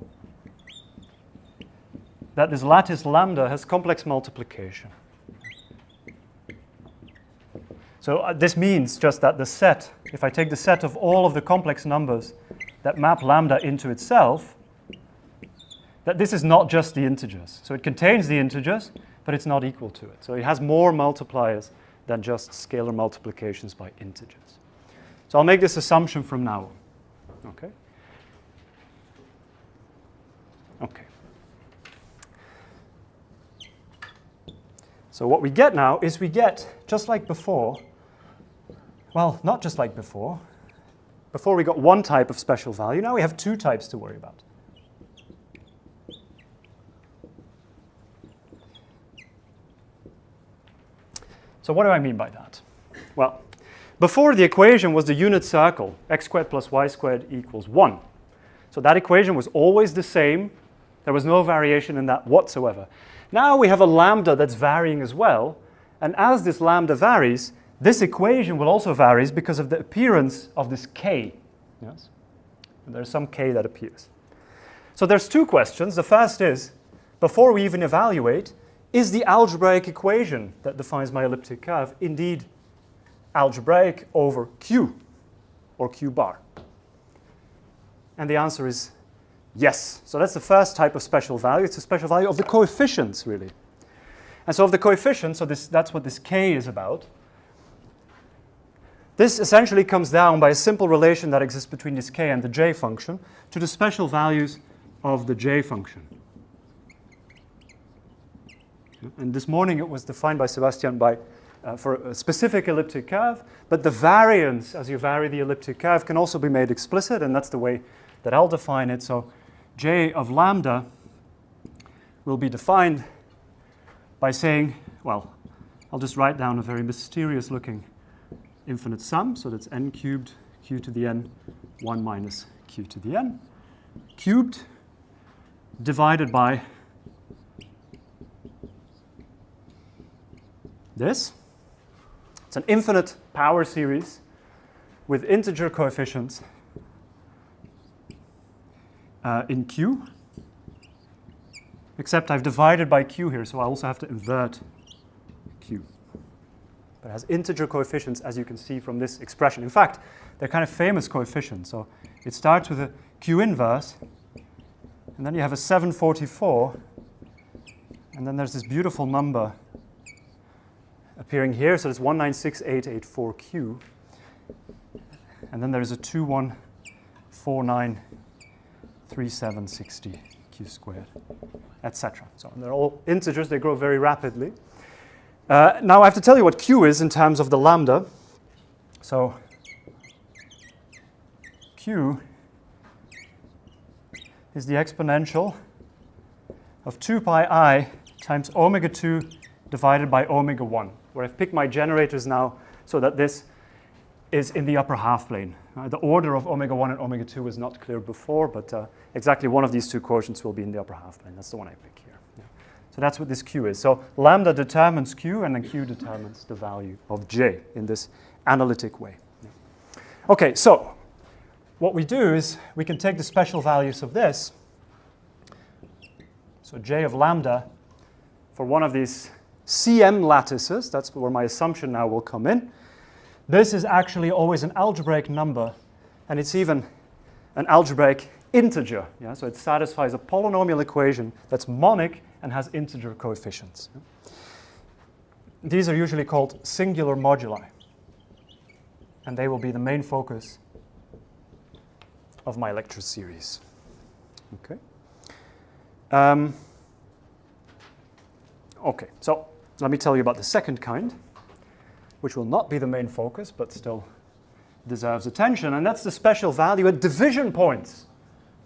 that this lattice lambda has complex multiplication. So this means just that the set, if I take the set of all of the complex numbers that map lambda into itself, that this is not just the integers. So it contains the integers, but it's not equal to it. So it has more multipliers than just scalar multiplications by integers. So I'll make this assumption from now on. Okay? Okay. So what we get now is we get, just like before, well, not just like before. Before we got one type of special value. Now we have two types to worry about. So what do I mean by that? Well, before the equation was the unit circle, x squared plus y squared equals 1. So that equation was always the same. There was no variation in that whatsoever. Now we have a lambda that's varying as well. And as this lambda varies, this equation will also vary because of the appearance of this k. Yes? And there's some k that appears. So there's two questions. The first is, before we even evaluate, is the algebraic equation that defines my elliptic curve indeed algebraic over Q or Q bar? And the answer is yes. So that's the first type of special value. It's a special value of the coefficients, really. And so of the coefficients, so that's what this K is about. This essentially comes down by a simple relation that exists between this K and the J function to the special values of the J function. And this morning it was defined by Sebastian for a specific elliptic curve, but the variance as you vary the elliptic curve can also be made explicit, and that's the way that I'll define it. So J of lambda will be defined by saying, well, I'll just write down a very mysterious looking infinite sum, so that's n cubed q to the n 1 minus q to the n cubed divided by this. It's an infinite power series with integer coefficients in q, except I've divided by q here, so I also have to invert q. But it has integer coefficients, as you can see from this expression. In fact, they're kind of famous coefficients. So it starts with a q inverse, and then you have a 744, and then there's this beautiful number appearing here, so it's 196,884q, and then there's a 21493760 q squared, etc. So they're all integers, they grow very rapidly. Now I have to tell you what q is in terms of the lambda. So q is the exponential of 2 pi I times omega 2 divided by omega 1, where I've picked my generators now so that this is in the upper half plane. The order of omega 1 and omega 2 was not clear before, but exactly one of these two quotients will be in the upper half plane. That's the one I pick here. Yeah. So that's what this Q is. So lambda determines Q, and then Q determines the value of J in this analytic way. Yeah. Okay, so what we do is we can take the special values of this. So J of lambda for one of these CM lattices, that's where my assumption now will come in. This is actually always an algebraic number, and it's even an algebraic integer. Yeah? So it satisfies a polynomial equation that's monic and has integer coefficients. Yeah? These are usually called singular moduli, and they will be the main focus of my lecture series. Okay. Okay, so let me tell you about the second kind, which will not be the main focus, but still deserves attention, and that's the special value at division points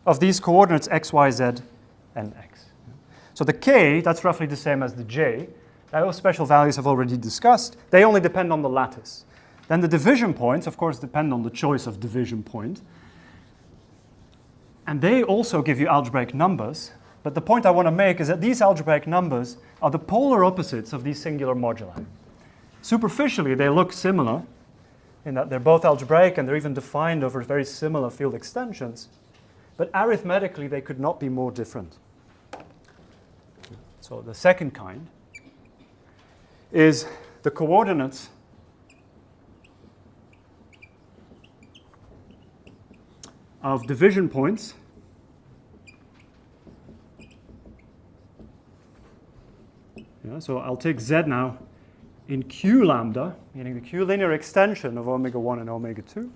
of these coordinates x, y, z, and x. So the k, that's roughly the same as the j. Those special values I've already discussed. They only depend on the lattice. Then the division points, of course, depend on the choice of division point. And they also give you algebraic numbers. But the point I want to make is that these algebraic numbers are the polar opposites of these singular moduli. Superficially, they look similar in that they're both algebraic and they're even defined over very similar field extensions. But arithmetically, they could not be more different. So the second kind is the coordinates of division points so I'll take z now in q lambda, meaning the q linear extension of omega 1 and omega 2.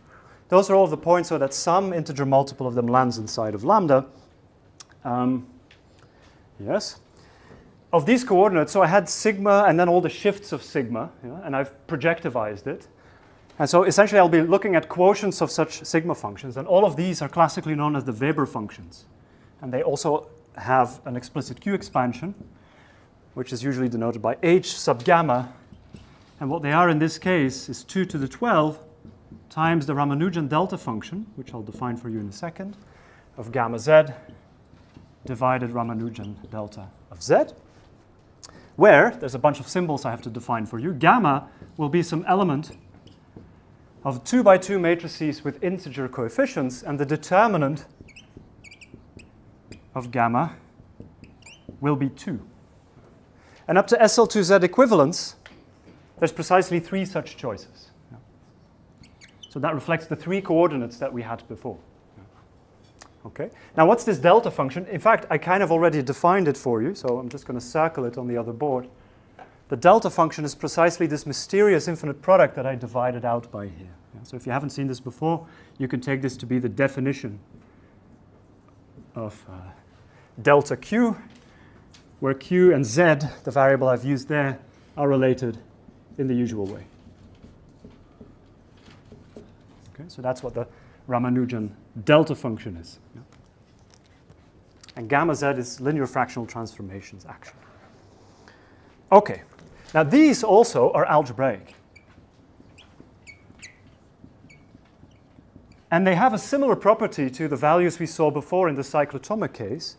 Those are all the points so that some integer multiple of them lands inside of lambda. Yes. Of these coordinates, so I had sigma and then all the shifts of sigma, and I've projectivized it. And so essentially I'll be looking at quotients of such sigma functions, and all of these are classically known as the Weber functions. And they also have an explicit Q expansion, which is usually denoted by h sub gamma. And what they are in this case is 2 to the 12 times the Ramanujan delta function, which I'll define for you in a second, of gamma z divided Ramanujan delta of z, where there's a bunch of symbols I have to define for you. Gamma will be some element of 2 by 2 matrices with integer coefficients, and the determinant of gamma will be 2. And up to SL2Z equivalence, there's precisely 3 such choices. So that reflects the 3 coordinates that we had before. Okay. Now what's this delta function? In fact, I kind of already defined it for you, so I'm just going to circle it on the other board. The delta function is precisely this mysterious infinite product that I divided out by here. So if you haven't seen this before, you can take this to be the definition of delta q, where q and z, the variable I've used there, are related in the usual way. Okay, so that's what the Ramanujan delta function is. Yeah. And gamma z is linear fractional transformations, actually. Okay, now these also are algebraic. And they have a similar property to the values we saw before in the cyclotomic case,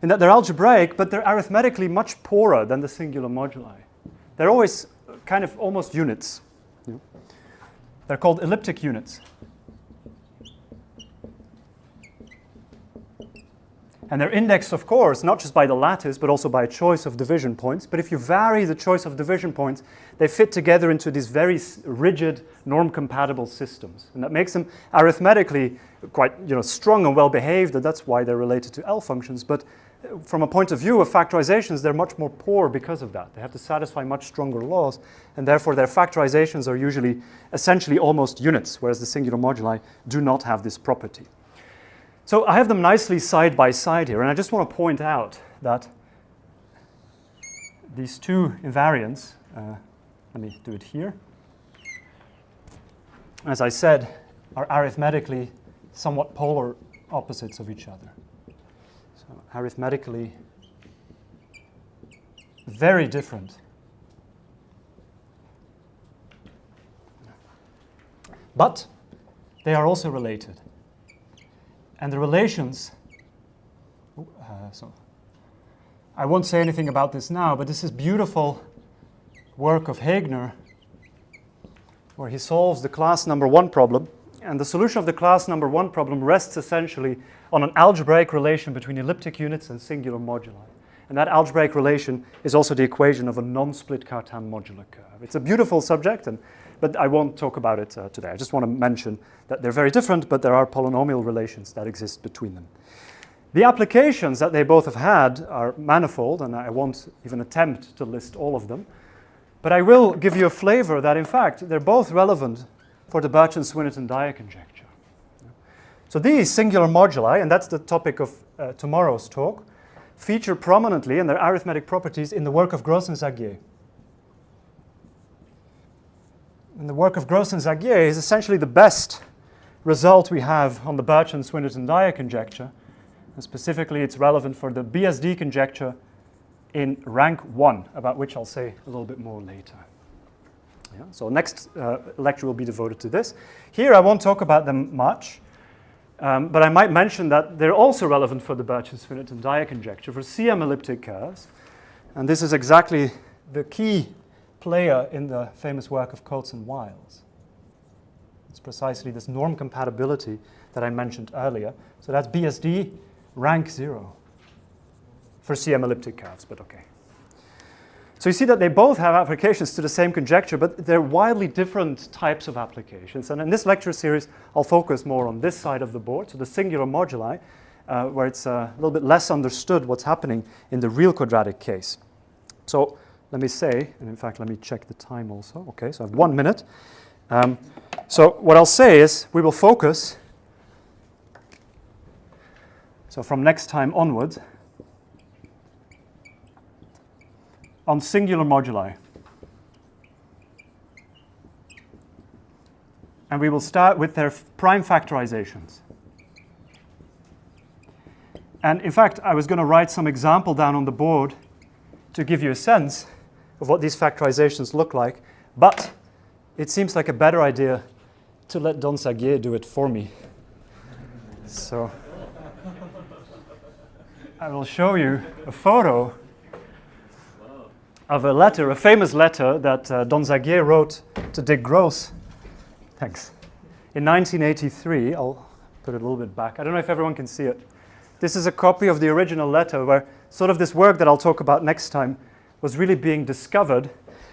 in that they're algebraic, but they're arithmetically much poorer than the singular moduli. They're always kind of almost units. Yeah. They're called elliptic units. And they're indexed, of course, not just by the lattice, but also by a choice of division points. But if you vary the choice of division points, they fit together into these very rigid, norm-compatible systems. And that makes them arithmetically quite strong and well-behaved, and that's why they're related to L functions. But from a point of view of factorizations, they're much more poor because of that. They have to satisfy much stronger laws, and therefore their factorizations are usually essentially almost units, whereas the singular moduli do not have this property. So I have them nicely side by side here, and I just want to point out that these two invariants, let me do it here, as I said, are arithmetically somewhat polar opposites of each other. So arithmetically very different. But they are also related. And the relations, so I won't say anything about this now, but this is beautiful work of Heegner, where he solves the class number 1 problem. And the solution of the class number 1 problem rests essentially on an algebraic relation between elliptic units and singular moduli. And that algebraic relation is also the equation of a non-split Cartan modular curve. It's a beautiful subject, but I won't talk about it today. I just want to mention that they're very different, but there are polynomial relations that exist between them. The applications that they both have had are manifold, and I won't even attempt to list all of them. But I will give you a flavor that, in fact, they're both relevant for the Birch-Swinnerton-Dyer conjecture. So these singular moduli, and that's the topic of tomorrow's talk, feature prominently in their arithmetic properties in the work of Gros and Zagier. And the work of Gros and Zagier is essentially the best result we have on the Birch and Swinnerton-Dyer conjecture. And specifically, it's relevant for the BSD conjecture in rank 1, about which I'll say a little bit more later. Yeah, so next lecture will be devoted to this. Here I won't talk about them much, but I might mention that they're also relevant for the Birch and Swinnerton-Dyer conjecture for CM elliptic curves. And this is exactly the key player in the famous work of Coates and Wiles. It's precisely this norm compatibility that I mentioned earlier. So that's BSD rank 0 for CM elliptic curves, but okay. So you see that they both have applications to the same conjecture, but they're wildly different types of applications. And in this lecture series, I'll focus more on this side of the board, so the singular moduli, where it's a little bit less understood what's happening in the real quadratic case. So let me say, and in fact, let me check the time also. Okay, so I have 1 minute. So what I'll say is we will focus, so from next time onwards, on singular moduli. And we will start with their prime factorizations. And in fact, I was going to write some example down on the board to give you a sense of what these factorizations look like, but it seems like a better idea to let Don Zagier do it for me. So I will show you a photo of a letter, a famous letter that Don Zagier wrote to Dick Gross. Thanks. In 1983, I'll put it a little bit back. I don't know if everyone can see it. This is a copy of the original letter where sort of this work that I'll talk about next time was really being discovered.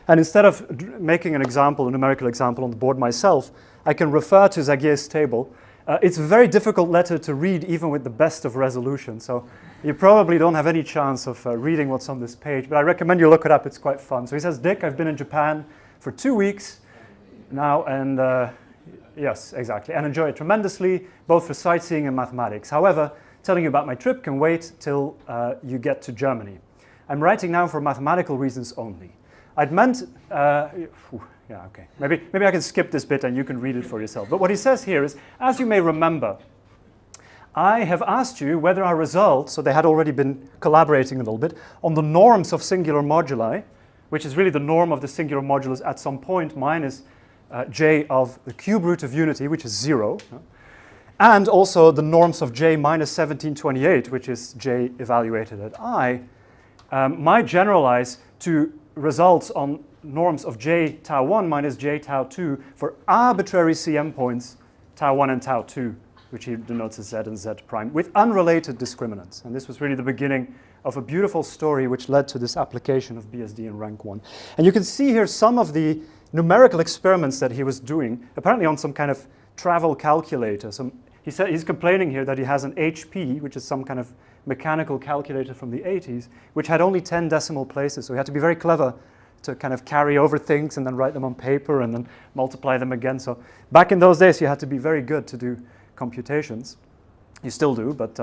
And instead of making an example, a numerical example on the board myself, I can refer to Zagier's table. It's a very difficult letter to read even with the best of resolution. So you probably don't have any chance of reading what's on this page, but I recommend you look it up. It's quite fun. So he says, Dick, I've been in Japan for 2 weeks now, and yes, exactly, and enjoy it tremendously, both for sightseeing and mathematics. However, telling you about my trip can wait till you get to Germany. I'm writing now for mathematical reasons only. I'd meant, yeah, okay, maybe I can skip this bit and you can read it for yourself. But what he says here is, as you may remember, I have asked you whether our results, so they had already been collaborating a little bit, on the norms of singular moduli, which is really the norm of the singular modulus at some point minus j of the cube root of unity, which is 0, and also the norms of j minus 1728, which is j evaluated at I, might generalize to results on norms of j tau 1 minus j tau 2 for arbitrary CM points tau 1 and tau 2, which he denotes as z and z prime, with unrelated discriminants. And this was really the beginning of a beautiful story which led to this application of BSD in rank 1. And you can see here some of the numerical experiments that he was doing, apparently on some kind of travel calculator. He said he's complaining here that he has an HP, which is some kind of mechanical calculator from the 80s, which had only 10 decimal places. So he had to be very clever to kind of carry over things and then write them on paper and then multiply them again. So back in those days, you had to be very good to do computations. You still do, but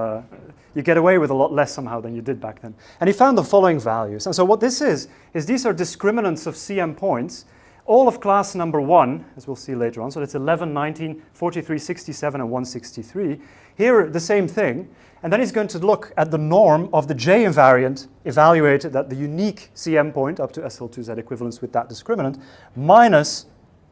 you get away with a lot less somehow than you did back then. And he found the following values. And so what this is these are discriminants of CM points, all of class number 1, as we'll see later on. So that's 11, 19, 43, 67, and 163. Here, the same thing. And then he's going to look at the norm of the J invariant evaluated at the unique CM point up to SL2Z equivalence with that discriminant, minus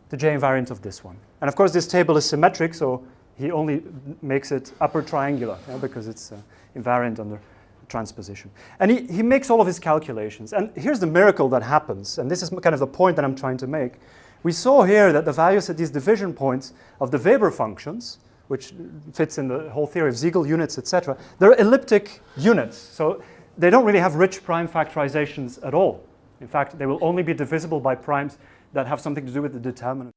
the J invariant of this one. And of course, this table is symmetric, so he only makes it upper triangular, because it's invariant under transposition. And he makes all of his calculations. And here's the miracle that happens, and this is kind of the point that I'm trying to make. We saw here that the values at these division points of the Weber functions, which fits in the whole theory of Siegel units, etc., they're elliptic units. So they don't really have rich prime factorizations at all. In fact, they will only be divisible by primes that have something to do with the determinant.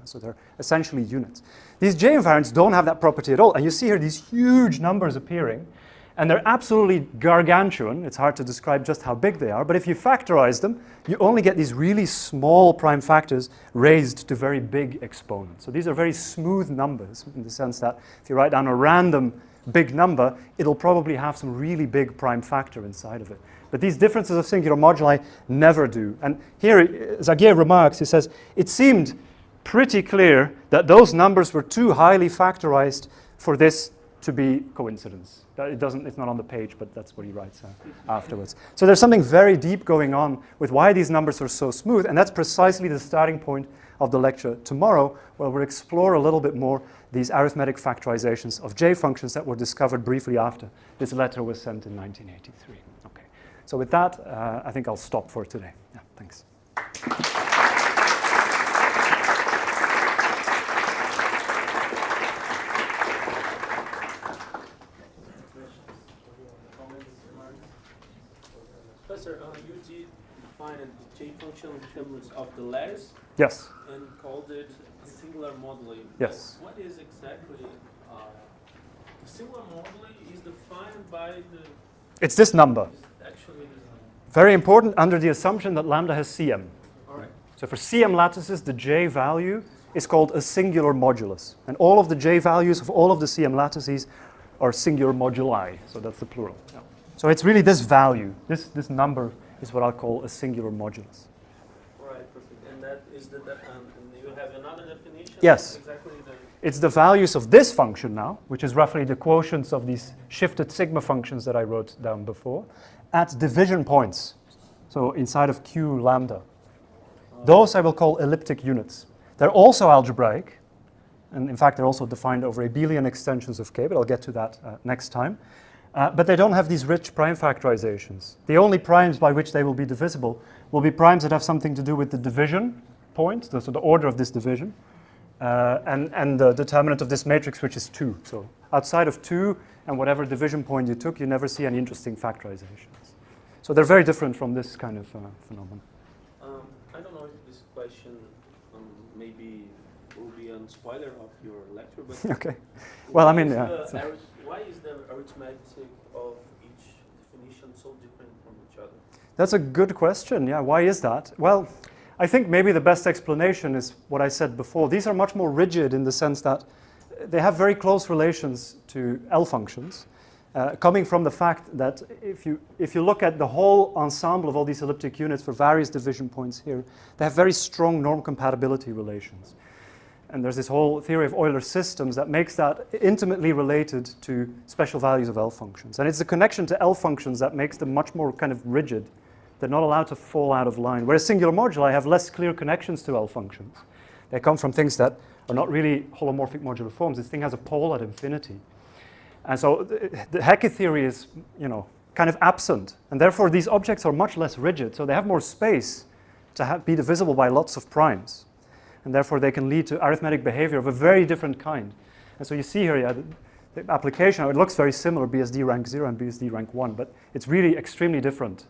So they're essentially units. These J invariants don't have that property at all. And you see here these huge numbers appearing. And they're absolutely gargantuan. It's hard to describe just how big they are. But if you factorize them, you only get these really small prime factors raised to very big exponents. So these are very smooth numbers in the sense that if you write down a random big number, it'll probably have some really big prime factor inside of it. But these differences of singular moduli never do. And here, Zagier remarks, he says, it seemed pretty clear that those numbers were too highly factorized for this to be coincidence. It's not on the page, but that's what he writes afterwards. So there's something very deep going on with why these numbers are so smooth, and that's precisely the starting point of the lecture tomorrow, where we'll explore a little bit more these arithmetic factorizations of J functions that were discovered briefly after this letter was sent in 1983. Okay. So with that, I think I'll stop for today. Yeah, thanks. Professor, you did define the J function in terms of the letters. Yes. And called it a singular moduli. Yes. What is exactly the singular moduli is defined by the... It's this number. Actually, this number. Very important under the assumption that lambda has Cm. All right. So for Cm lattices, the J value is called a singular modulus. And all of the J values of all of the Cm lattices are singular moduli. So that's the plural. Yeah. So it's really this value. This number is what I'll call a singular modulus. Right, perfect. And that is and you have another definition? Yes. Exactly the... It's the values of this function now, which is roughly the quotients of these shifted sigma functions that I wrote down before, at division points. So inside of Q lambda. Those I will call elliptic units. They're also algebraic. And in fact, they're also defined over abelian extensions of K, but I'll get to that next time. But they don't have these rich prime factorizations. The only primes by which they will be divisible will be primes that have something to do with the division point, so the order of this division, and the determinant of this matrix, which is 2. So outside of 2 and whatever division point you took, you never see any interesting factorizations. So they're very different from this kind of phenomenon. I don't know if this question maybe will be a spoiler of your lecture, but okay. Well, I mean, yeah. Why is the arithmetic of each definition so different from each other? That's a good question. Yeah, why is that? Well, I think maybe the best explanation is what I said before. These are much more rigid in the sense that they have very close relations to L functions, coming from the fact that if you look at the whole ensemble of all these elliptic units for various division points here, they have very strong norm compatibility relations. And there's this whole theory of Euler systems that makes that intimately related to special values of L functions. And it's the connection to L functions that makes them much more kind of rigid. They're not allowed to fall out of line. Whereas singular moduli have less clear connections to L functions. They come from things that are not really holomorphic modular forms. This thing has a pole at infinity. And so the Hecke theory is, kind of absent. And therefore, these objects are much less rigid. So they have more space to be divisible by lots of primes. And therefore, they can lead to arithmetic behavior of a very different kind. And so you see here, yeah, the application, it looks very similar, BSD rank 0 and BSD rank 1, but it's really extremely different,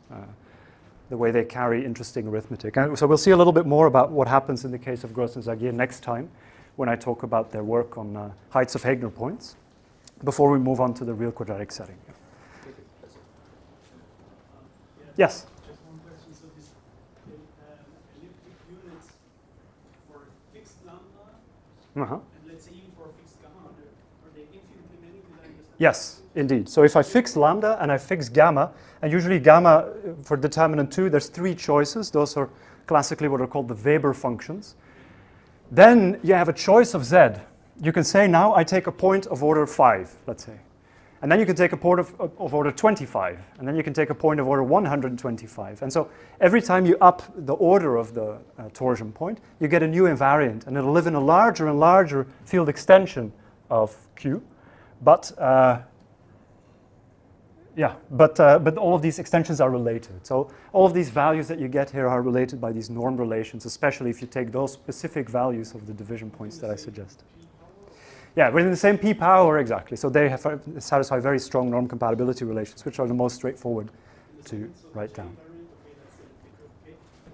the way they carry interesting arithmetic. And so we'll see a little bit more about what happens in the case of Gross and Zagier next time when I talk about their work on heights of Heegner points, before we move on to the real quadratic setting. Yes? Uh-huh. And let's say even for a fixed gamma, are they infinitely many? Did I understand? Yes, indeed. So if I fix lambda and I fix gamma, and usually gamma for determinant 2, there's 3 choices. Those are classically what are called the Weber functions. Then you have a choice of z. You can say now I take a point of order 5, let's say. And then you can take a point of order 25, and then you can take a point of order 125. And so every time you up the order of the torsion point, you get a new invariant, and it'll live in a larger and larger field extension of Q. But but all of these extensions are related. So all of these values that you get here are related by these norm relations, especially if you take those specific values of the division points that I suggested. Yeah, within the same p power, exactly. So they satisfy very strong norm compatibility relations, which are the most straightforward to write down.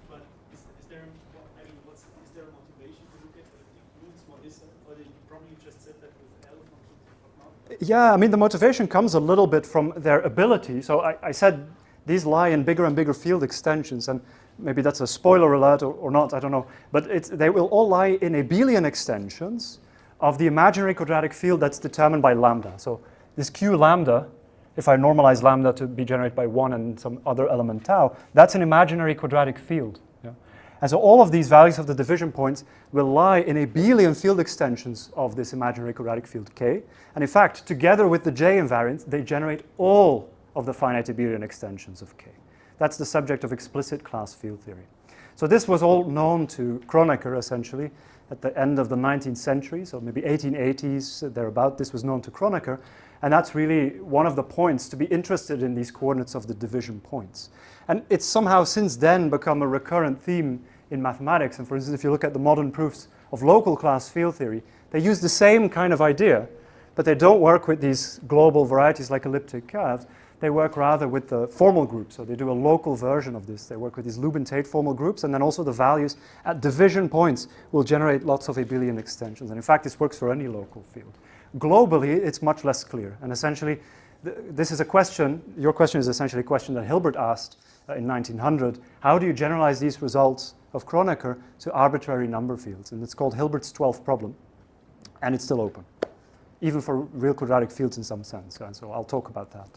But is there, I mean, is there a motivation to look at elliptic fields? What is it? Or you probably just said that with L functions, but not. Yeah, I mean, the motivation comes a little bit from their ability. So I said these lie in bigger and bigger field extensions, and maybe that's a spoiler alert or not, I don't know. But they will all lie in abelian extensions of the imaginary quadratic field that's determined by lambda. So this Q lambda, if I normalize lambda to be generated by 1 and some other element tau, that's an imaginary quadratic field. Yeah? And so all of these values of the division points will lie in abelian field extensions of this imaginary quadratic field K. And in fact, together with the J invariant, they generate all of the finite abelian extensions of K. That's the subject of explicit class field theory. So this was all known to Kronecker, essentially, at the end of the 19th century, so maybe 1880s, thereabout. This was known to Kronecker, and that's really one of the points to be interested in these coordinates of the division points. And it's somehow since then become a recurrent theme in mathematics. And for instance, if you look at the modern proofs of local class field theory, they use the same kind of idea, but they don't work with these global varieties like elliptic curves. They work rather with the formal groups, so they do a local version of this. They work with these Lubin-Tate formal groups, and then also the values at division points will generate lots of abelian extensions. And in fact, this works for any local field. Globally, it's much less clear. And essentially, this is a question, your question is essentially a question that Hilbert asked in 1900. How do you generalize these results of Kronecker to arbitrary number fields? And it's called Hilbert's 12th problem, and it's still open, even for real quadratic fields in some sense. And so I'll talk about that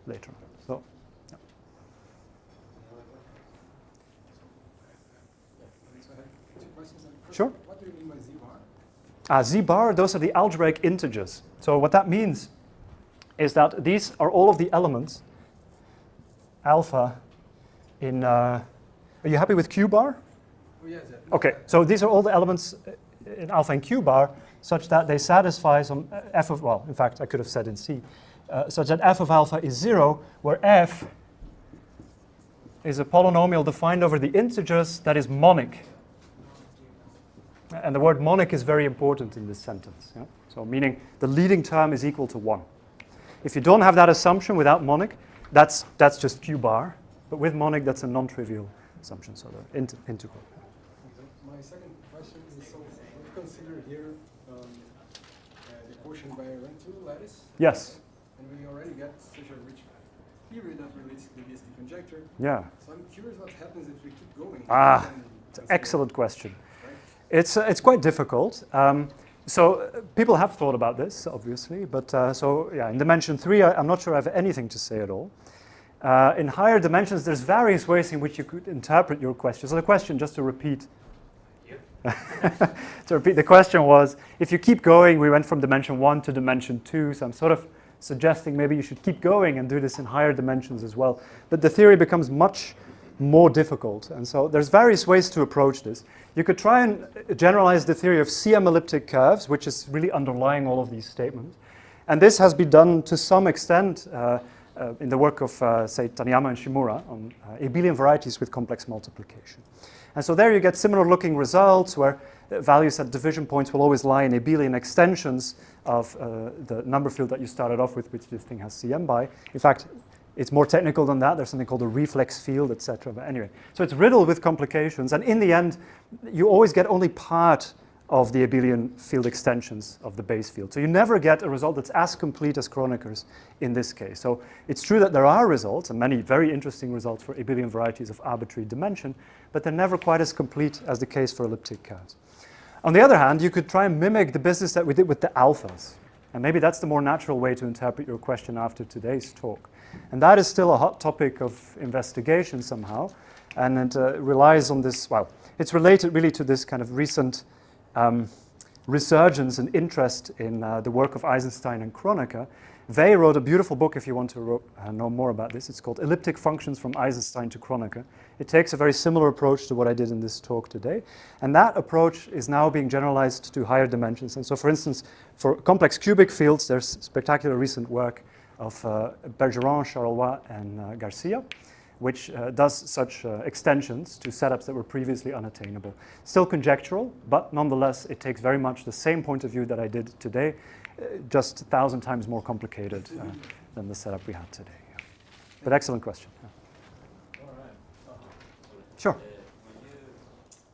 later on. So, yeah. So I have two questions. First, sure. What do you mean by z-bar? Z-bar, those are the algebraic integers. So what that means is that these are all of the elements alpha in, are you happy with q bar? Oh, yes, yeah. Okay, so these are all the elements in alpha and q bar such that they satisfy some f of, well, in fact, I could have said in C, such that f of alpha is 0, where f is a polynomial defined over the integers that is monic. And the word monic is very important in this sentence. Yeah? So meaning the leading term is equal to 1. If you don't have that assumption without monic, that's just q bar. But with monic, that's a non-trivial assumption, so the integral. My second question is, so we've considered here the quotient by rank 2 lattice. Yes. And we already get such a rich theory that relates to the BST conjecture. Yeah. So I'm curious what happens if we keep going. It's an excellent question. Right? It's quite difficult. So people have thought about this, obviously, but so yeah, in dimension 3, I'm not sure I have anything to say at all. In higher dimensions, there's various ways in which you could interpret your question. So the question, just to repeat, the question was, if you keep going, we went from dimension 1 to dimension 2, so I'm sort of suggesting maybe you should keep going and do this in higher dimensions as well. But the theory becomes much more difficult, and so there's various ways to approach this. You could try and generalize the theory of CM elliptic curves, which is really underlying all of these statements. And this has been done to some extent in the work of, say, Taniyama and Shimura on abelian varieties with complex multiplication. And so there you get similar looking results where values at division points will always lie in abelian extensions of the number field that you started off with, which this thing has CM by. In fact, it's more technical than that. There's something called a reflex field, etc. But anyway, so it's riddled with complications. And in the end, you always get only part of the abelian field extensions of the base field. So you never get a result that's as complete as Kronecker's in this case. So it's true that there are results, and many very interesting results for abelian varieties of arbitrary dimension, but they're never quite as complete as the case for elliptic curves. On the other hand, you could try and mimic the business that we did with the alphas. And maybe that's the more natural way to interpret your question after today's talk. And that is still a hot topic of investigation somehow. And it relies on this, well, it's related really to this kind of recent resurgence and interest in the work of Eisenstein and Kronecker, They wrote a beautiful book, if you want to know more about this. It's called Elliptic Functions from Eisenstein to Kronecker. It takes a very similar approach to what I did in this talk today. And that approach is now being generalized to higher dimensions. And so, for instance, for complex cubic fields, there's spectacular recent work of Bergeron, Charleroi, and Garcia, which does such extensions to setups that were previously unattainable. Still conjectural, but nonetheless, it takes very much the same point of view that I did today, just 1,000 times more complicated than the setup we had today. Yeah. But excellent question. Yeah. All right. Sure. When you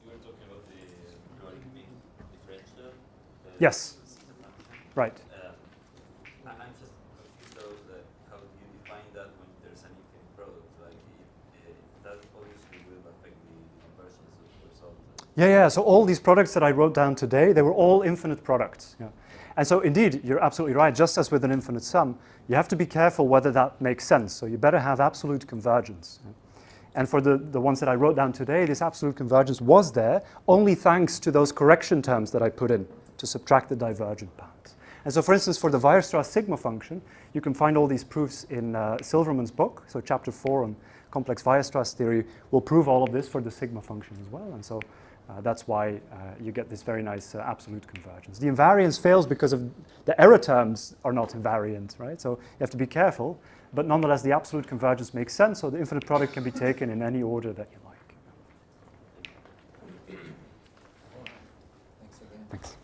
were talking about the logarithmic differential. Yes. Right. I'm just confused though, how do you define that when there's an infinite product? Like that obviously will affect the conversions of the result. Yeah. So all these products that I wrote down today, they were all infinite products. Yeah. And so indeed, you're absolutely right. Just as with an infinite sum, you have to be careful whether that makes sense. So you better have absolute convergence. Yeah. And for the ones that I wrote down today, this absolute convergence was there only thanks to those correction terms that I put in to subtract the divergent parts. And so, for instance, for the Weierstrass sigma function, you can find all these proofs in Silverman's book. So chapter 4 on complex Weierstrass theory will prove all of this for the sigma function as well. And so that's why you get this very nice absolute convergence. The invariance fails because of the error terms are not invariant, right? So you have to be careful, but nonetheless the absolute convergence makes sense, so the infinite product can be taken in any order that you like. Thanks again. Thanks.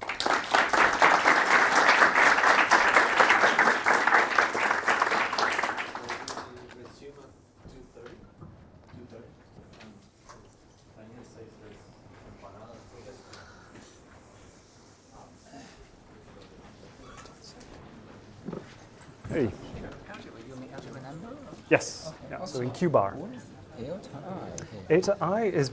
Hey. You mean algebra number? Yes. Okay. Yeah. So in Q bar. What is eta I? Okay. Eta I is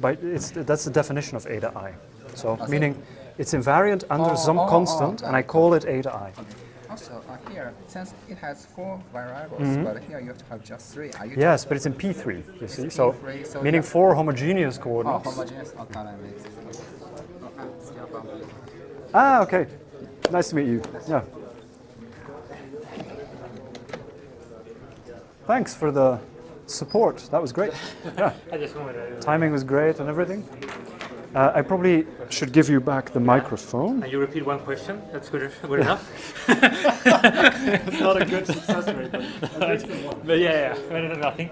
that's the definition of eta I. So meaning it's invariant under some constant, and I call it eta I. Okay. Also, here, since it has 4 variables, but here you have to have just 3. Are you Yes, but it's in P3, you see. So P3, so meaning yeah. 4 homogeneous coordinates. Homogeneous. Okay, that makes sense. Still complete. Ah, okay. Nice to meet you. Yeah. Thanks for the support. That was great. Yeah. I just wanted to... Timing was great and everything. I probably should give you back the microphone. And you repeat one question. That's good enough. It's not a good success rate, but yeah, better than nothing.